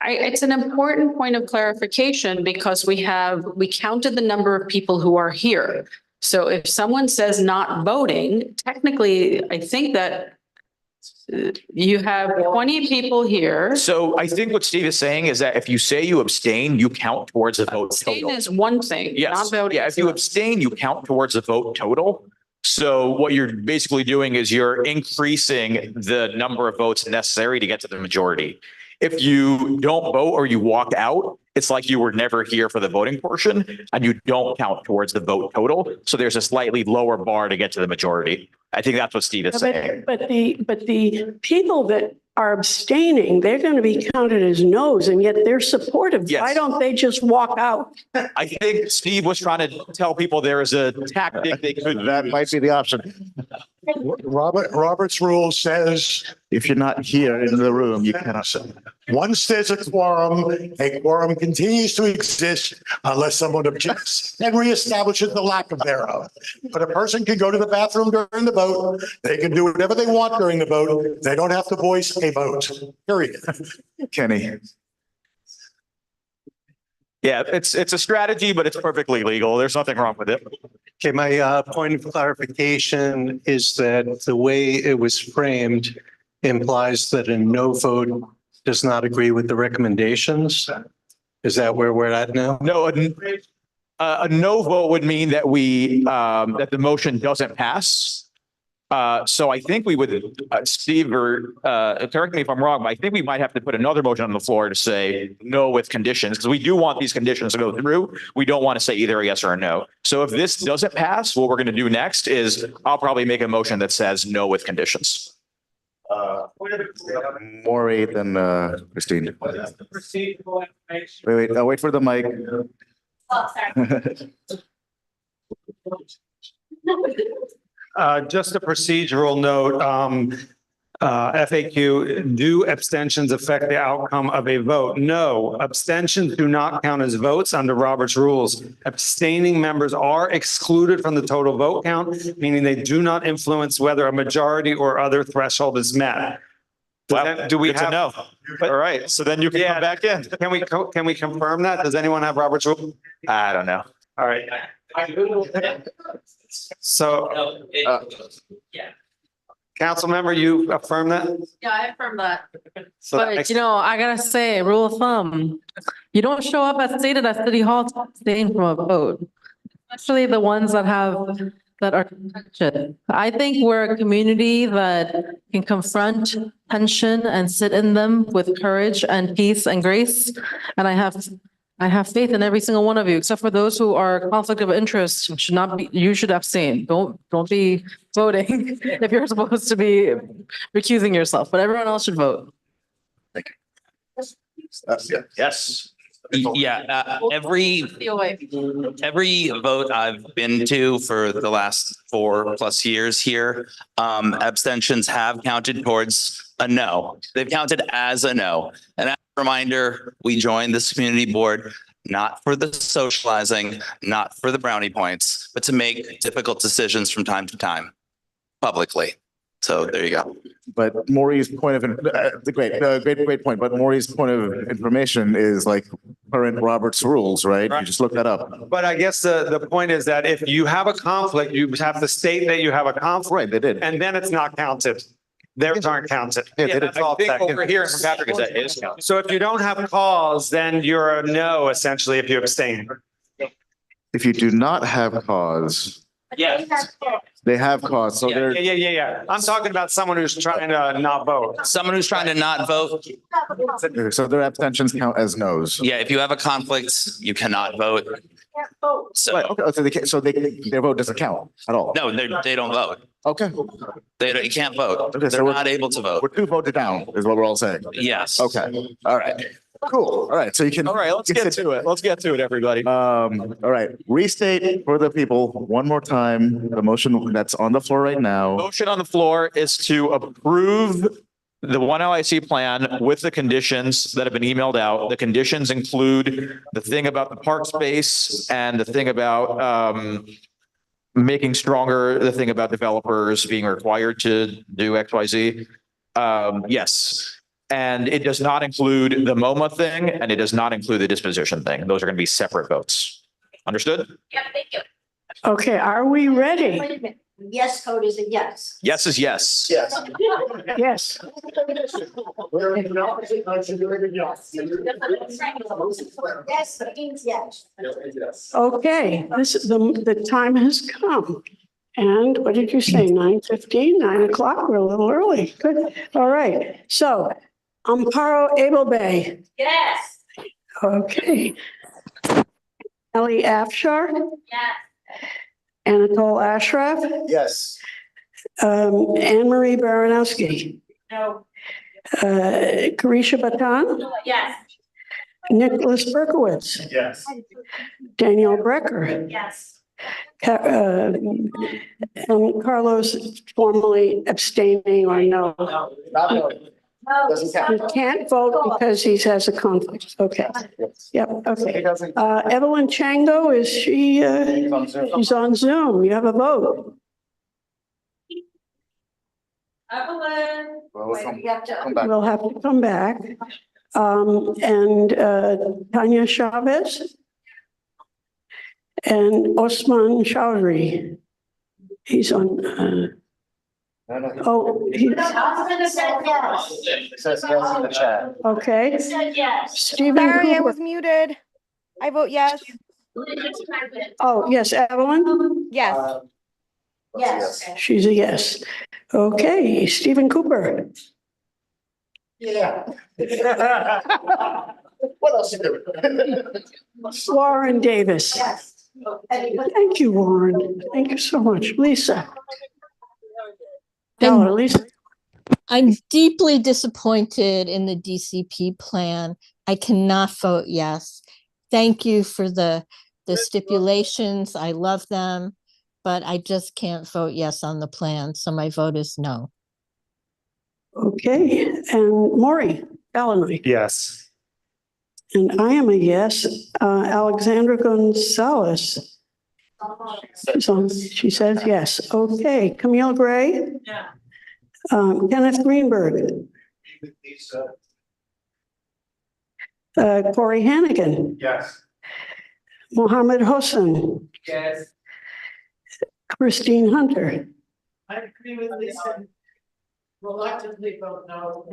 Speaker 19: It's an important point of clarification because we counted the number of people who are here. So if someone says not voting, technically, I think that you have 20 people here.
Speaker 14: So I think what Steve is saying is that if you say you abstain, you count towards the vote
Speaker 19: Abstain
Speaker 14: total.
Speaker 19: is one thing,
Speaker 14: Yes,
Speaker 19: not voting.
Speaker 14: yeah, if you abstain, you count towards the vote total. So what you're basically doing is you're increasing the number of votes necessary to get to the majority. If you don't vote or you walk out, it's like you were never here for the voting portion and you don't count towards the vote total. So there's a slightly lower bar to get to the majority. I think that's what Steve is saying.
Speaker 13: But the people that are abstaining, they're going to be counted as no's and yet they're supportive.
Speaker 14: Yes.
Speaker 13: Why don't they just walk out?
Speaker 14: I think Steve was trying to tell people there is a tactic they could.
Speaker 1: That might be the option.
Speaker 15: Robert's rule says
Speaker 1: If you're not here in the room, you cannot.
Speaker 15: once there's a quorum continues to exist unless someone objects and reestablishes the lack of thereof. But a person can go to the bathroom during the vote. They can do whatever they want during the vote. They don't have to voice a vote, period.
Speaker 1: Kenny.
Speaker 14: Yeah, it's a strategy, but it's perfectly legal. There's nothing wrong with it.
Speaker 11: Okay, my point of clarification is that the way it was framed implies that a no vote does not agree with the recommendations. Is that where we're at now?
Speaker 14: No, a no vote would mean that that the motion doesn't pass. So I think we would, Steve, or correct me if I'm wrong, but I think we might have to put another motion on the floor to say no with conditions, because we do want these conditions to go through. We don't want to say either a yes or a no. So if this doesn't pass, what we're going to do next is I'll probably make a motion that says no with conditions.
Speaker 1: Maury, then Christine. Wait, wait for the mic.
Speaker 18: Oh, sorry.
Speaker 11: Just a procedural note, FAQ, do abstentions affect the outcome of a vote? No, abstentions do not count as votes under Robert's rules. Abstaining members are excluded from the total vote count, meaning they do not influence whether a majority or other threshold is met. Do we have?
Speaker 14: No. All right, so then you can come back in.
Speaker 11: Can we confirm that? Does anyone have Robert's rule?
Speaker 14: I don't know.
Speaker 11: All right. So, council member, you affirm that?
Speaker 6: Yeah, I affirm that.
Speaker 11: So that
Speaker 6: But
Speaker 11: makes-
Speaker 6: I gotta say, rule of thumb, you don't show up as stated at City Hall to abstain from a vote. Especially the ones that are contentious. I think we're a community that can confront tension and sit in them with courage and peace and grace. And I have faith in every single one of you, except for those who are conflict of interest, you should abstain. Don't be voting if you're supposed to be recusing yourself, but everyone else should vote.
Speaker 14: Yes.
Speaker 20: Yeah, every vote I've been to for the last 4+ years here, abstentions have counted towards a no. They've counted as a no. And as a reminder, we joined this community board not for the socializing, not for the brownie points, but to make difficult decisions from time to time publicly. So there you go.
Speaker 1: But Maury's point of, great point. But Maury's point of information is like current Robert's rules, right? You just look that up.
Speaker 11: But I guess the point is that if you have a conflict, you have to state that you have a conflict.
Speaker 1: Right, they did.
Speaker 11: And then it's not counted. Theirs aren't counted.
Speaker 1: Yeah, they did.
Speaker 14: I think what we're hearing from Patrick is that it is counted.
Speaker 11: So if you don't have cause, then you're a no, essentially, if you abstain.
Speaker 1: If you do not have cause,
Speaker 20: Yes.
Speaker 1: they have cause. So they're.
Speaker 11: Yeah. I'm talking about someone who's trying to not vote.
Speaker 20: Someone who's trying to not vote.
Speaker 1: So their abstentions count as no's.
Speaker 20: Yeah, if you have a conflict, you cannot vote. So,
Speaker 1: Right, okay, so they can't, their vote doesn't count at all.
Speaker 20: no, they don't vote.
Speaker 1: Okay.
Speaker 20: You can't vote.
Speaker 1: Okay, so
Speaker 20: They're
Speaker 1: we're-
Speaker 20: not able to vote.
Speaker 1: We're 2 voted down is what we're all saying.
Speaker 20: Yes.
Speaker 1: Okay, all right, cool. All right, so you can.
Speaker 14: All right, let's get to it. Let's get to it, everybody.
Speaker 1: All right, restate for the people one more time, the motion that's on the floor right now.
Speaker 14: Motion on the floor is to approve The one LIC plan with the conditions that have been emailed out, the conditions include the thing about the park space and the thing about making stronger the thing about developers being required to do XYZ. Yes. And it does not include the MoMA thing, and it does not include the disposition thing. Those are going to be separate votes. Understood?
Speaker 17: Yeah, thank you.
Speaker 13: Okay, are we ready?
Speaker 17: Wait a minute. Yes code is a yes.
Speaker 14: Yes is yes.
Speaker 13: Yes. Yes.
Speaker 17: Yes means yes.
Speaker 13: Okay, the time has come. And what did you say, 9:15, 9 o'clock? We're a little early. Good. All right. So Amparo Abel Bay.
Speaker 17: Yes.
Speaker 13: Okay. Ellie Afshar.
Speaker 17: Yes.
Speaker 13: Anatole Ashraf.
Speaker 1: Yes.
Speaker 13: Anne Marie Baranowski.
Speaker 17: No.
Speaker 13: Carisha Batan.
Speaker 17: Yes.
Speaker 13: Nicholas Berkowitz.
Speaker 1: Yes.
Speaker 13: Danielle Brecker.
Speaker 17: Yes.
Speaker 13: And Carlos formally abstaining or no.
Speaker 1: Doesn't count.
Speaker 13: He can't vote because he has a conflict. Okay. Yep, okay. Evelyn Chango, is she, she's on Zoom. You have a vote.
Speaker 17: Evelyn.
Speaker 13: We'll have to come back. And Tanya Chavez. And Osman Chowdhury. He's on, oh, he's,
Speaker 17: Osman said yes.
Speaker 1: It says yes in the chat.
Speaker 13: okay.
Speaker 17: He said yes.
Speaker 13: Stephen
Speaker 10: Sorry, I
Speaker 13: Cooper.
Speaker 10: was muted. I vote yes.
Speaker 13: Oh, yes, Evelyn?
Speaker 10: Yes.
Speaker 17: Yes.
Speaker 13: She's a yes. Okay, Stephen Cooper.
Speaker 1: Yeah. What else you doing?
Speaker 13: Warren Davis.
Speaker 17: Yes.
Speaker 13: Thank you, Warren. Thank you so much. Lisa. Hello, Lisa.
Speaker 16: I'm deeply disappointed in the DCP plan. I cannot vote yes. Thank you for the stipulations. I love them, but I just can't vote yes on the plan. So my vote is no.
Speaker 13: Okay, and Maury Bellamy.
Speaker 2: Yes.
Speaker 13: And I am a yes. Alexandra Gonzalez. She says yes. Okay, Camille Gray.
Speaker 17: Yeah.
Speaker 13: Kenneth Greenberg. Corey Hannigan.
Speaker 1: Yes.
Speaker 13: Mohammed Hossein.
Speaker 23: Yes.
Speaker 13: Christine Hunter.
Speaker 23: I agree with Lisa. Reluctantly vote no.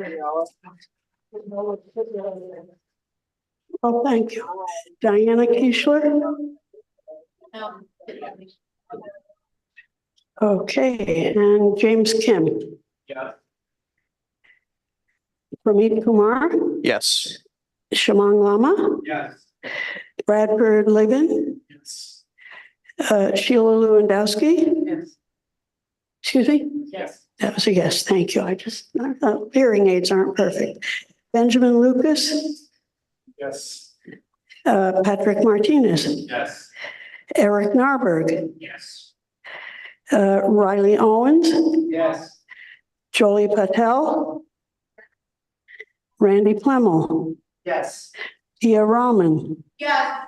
Speaker 13: Oh, thank you. Diana Kiesler. Okay, and James Kim.
Speaker 1: Yeah.
Speaker 13: Pramit Kumar.
Speaker 14: Yes.
Speaker 13: Shamang Lama.
Speaker 1: Yes.
Speaker 13: Bradford Levin.
Speaker 1: Yes.
Speaker 13: Sheila Lewandowski.
Speaker 23: Yes.
Speaker 13: Excuse me?
Speaker 23: Yes.
Speaker 13: That was a yes. Thank you. Hearing aids aren't perfect. Benjamin Lucas.
Speaker 1: Yes.
Speaker 13: Patrick Martinez.
Speaker 1: Yes.
Speaker 13: Eric Narberg.
Speaker 1: Yes.
Speaker 13: Riley Owens.
Speaker 1: Yes.
Speaker 13: Jolie Patel. Randy Plemmel.
Speaker 23: Yes.
Speaker 13: Dia Rahman.
Speaker 17: Yes.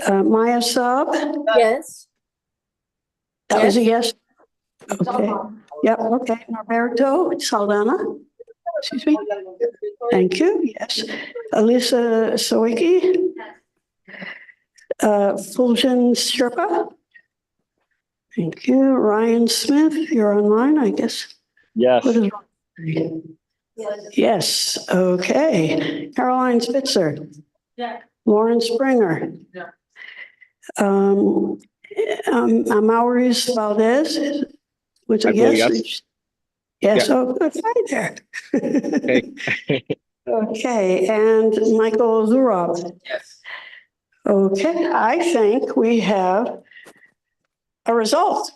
Speaker 13: Maya Saab.
Speaker 10: Yes.
Speaker 13: That was a yes. Okay. Yep. Okay. Norberto Saldana. Excuse me. Thank you. Yes. Elisa Sawicki. Fuljan Sherpa. Thank you. Ryan Smith, you're online, I guess.
Speaker 22: Yes.
Speaker 13: What is- Yes. Okay. Caroline Spitzer.
Speaker 17: Yeah.
Speaker 13: Lauren Springer.
Speaker 23: Yeah.
Speaker 13: Maurice Valdez. Was
Speaker 22: I
Speaker 13: a
Speaker 22: vote
Speaker 13: yes?
Speaker 22: yes.
Speaker 13: Yes.
Speaker 22: Yeah.
Speaker 13: Oh, good. Hi there.
Speaker 22: Okay.
Speaker 13: Okay. And Michael Zurab.
Speaker 23: Yes.
Speaker 13: Okay. I think we have a result.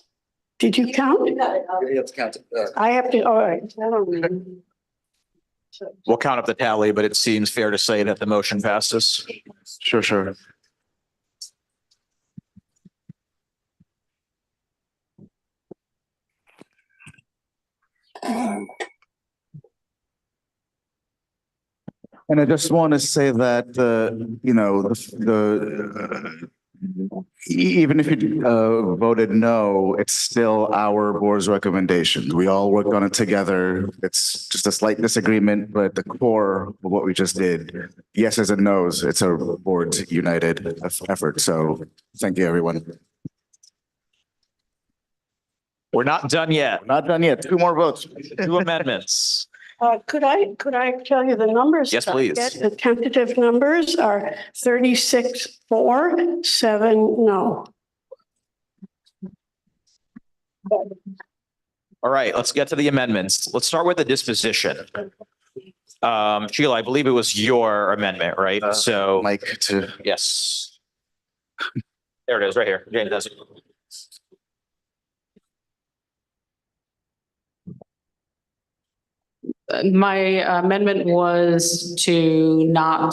Speaker 13: Did you count?
Speaker 1: You have to count it.
Speaker 13: I have to, all right. I don't know.
Speaker 14: We'll count up the tally, but it seems fair to say that the motion passes.
Speaker 1: Sure, sure. And I just want to say that, even if you voted no, it's still our board's recommendation. We all worked on it together. It's just a slight disagreement, but the core of what we just did, yeses and nos, it's a board's united effort. So thank you, everyone.
Speaker 14: We're not done yet.
Speaker 1: Not done yet. Two more votes.
Speaker 14: Two amendments.
Speaker 13: Could I tell you the numbers?
Speaker 14: Yes,
Speaker 13: that I
Speaker 14: please.
Speaker 13: get? The tentative numbers are 36 for, 7 no.
Speaker 14: All right, let's get to the amendments. Let's start with the disposition. Sheila, I believe it was your amendment, right? So.
Speaker 1: Mike to.
Speaker 14: Yes. There it is, right here. James does it.
Speaker 19: My amendment was to not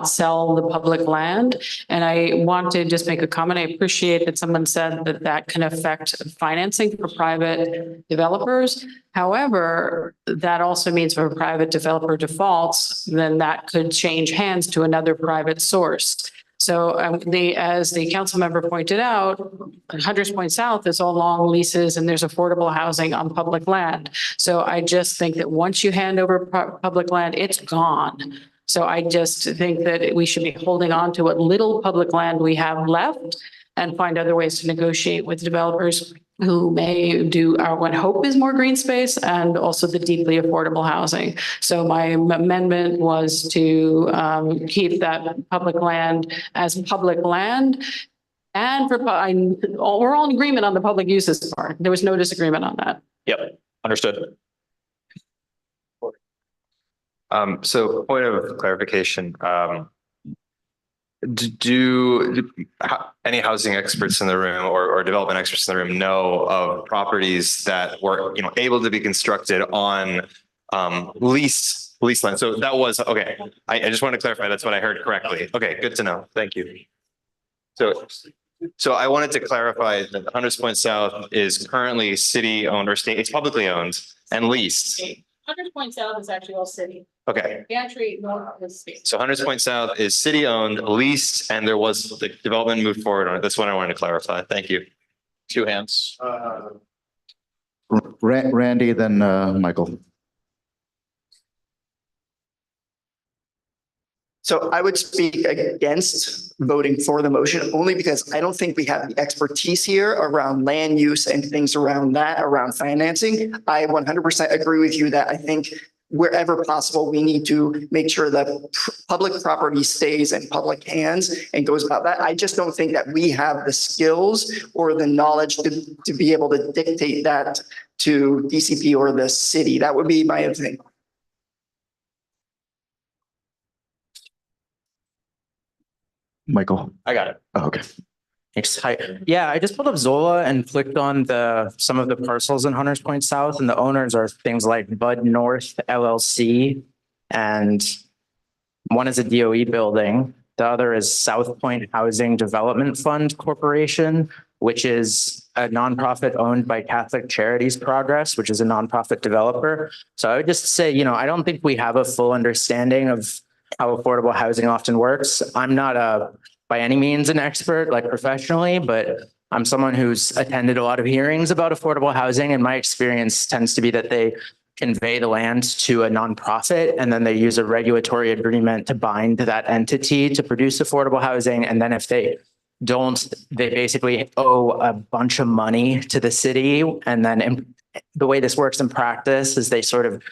Speaker 19: sell the public land. And I want to just make a comment. I appreciate that someone said that that can affect financing for private developers. However, that also means if a private developer defaults, then that could change hands to another private source. So as the council member pointed out, Hunters Point South is all long leases and there's affordable housing on public land. So I just think that once you hand over public land, it's gone. So I just think that we should be holding on to what little public land we have left and find other ways to negotiate with developers who may do what hope is more green space and also the deeply affordable housing. So my amendment was to keep that public land as public land. And we're all in agreement on the public uses part. There was no disagreement on that.
Speaker 14: Yep, understood.
Speaker 3: So point of clarification, do any housing experts in the room or development experts in the room know of properties that were, able to be constructed on lease land? So that was, okay. I just want to clarify, that's what I heard correctly. Okay, good to know. Thank you. So I wanted to clarify that Hunters Point South is currently city owned or state, it's publicly owned and leased.
Speaker 19: Hunters Point South is actually all city.
Speaker 3: Okay.
Speaker 19: We actually north of the state.
Speaker 3: So Hunters Point South is city owned, leased, and there was the development moved forward on it. That's what I wanted to clarify. Thank you.
Speaker 14: Two hands.
Speaker 1: Randy, then Michael.
Speaker 12: So I would speak against voting for the motion only because I don't think we have the expertise here around land use and things around that, around financing. I 100% agree with you that I think wherever possible, we need to make sure that public property stays in public hands and goes about that. I just don't think that we have the skills or the knowledge to be able to dictate that to DCP or the city. That would be my opinion.
Speaker 1: Michael.
Speaker 14: I got it.
Speaker 1: Oh, okay.
Speaker 4: Thanks. Hi. Yeah, I just pulled up Zola and clicked on some of the parcels in Hunters Point South, and the owners are things like Bud North LLC, and one is a DOE building. The other is South Point Housing Development Fund Corporation, which is a nonprofit owned by Catholic Charities Progress, which is a nonprofit developer. So I would just say, I don't think we have a full understanding of how affordable housing often works. I'm not by any means an expert, like professionally, but I'm someone who's attended a lot of hearings about affordable housing, and my experience tends to be that they convey the land to a nonprofit, and then they use a regulatory agreement to bind that entity to produce affordable housing. And then if they don't, they basically owe a bunch of money to the city. And then the way this works in practice is they sort of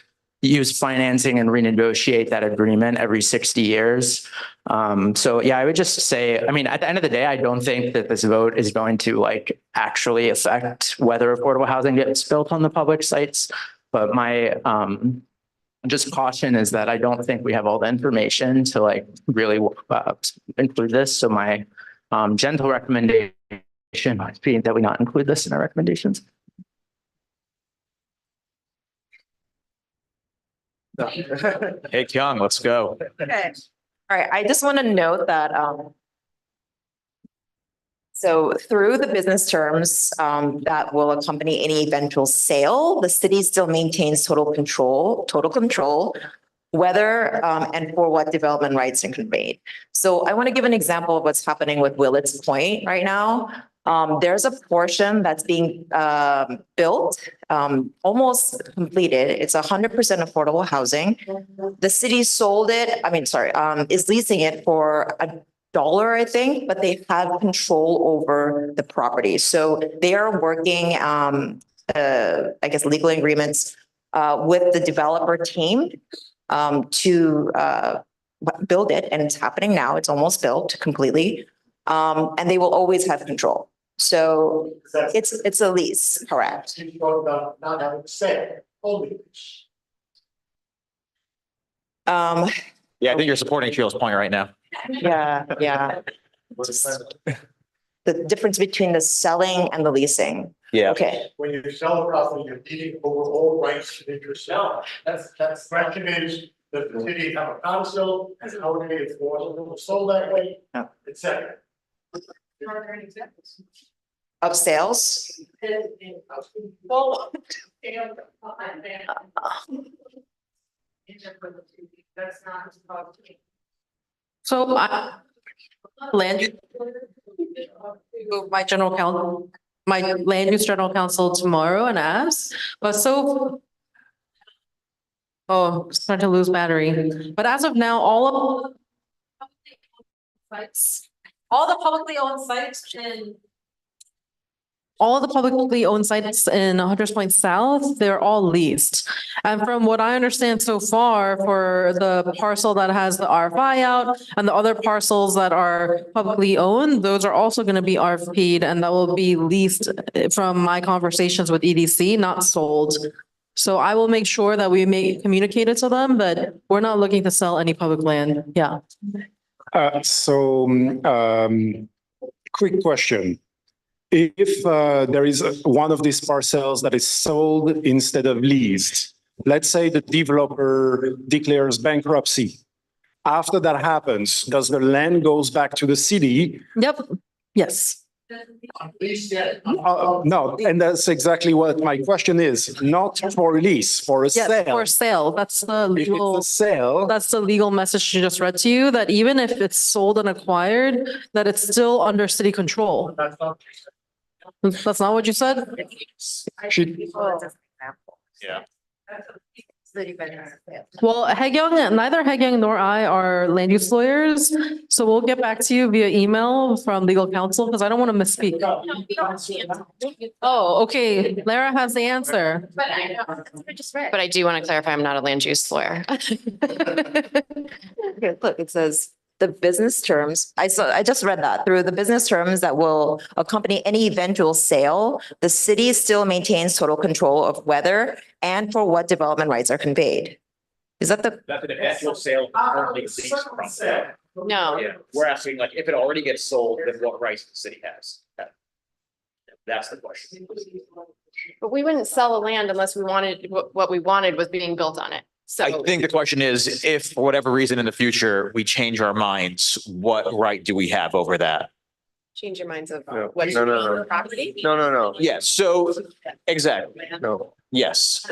Speaker 4: use financing and renegotiate that agreement every 60 years. So yeah, I would just say, at the end of the day, I don't think that this vote is going to actually affect whether affordable housing gets built on the public sites. But my just caution is that I don't think we have all the information to really include this. So my gentle recommendation would be that we not include this in our recommendations.
Speaker 14: Hey, Kyung, let's go.
Speaker 5: Okay. All right. I just want to note that so through the business terms that will accompany any eventual sale, the city still maintains total control whether and for what development rights are conveyed. So I want to give an example of what's happening with Willits Point right now. There's a portion that's being built, almost completed. It's 100% affordable housing. The city sold it, is leasing it for $1, I think, but they have control over the property. So they are working, legal agreements with the developer team to build it, and it's happening now. It's almost built completely, and they will always have control. So it's a lease, correct?
Speaker 15: You talk about not having to say only.
Speaker 14: Yeah, I think you're supporting Sheila's point right now.
Speaker 5: Yeah. The difference between the selling and the leasing.
Speaker 14: Yeah.
Speaker 5: Okay.
Speaker 15: When you sell a property, you're deeding over all rights and interests. No, that's question is, does the city have a council, and how do they enforce it, sold that way, et cetera.
Speaker 23: Are there any examples?
Speaker 5: Of sales?
Speaker 23: Well, that's not.
Speaker 6: So land, my land use general counsel tomorrow and ask, but starting to lose battery. But as of now, all the publicly owned sites in Hunters Point South, they're all leased. And from what I understand so far, for the parcel that has the RFI out and the other parcels that are publicly owned, those are also going to be RFP'd, and that will be leased from my conversations with EDC, not sold. So I will make sure that we communicate it to them, but we're not looking to sell any public land. Yeah.
Speaker 7: Quick question. If there is one of these parcels that is sold instead of leased, let's say the developer declares bankruptcy. After that happens, does the land goes back to the city?
Speaker 6: Yep. Yes.
Speaker 7: No, and that's exactly what my question is. Not for lease, for a
Speaker 6: Yes,
Speaker 7: sale.
Speaker 6: for sale. That's the
Speaker 7: If
Speaker 6: legal.
Speaker 7: it's a sale.
Speaker 6: That's the legal message she just read to you, that even if it's sold and acquired, that it's still under city control. That's not what you said?
Speaker 14: Yeah.
Speaker 6: Well, neither Hagyong nor I are land use lawyers, so we'll get back to you via email from legal counsel, because I don't want to misspeak. Oh, okay. Lara has the answer.
Speaker 18: But I do want to clarify, I'm not a land use lawyer.
Speaker 5: Okay, look, it says the business terms, I just read that, through the business terms that will accompany any eventual sale, the city still maintains total control of whether and for what development rights are conveyed. Is that the?
Speaker 14: That's an eventual sale currently leased property.
Speaker 18: No.
Speaker 14: Yeah, we're asking like, if it already gets sold, then what rights the city has? That's the question.
Speaker 18: But we wouldn't sell the land unless we wanted, what we wanted was being built on it.
Speaker 14: I
Speaker 18: So
Speaker 14: think the question is, if for whatever reason in the future, we change our minds, what right do we have over that?
Speaker 18: change your minds of
Speaker 3: No,
Speaker 18: what
Speaker 3: no, no, no.
Speaker 18: property.
Speaker 3: No.
Speaker 14: Yes, so, exactly.
Speaker 3: No.
Speaker 14: Yes.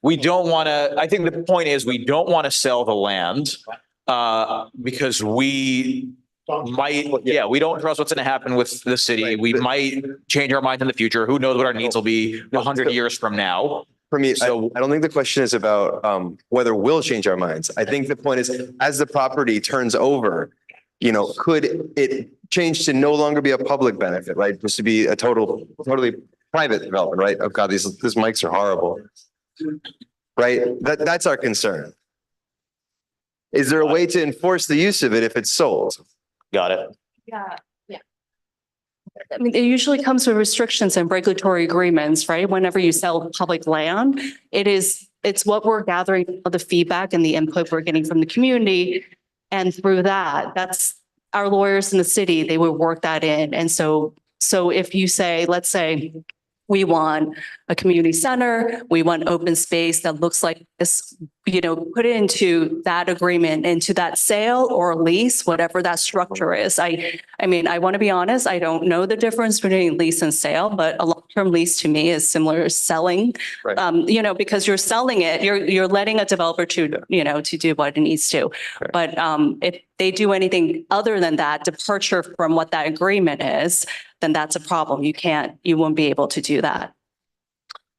Speaker 14: We don't want to, I think the point is, we don't want to sell the land because we might, we don't trust what's going to happen with the city. We might change our minds in the future. Who knows what our needs will be 100 years from now?
Speaker 3: For me,
Speaker 14: So-
Speaker 3: I don't think the question is about whether we'll change our minds. I think the point is, as the property turns over, could it change to no longer be a public benefit, right? Just to be a totally private development, right? Oh God, these mics are horrible. Right? That's our concern. Is there a way to enforce the use of it if it's sold?
Speaker 14: Got it.
Speaker 18: Yeah.
Speaker 21: I mean, it usually comes with restrictions and regulatory agreements, right? Whenever you sell public land, it's what we're gathering, the feedback and the input we're getting from the community. And through that's our lawyers in the city, they would work that in. And so if you say, let's say, we want a community center, we want open space that looks like this, put it into that agreement, into that sale or lease, whatever that structure is. I mean, I want to be honest, I don't know the difference between lease and sale, but a lot of long-term lease to me is similar to selling.
Speaker 3: Right.
Speaker 21: Because you're selling it, you're letting a developer to do what it needs to. But if they do anything other than that, departure from what that agreement is, then that's a problem. You won't be able to do that.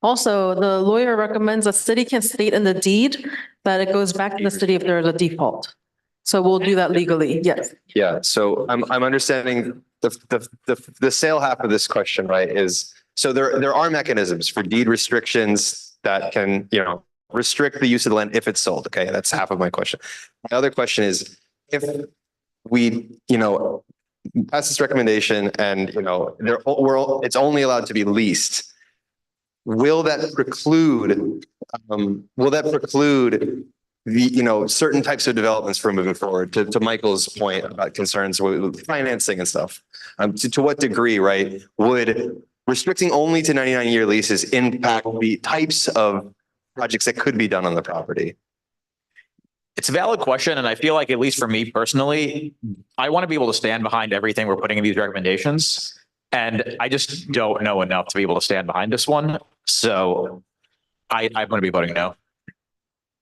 Speaker 6: Also, the lawyer recommends a city can state in the deed that it goes back to the city if there is a default. So we'll do that legally, yes.
Speaker 3: Yeah, so I'm understanding the sale half of this question, right, is, so there are mechanisms for deed restrictions that can, restrict the use of the land if it's sold. Okay, that's half of my question. My other question is, if we, pass this recommendation and, it's only allowed to be leased, will that preclude the, certain types of developments from moving forward, to Michael's point about concerns with financing and stuff? To what degree, right, would restricting only to 99-year leases impact the types of projects that could be done on the property?
Speaker 14: It's a valid question, and I feel like, at least for me personally, I want to be able to stand behind everything we're putting in these recommendations. And I just don't know enough to be able to stand behind this one. So I'm going to be voting no.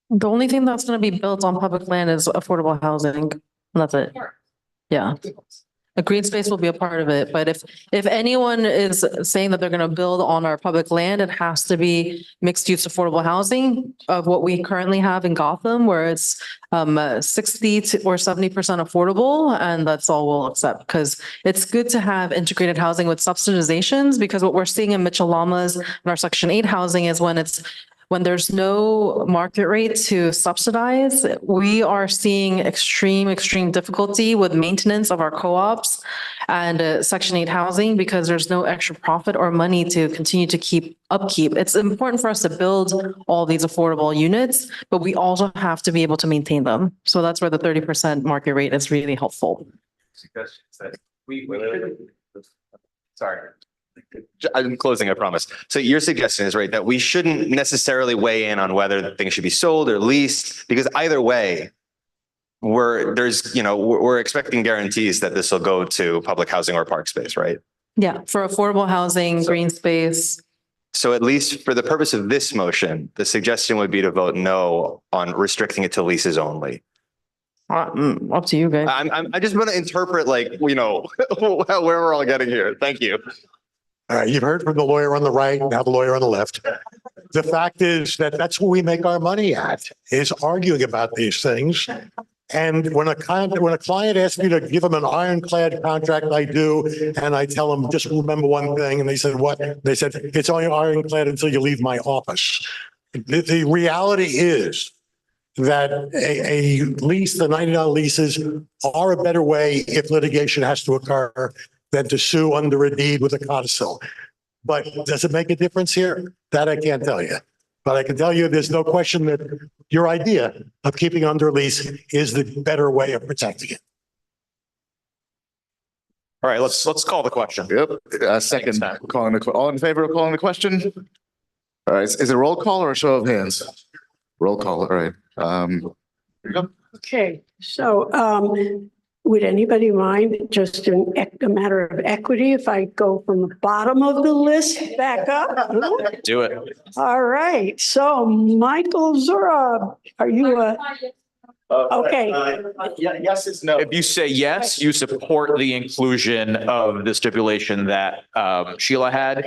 Speaker 6: The only thing that's going to be built on public land is affordable housing. That's it. Yeah. A green space will be a part of it, but if anyone is saying that they're going to build on our public land, it has to be mixed use affordable housing of what we currently have in Gotham, where it's 60 or 70% affordable, and that's all we'll accept, because it's good to have integrated housing with subsidizations, because what we're seeing in Mitchell-Lamas and our Section 8 housing is when there's no market rate to subsidize, we are seeing extreme difficulty with maintenance of our co-ops and Section 8 housing, because there's no extra profit or money to continue to keep upkeep. It's important for us to build all these affordable units, but we also have to be able to maintain them. So that's where the 30% market rate is really helpful.
Speaker 3: Sorry. I'm closing, I promise. So your suggestion is, right, that we shouldn't necessarily weigh in on whether things should be sold or leased, because either way, we're expecting guarantees that this will go to public housing or park space, right?
Speaker 6: Yeah, for affordable housing, green space.
Speaker 3: So at least for the purpose of this motion, the suggestion would be to vote no on restricting it to leases only.
Speaker 6: Up to you guys.
Speaker 3: I just want to interpret, where we're all getting here. Thank you.
Speaker 15: All right, you've heard from the lawyer on the right, now the lawyer on the left. The fact is that that's what we make our money at, is arguing about these things. And when a client asks me to give them an ironclad contract, I do, and I tell them, just remember one thing, and they said, what? They said, it's only ironclad until you leave my office. The reality is that a lease, the $90 leases are a better way if litigation has to occur than to sue under a deed with a codicil. But does it make a difference here? That I can't tell you. But I can tell you there's no question that your idea of keeping under lease is the better way of protecting it.
Speaker 14: All right, let's call the question.
Speaker 1: Yep. Second, all in favor of calling the question? All right, is it a roll call or a show of hands? Roll call, all right. Here you go.
Speaker 13: Okay, so would anybody mind, just in a matter of equity, if I go from the bottom of the list back up?
Speaker 14: Do it.
Speaker 13: All right, so Michael Zura, are you okay?
Speaker 1: Yes, it's no.
Speaker 14: If you say yes, you support the inclusion of the stipulation that Sheila had.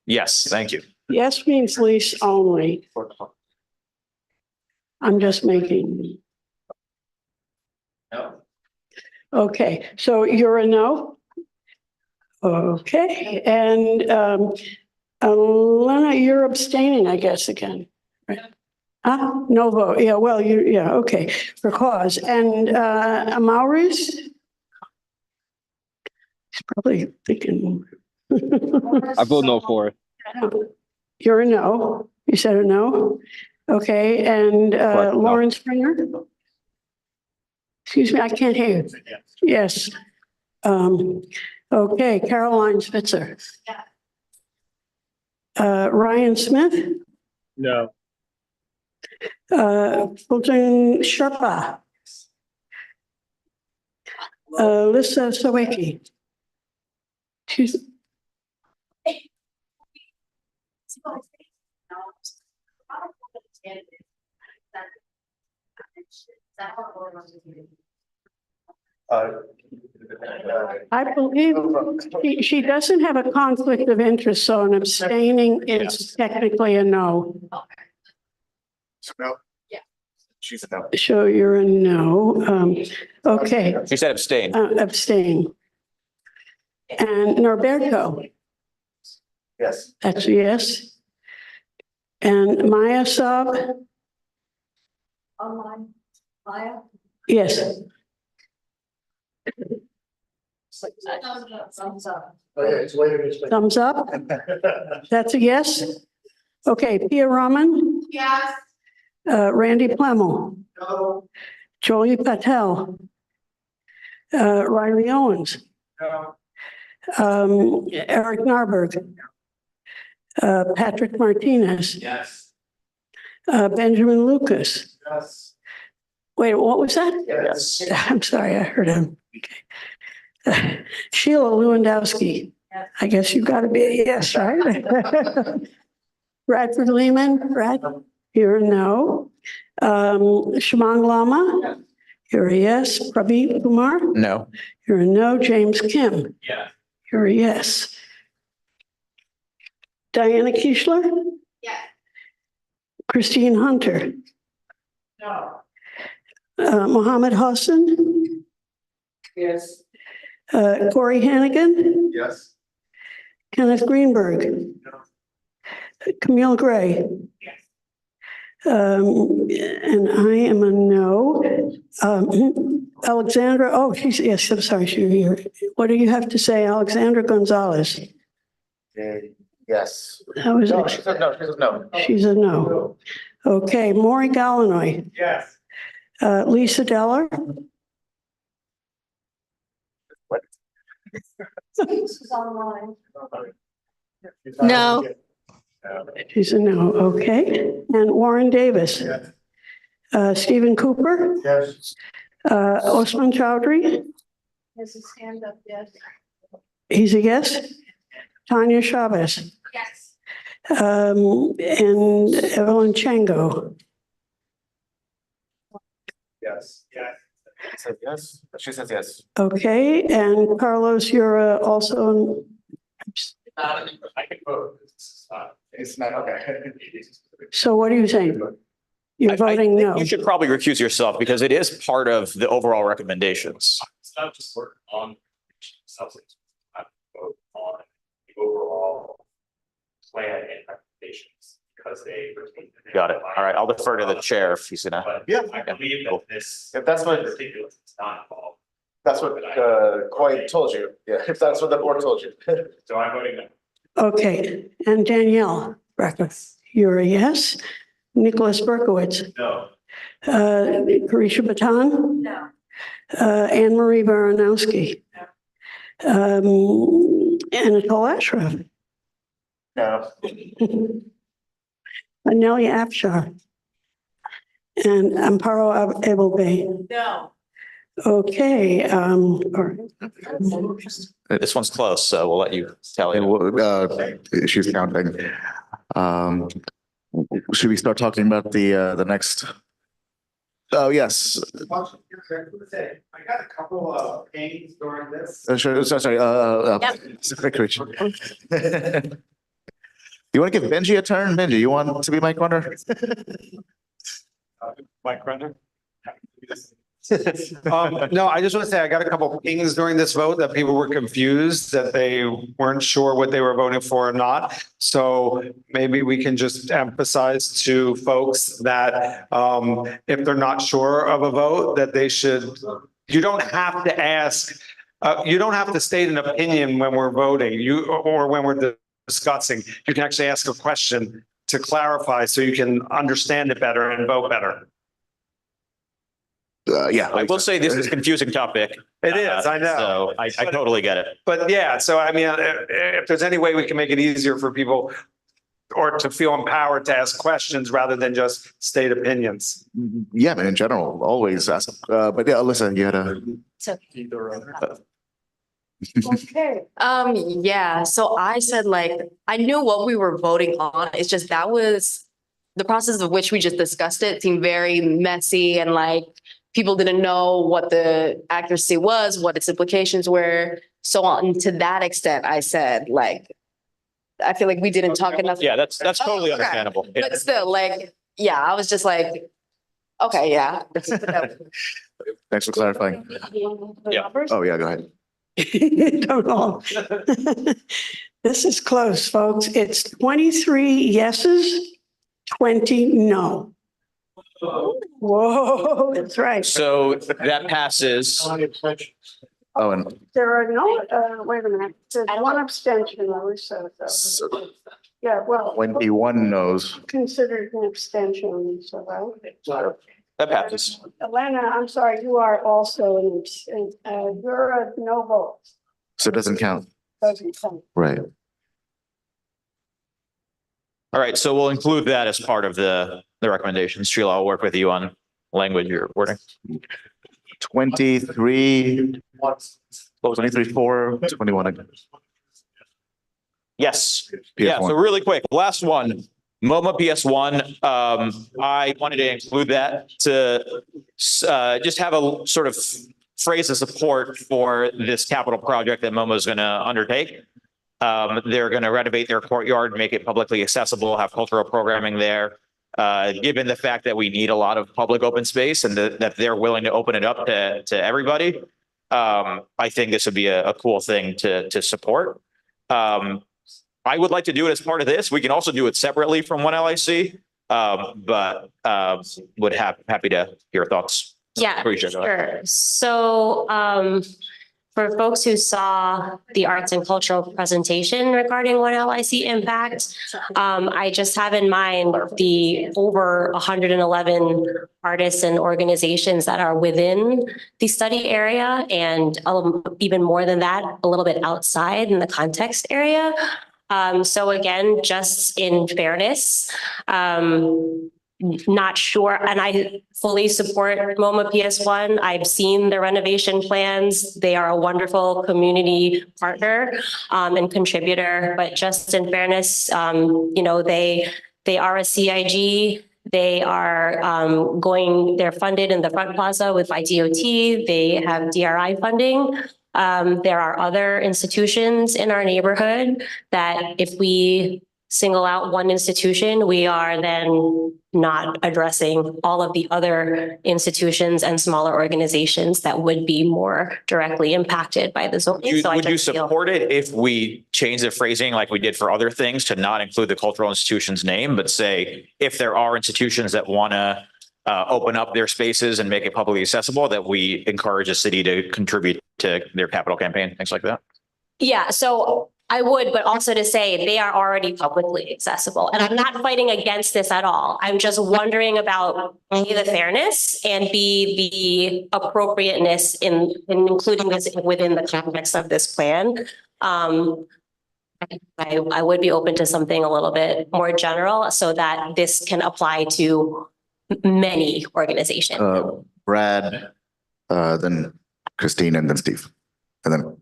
Speaker 14: Yes, thank you.
Speaker 13: Yes means lease only. I'm just making.
Speaker 3: No.
Speaker 13: Okay, so you're a no? Okay, and Lena, you're abstaining, I guess, again, right? No vote, yeah, well, okay, for cause. And Maurice? He's probably thinking.
Speaker 8: I vote no for it.
Speaker 13: You're a no, you said a no? Okay, and Lauren Springer? Excuse me, I can't hear you. Yes. Okay, Caroline Spitzer. Ryan Smith?
Speaker 8: No.
Speaker 13: Fulton Sherpa? Lisa Sawicki? I believe she doesn't have a conflict of interest, so an abstaining is technically a no.
Speaker 1: No. Yeah. She's a no.
Speaker 13: So you're a no. Okay,
Speaker 14: She said abstain.
Speaker 13: abstain. And Norberto,
Speaker 1: Yes.
Speaker 13: that's a yes. And Maya Saab?
Speaker 23: Online, Maya?
Speaker 13: Yes.
Speaker 23: Thumbs up.
Speaker 13: Thumbs up? That's a yes? Okay, Pia Raman,
Speaker 23: Yes.
Speaker 13: Randy Plemmel,
Speaker 23: No.
Speaker 13: Jolie Patel, Riley Owens, Eric Narberg, Patrick Martinez,
Speaker 23: Yes.
Speaker 13: Benjamin Lucas.
Speaker 23: Yes.
Speaker 13: Wait, what was that?
Speaker 23: Yes.
Speaker 13: I'm sorry, I heard him. Okay. Sheila Lewandowski. I guess you got to be a yes, right? Bradford Lehman, Brad, you're a no. Shimang Lama, you're a yes. Pradeep Kumar,
Speaker 14: No.
Speaker 13: you're a no. James Kim,
Speaker 23: Yeah.
Speaker 13: you're a yes. Diana Kiesler,
Speaker 23: Yeah.
Speaker 13: Christine Hunter,
Speaker 23: No.
Speaker 13: Mohammed Hassan,
Speaker 23: Yes.
Speaker 13: Corey Hannigan,
Speaker 1: Yes.
Speaker 13: Kenneth Greenberg, Camille Gray.
Speaker 23: Yes.
Speaker 13: And I am a no. Alexandra, oh, she's, yes, I'm sorry, she's here. What do you have to say, Alexandra Gonzalez?
Speaker 1: Yes.
Speaker 13: That was
Speaker 1: No,
Speaker 13: it.
Speaker 1: she said no. She said no.
Speaker 13: She's a no. Okay, Maury Gallinoy,
Speaker 23: Yes.
Speaker 13: Lisa Deller,
Speaker 23: This is online.
Speaker 16: No.
Speaker 13: she's a no, okay. And Warren Davis, Stephen Cooper,
Speaker 1: Yes.
Speaker 13: Osman Chowdhury,
Speaker 23: This is hand up, yes.
Speaker 13: he's a yes. Tanya Chavez,
Speaker 23: Yes.
Speaker 13: and Evelyn Chango.
Speaker 1: Yes. Yes. Said yes. She says yes.
Speaker 13: Okay, and Carlos, you're also,
Speaker 23: I can vote.
Speaker 1: It's not okay.
Speaker 13: so what are you saying? You're voting
Speaker 14: I think
Speaker 13: no.
Speaker 14: You should probably recuse yourself because it is part of the overall recommendations.
Speaker 2: It's not just work on substance, vote on the overall plan and recommendations because they pertain to.
Speaker 14: Got it. All right. I'll defer to the chair if he's gonna.
Speaker 2: But
Speaker 1: Yeah.
Speaker 2: I believe that this.
Speaker 1: If that's what-
Speaker 2: Particular, it's not involved.
Speaker 1: That's what Coy told you. Yeah, if that's what the board told you.
Speaker 2: So I'm voting no.
Speaker 13: Okay, and Danielle Breckles, you're a yes. Nicholas Berkowitz,
Speaker 2: No.
Speaker 13: Carisha Batan,
Speaker 23: No.
Speaker 13: Anne Marie Baranowski, Anatole Ashraf,
Speaker 1: No.
Speaker 13: Anelia Afshar, and Amparo Abel Bay.
Speaker 23: No.
Speaker 13: Okay, all right.
Speaker 14: This one's close, so we'll let you tally.
Speaker 1: She's counting. Should we start talking about the next? Oh, yes.
Speaker 23: I got a couple of paintings during this.
Speaker 1: Sorry. You want to give Benji a turn? Benji, you want to be Mike Runner?
Speaker 2: Mike Runner?
Speaker 3: No, I just want to say I got a couple of pings during this vote that people were confused, that they weren't sure what they were voting for or not. So maybe we can just emphasize to folks that if they're not sure of a vote, that they should, you don't have to ask, you don't have to state an opinion when we're voting, or when we're discussing. You can actually ask a question to clarify so you can understand it better and vote better.
Speaker 1: Yeah.
Speaker 14: I will say this is a confusing topic.
Speaker 3: It is, I know.
Speaker 14: So I totally get it.
Speaker 3: But yeah, so I mean, if there's any way we can make it easier for people or to feel empowered to ask questions rather than just state opinions.
Speaker 1: Yeah, but in general, always ask. But yeah, Alyssa, you had a.
Speaker 17: So
Speaker 13: Okay.
Speaker 9: Yeah, so I said like, I knew what we were voting on. It's just that was the process of which we just discussed it seemed very messy and like people didn't know what the accuracy was, what its implications were. So on to that extent, I said like, I feel like we didn't talk enough.
Speaker 14: Yeah, that's totally
Speaker 9: Okay.
Speaker 14: understandable. Yeah.
Speaker 9: But still, like, yeah, I was just like, okay, yeah.
Speaker 1: Thanks for clarifying.
Speaker 14: Yeah.
Speaker 1: Oh, yeah, go ahead.
Speaker 13: Don't all. This is close, folks. It's 23 yeses, 20 no. Whoa, that's right.
Speaker 14: So that passes.
Speaker 1: Oh, and
Speaker 13: There are no, wait a minute, there's one abstention, I wish so. Yeah, well.
Speaker 1: 21 no's.
Speaker 13: Considered an abstention, so
Speaker 14: That passes.
Speaker 13: Elena, I'm sorry, you are also an, you're a no vote.
Speaker 1: So it doesn't count.
Speaker 13: Doesn't count.
Speaker 1: Right.
Speaker 14: All right, so we'll include that as part of the recommendations. Sheila, I'll work with you on language you're wording.
Speaker 1: 23, 23, 4, 21.
Speaker 14: Yes. Yeah, so really quick, last one, MoMA PS1. I wanted to include that to just have a sort of phrase of support for this capital project that MoMA is going to undertake. They're going to renovate their courtyard, make it publicly accessible, have cultural programming there. Given the fact that we need a lot of public open space and that they're willing to open it up to everybody, I think this would be a cool thing to support. I would like to do it as part of this. We can also do it separately from ONLIC, but would happy to hear thoughts.
Speaker 17: Yeah,
Speaker 14: Appreciate it.
Speaker 17: sure. So, for folks who saw the arts and cultural presentation regarding ONLIC impact, I just have in mind the over 111 artists and organizations that are within the study area and even more than that, a little bit outside in the context area. So again, just in fairness, not sure, and I fully support MoMA PS1. I've seen the renovation plans. They are a wonderful community partner and contributor, but just in fairness, you know, they are a CIG. They are they're funded in the front plaza with IDOT. They have DRI funding. There are other institutions in our neighborhood that if we single out one institution, we are then not addressing all of the other institutions and smaller organizations that would be more directly impacted by the zoning. So
Speaker 14: Would you support it if we change the phrasing like we did for other things to not include the cultural institution's name, but say if there are institutions that want to open up their spaces and make it publicly accessible, that we encourage the city to contribute to their capital campaign, things like that?
Speaker 17: Yeah, so I would, but also to say they are already publicly accessible. And I'm not fighting against this at all. I'm just wondering about A, the fairness, and B, the appropriateness in including this within the context of this plan. I would be open to something a little bit more general so that this can apply to many organizations.
Speaker 1: Brad, then Christine, and then Steve. And then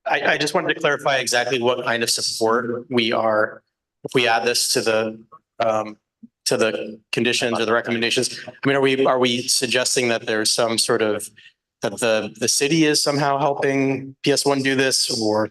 Speaker 11: I just wanted to clarify exactly what kind of support we are, if we add this to the conditions or the recommendations. I mean, are we suggesting that there's some sort of, that the city is somehow helping PS1 do this, or,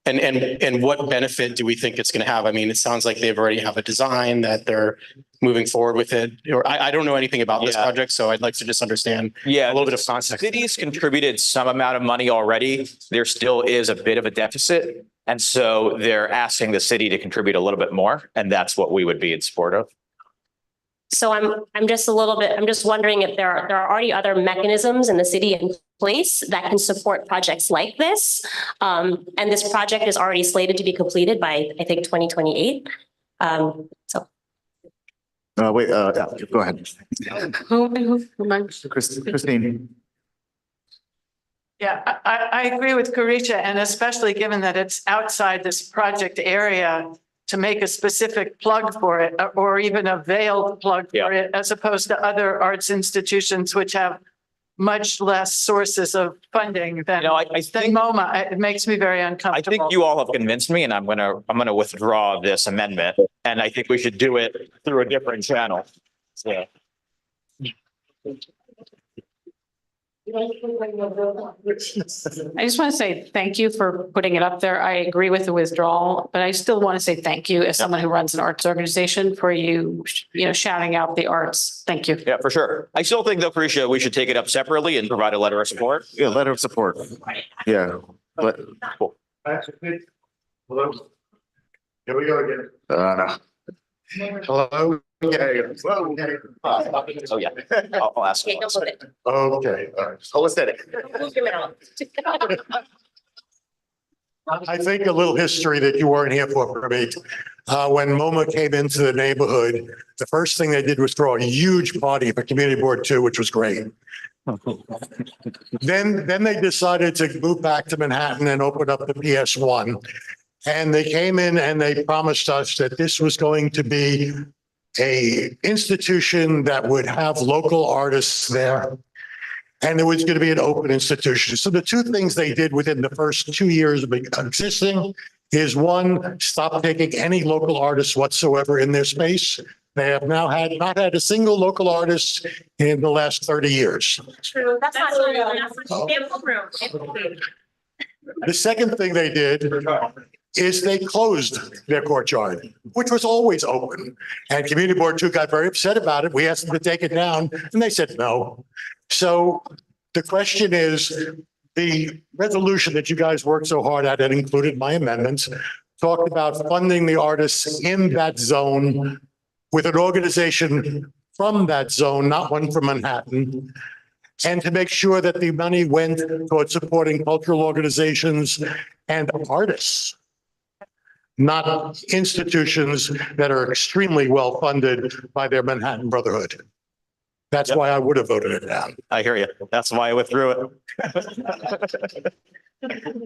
Speaker 11: and what benefit do we think it's going to have? I mean, it sounds like they've already have a design that they're moving forward with it, or I don't know anything about this project, so I'd like to just understand a little bit of context.
Speaker 14: Cities contributed some amount of money already. There still is a bit of a deficit. And so they're asking the city to contribute a little bit more. And that's what we would be in support of.
Speaker 17: So I'm just wondering if there are already other mechanisms in the city in place that can support projects like this. And this project is already slated to be completed by, I think, 2028. So.
Speaker 1: Wait, go ahead. Christine.
Speaker 23: Yeah, I agree with Carisha, and especially given that it's outside this project area, to make a specific plug for it, or even a veiled plug for it, as opposed to other arts institutions which have much less sources of funding than,
Speaker 14: I
Speaker 23: than
Speaker 14: think,
Speaker 23: MoMA. It makes me very
Speaker 14: I
Speaker 23: uncomfortable.
Speaker 14: think you all have convinced me and I'm gonna withdraw this amendment. And I think we should do it through a different channel. So.
Speaker 19: I just want to say thank you for putting it up there. I agree with the withdrawal, but I still want to say thank you as someone who runs an arts organization for you, shouting out the arts. Thank you.
Speaker 14: Yeah, for sure. I still think though, Carisha, we should take it up separately and provide a letter of support.
Speaker 1: Yeah, letter of support. Yeah, but.
Speaker 14: Cool.
Speaker 15: Hello? Here we go again.
Speaker 1: No.
Speaker 15: Hello?
Speaker 14: Oh, yeah. I'll ask.
Speaker 15: Okay, all right.
Speaker 1: Holistic.
Speaker 15: I think a little history that you weren't here for me. When MoMA came into the neighborhood, the first thing they did was throw a huge party for Community Board 2, which was great. Then they decided to move back to Manhattan and open up the PS1. And they came in and they promised us that this was going to be a institution that would have local artists there. And it was going to be an open institution. So the two things they did within the first 2 years of existing is one, stop taking any local artists whatsoever in their space. They have now not had a single local artist in the last 30 years.
Speaker 17: True. That's not true.
Speaker 15: The second thing they did is they closed their courtyard, which was always open. And Community Board 2 got very upset about it. We asked them to take it down and they said no. So the question is, the resolution that you guys worked so hard at and included my amendments talked about funding the artists in that zone with an organization from that zone, not one from Manhattan, and to make sure that the money went towards supporting cultural organizations and artists, not institutions that are extremely well funded by their Manhattan Brotherhood. That's why I would have voted it down.
Speaker 14: I hear you. That's why I withdrew it.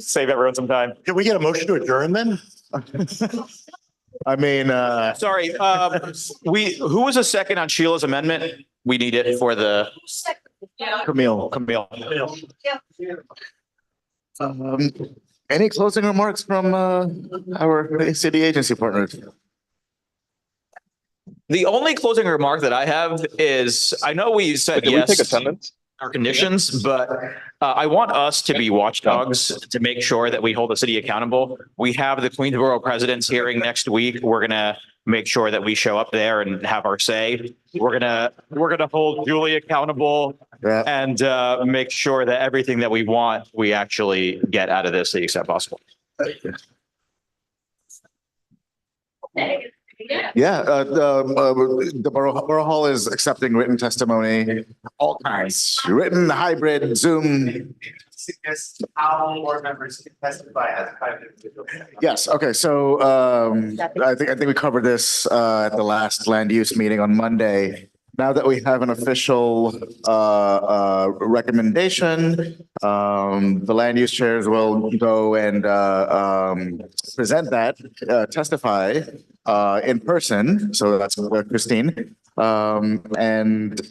Speaker 14: Save everyone some time.
Speaker 15: Can we get a motion to adjourn then?
Speaker 1: I mean,
Speaker 14: Sorry, who was a second on Sheila's amendment? We need it for the.
Speaker 1: Camille. Any closing remarks from our city agency partners?
Speaker 14: The only closing remark that I have is, I know we said yes.
Speaker 8: Did we take attendance?
Speaker 14: Our conditions, but I want us to be watchdogs to make sure that we hold the city accountable. We have the Queensboro President's hearing next week. We're gonna make sure that we show up there and have our say. We're gonna hold Julie accountable and make sure that everything that we want, we actually get out of this to the extent possible.
Speaker 1: Yeah, the Borough Hall is accepting written testimony, all kinds, written, hybrid, Zoom.
Speaker 10: How board members can testify as private individuals.
Speaker 1: Yes, okay, so I think we covered this at the last land use meeting on Monday. Now that we have an official recommendation, the land use chairs will go and present that, testify in person. So that's Christine. And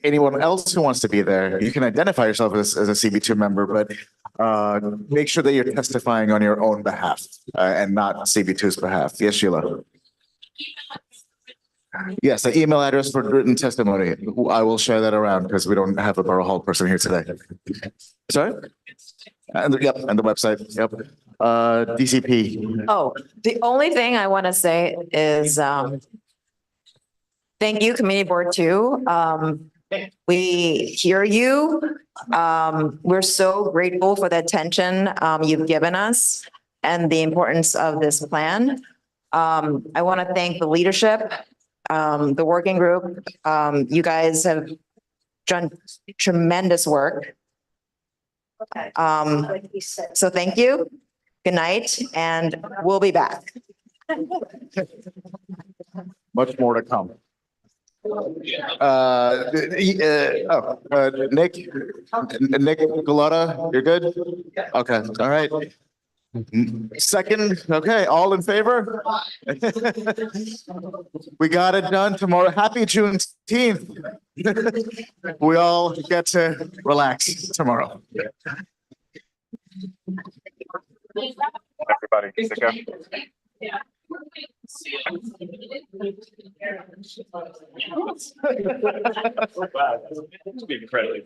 Speaker 1: anyone else who wants to be there, you can identify yourself as a CB2 member, but make sure that you're testifying on your own behalf and not CB2's behalf. Yes, Sheila. Yes, the email address for written testimony. I will share that around because we don't have a Borough Hall person here today. Sorry? And the website. Yep. DCP.
Speaker 5: Oh, the only thing I want to say is thank you, Community Board 2. We hear you. We're so grateful for the attention you've given us and the importance of this plan. I want to thank the leadership, the working group. You guys have done tremendous work. So thank you. Good night, and we'll be back.
Speaker 1: Much more to come. Nick Galata, you're good? Okay, all right. Second, okay, all in favor? We got it done tomorrow. Happy Juneteenth. We all get to relax tomorrow.
Speaker 2: Everybody, take care. Wow, incredibly.